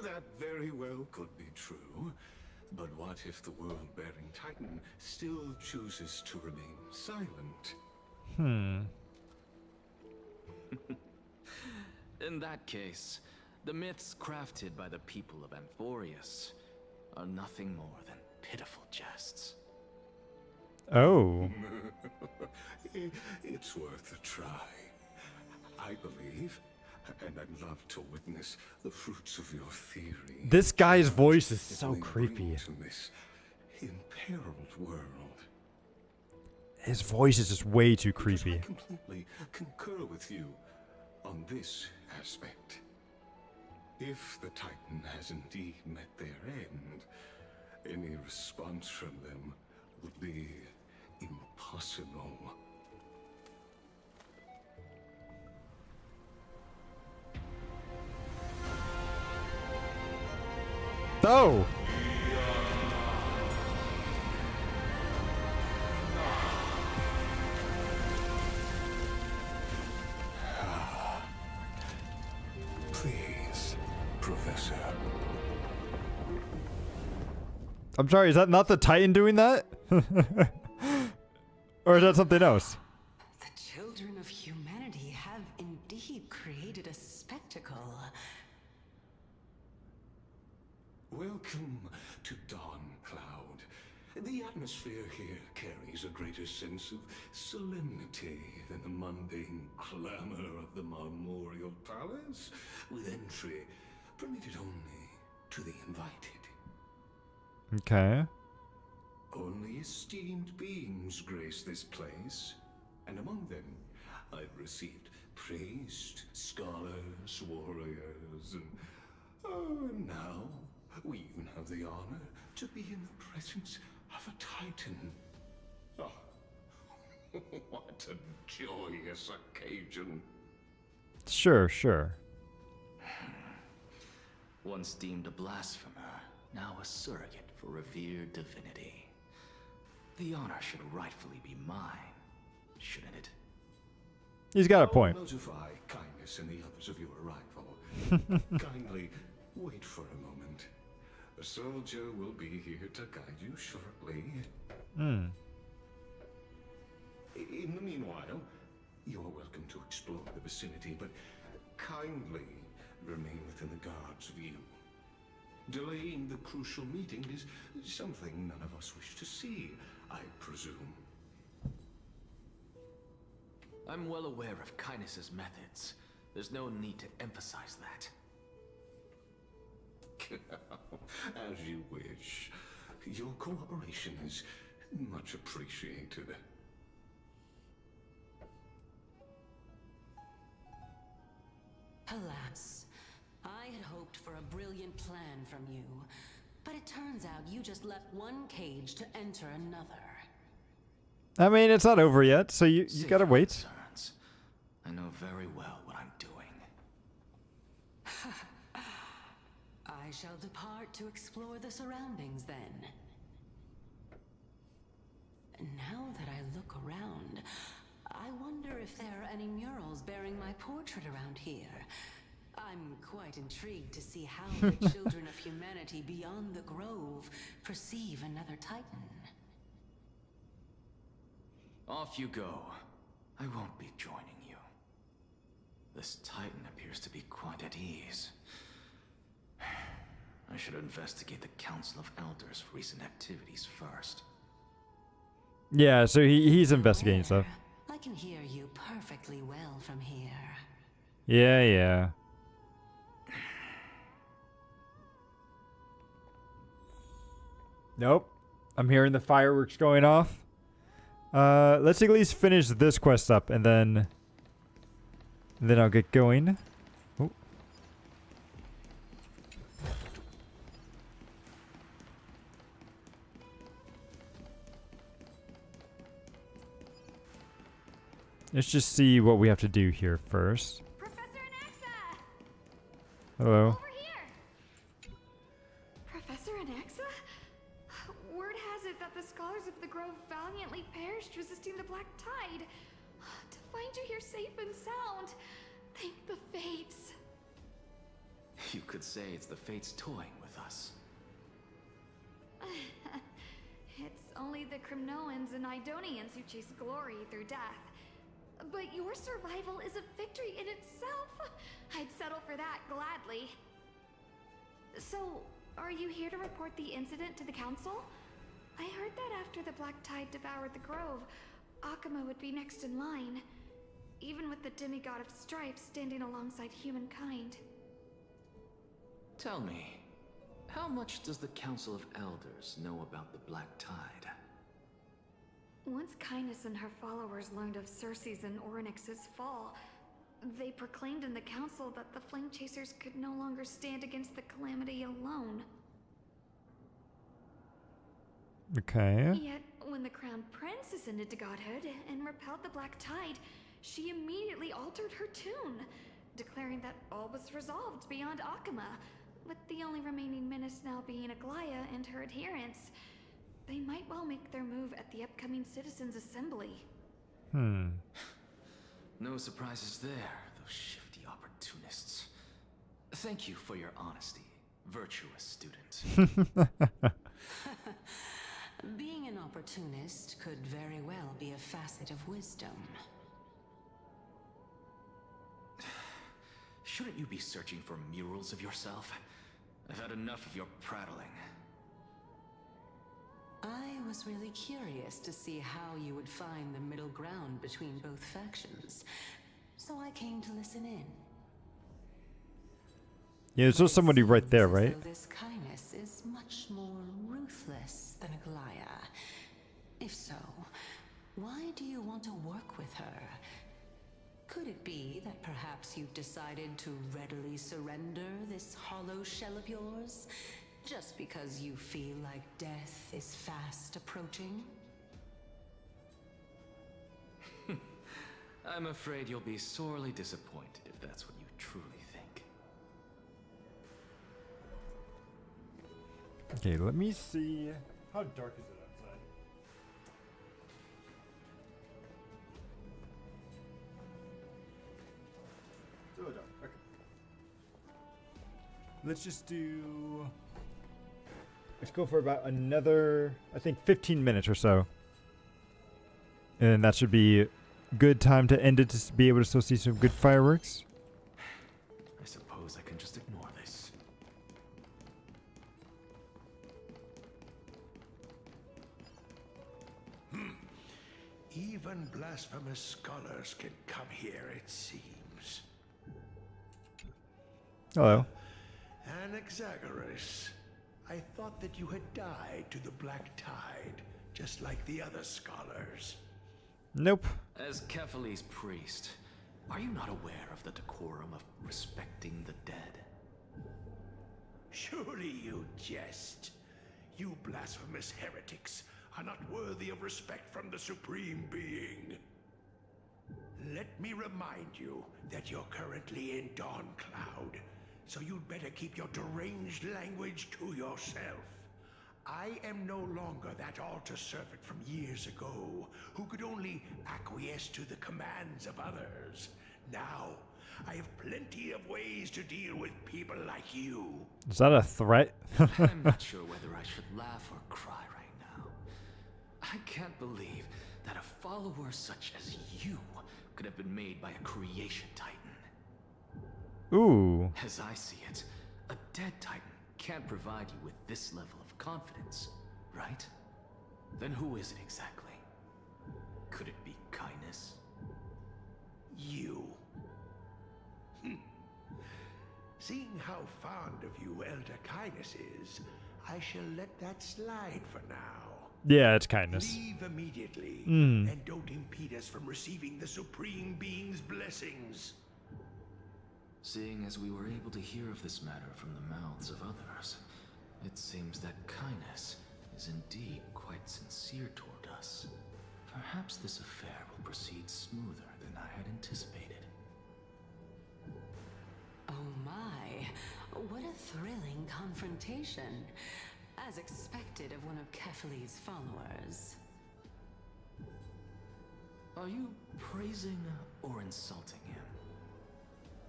Speaker 14: That very well could be true. But what if the world-bearing Titan still chooses to remain silent?
Speaker 12: In that case, the myths crafted by the people of Amphorius are nothing more than pitiful jests.
Speaker 1: Oh.
Speaker 14: It's worth a try. I believe, and I'd love to witness the fruits of your theory.
Speaker 1: This guy's voice is so
Speaker 14: It may
Speaker 1: creepy.
Speaker 14: bring to this imperiled world.
Speaker 1: His voice is just way too
Speaker 14: Because
Speaker 1: creepy.
Speaker 14: I completely concur with you on this aspect. If the Titan has indeed met their end, any response from them would be impossible.
Speaker 1: Oh!
Speaker 14: Please, Professor.
Speaker 1: I'm sorry, is that not the Titan doing that? Or is that something else?
Speaker 13: The children of humanity have indeed created a spectacle.
Speaker 14: Welcome to Dawncloud. The atmosphere here carries a greater sense of solemnity than the mundane clamor of the Marmorial Palace, with entry permitted only to the invited.
Speaker 1: Okay.
Speaker 14: Only esteemed beings grace this place, and among them, I've received priests, scholars, warriors, and now we even have the honor to be in the presence of a titan. Oh, what a joyous occasion.
Speaker 1: Sure, sure.
Speaker 12: Once deemed a blasphemer, now a surrogate for revered divinity. The honor should rightfully be mine, shouldn't it?
Speaker 1: He's got a point.
Speaker 14: I'll notify Kindness and the others of your arrival. Kindly wait for a moment. A soldier will be here to guide you shortly.
Speaker 1: Hmm.
Speaker 14: In the meanwhile, you're welcome to explore the vicinity, but kindly remain within the guard's view. Delaying the crucial meeting is something none of us wish to see, I presume.
Speaker 12: I'm well aware of Kindness's methods. There's no need to emphasize that.
Speaker 14: As you wish. Your cooperation is much appreciated.
Speaker 13: Alas, I had hoped for a brilliant plan from you, but it turns out you just left one cage to enter another.
Speaker 1: I mean, it's not over yet, so you gotta wait.
Speaker 12: Concerns. I know very well what I'm doing.
Speaker 13: I shall depart to explore the surroundings then. Now that I look around, I wonder if there are any murals bearing my portrait around here. I'm quite intrigued to see how the children of humanity beyond the grove perceive another Titan.
Speaker 12: Off you go. I won't be joining you. This Titan appears to be quite at ease. I should investigate the Council of Elders' recent activities first.
Speaker 1: Yeah, so he's investigating stuff.
Speaker 13: I can hear you perfectly well from here.
Speaker 1: Yeah, yeah. Nope. I'm hearing the fireworks going off. Let's at least finish this quest up, and then I'll get going. Oh. Let's just see what we have to do here first.
Speaker 10: Professor Anaxa!
Speaker 1: Hello.
Speaker 10: Over here! Professor Anaxa? Word has it that the scholars of the Grove valiantly perished resisting the Black Tide. To find you here safe and sound, thank the Fates.
Speaker 12: You could say it's the Fates toying with us.
Speaker 10: It's only the Crimnoans and Idonians who chase glory through death. But your survival is a victory in itself. I'd settle for that gladly. So, are you here to report the incident to the council? I heard that after the Black Tide devoured the Grove, Akuma would be next in line, even with the demigod of strife standing alongside humankind.
Speaker 12: Tell me, how much does the Council of Elders know about the Black Tide?
Speaker 10: Once Kindness and her followers learned of Circe's and Orynyx's fall, they proclaimed in the council that the Flame Chasers could no longer stand against the calamity alone.
Speaker 1: Okay.
Speaker 10: Yet, when the Crown Prince ascended to godhood and repelled the Black Tide, she immediately altered her tune, declaring that all was resolved beyond Akuma, with the only remaining menace now being Aglaya and her adherents. They might well make their move at the upcoming Citizens' Assembly.
Speaker 12: No surprises there, those shifty opportunists. Thank you for your honesty, virtuous student.
Speaker 13: Being an opportunist could very well be a facet of wisdom.
Speaker 12: Shouldn't you be searching for murals of yourself? I've had enough of your prattling.
Speaker 13: I was really curious to see how you would find the middle ground between both factions, so I came to listen in.
Speaker 1: Yeah, there's just somebody right there, right?
Speaker 13: So this kindness is much more ruthless than Aglaya. If so, why do you want to work with her? Could it be that perhaps you've decided to readily surrender this hollow shell of yours, just because you feel like death is fast approaching?
Speaker 12: I'm afraid you'll be sorely disappointed if that's what you truly think.
Speaker 1: Okay, let me see. How dark is it outside? It's a little dark. Okay. Let's just do. Let's go for about another, I think, 15 minutes or so. And that should be good time to end it to be able to still see some good fireworks.
Speaker 12: I suppose I can just ignore this.
Speaker 14: Even blasphemous scholars can come here, it seems.
Speaker 1: Hello.
Speaker 14: Anaxagoras, I thought that you had died to the Black Tide, just like the other scholars.
Speaker 1: Nope.
Speaker 12: As Cquel's priest, are you not aware of the decorum of respecting the dead?
Speaker 14: Surely you jest. You blasphemous heretics are not worthy of respect from the Supreme Being. Let me remind you that you're currently in Dawn Cloud, so you'd better keep your deranged language to yourself. I am no longer that altar servant from years ago, who could only acquiesce to the commands of others. Now, I have plenty of ways to deal with people like you.
Speaker 1: Is that a threat?
Speaker 12: I'm not sure whether I should laugh or cry right now. I can't believe that a follower such as you could have been made by a creation titan.
Speaker 1: Ooh.
Speaker 12: As I see it, a dead titan can't provide you with this level of confidence, right? Then who is it exactly? Could it be kindness?
Speaker 14: You. Seeing how fond of you Elder Kindness is, I shall let that slide for now.
Speaker 1: Yeah, it's kindness.
Speaker 14: Leave immediately, and don't impede us from receiving the Supreme Being's blessings.
Speaker 12: Seeing as we were able to hear of this matter from the mouths of others, it seems that kindness is indeed quite sincere toward us. Perhaps this affair will proceed smoother than I had anticipated.
Speaker 13: Oh my, what a thrilling confrontation. As expected of one of Cquel's followers.
Speaker 12: Are you praising or insulting him?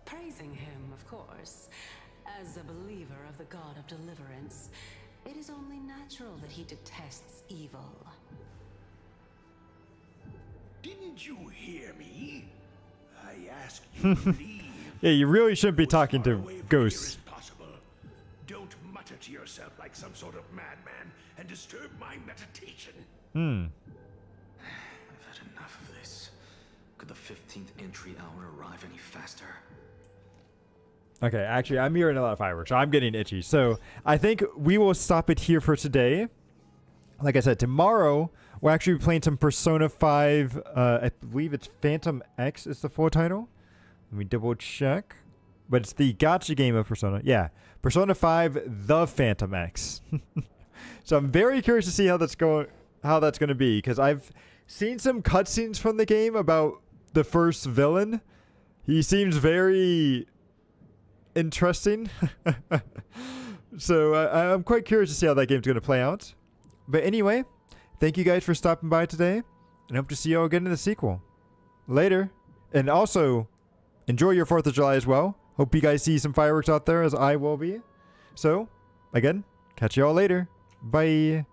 Speaker 13: Praising him, of course. As a believer of the god of deliverance, it is only natural that he detests evil.
Speaker 14: Didn't you hear me? I asked you to leave.
Speaker 1: Yeah, you really shouldn't be talking to ghosts.
Speaker 14: Don't mutter to yourself like some sort of madman and disturb my meditation.
Speaker 12: I've had enough of this. Could the 15th entry hour arrive any faster?
Speaker 1: Okay, actually, I'm hearing a lot of fireworks, so I'm getting itchy. So I think we will stop it here for today. Like I said, tomorrow we'll actually be playing some Persona 5. I believe it's Phantom X is the full title. Let me double check. But it's the gacha game of Persona. Yeah, Persona 5: The Phantom X. So I'm very curious to see how that's going to be, because I've seen some cutscenes from the game about the first villain. He seems very interesting. So I'm quite curious to see how that game's going to play out. But anyway, thank you guys for stopping by today, and hope to see you all again in the sequel. Later. And also, enjoy your 4th of July as well. Hope you guys see some fireworks out there, as I will be. So, again, catch you all later. Bye.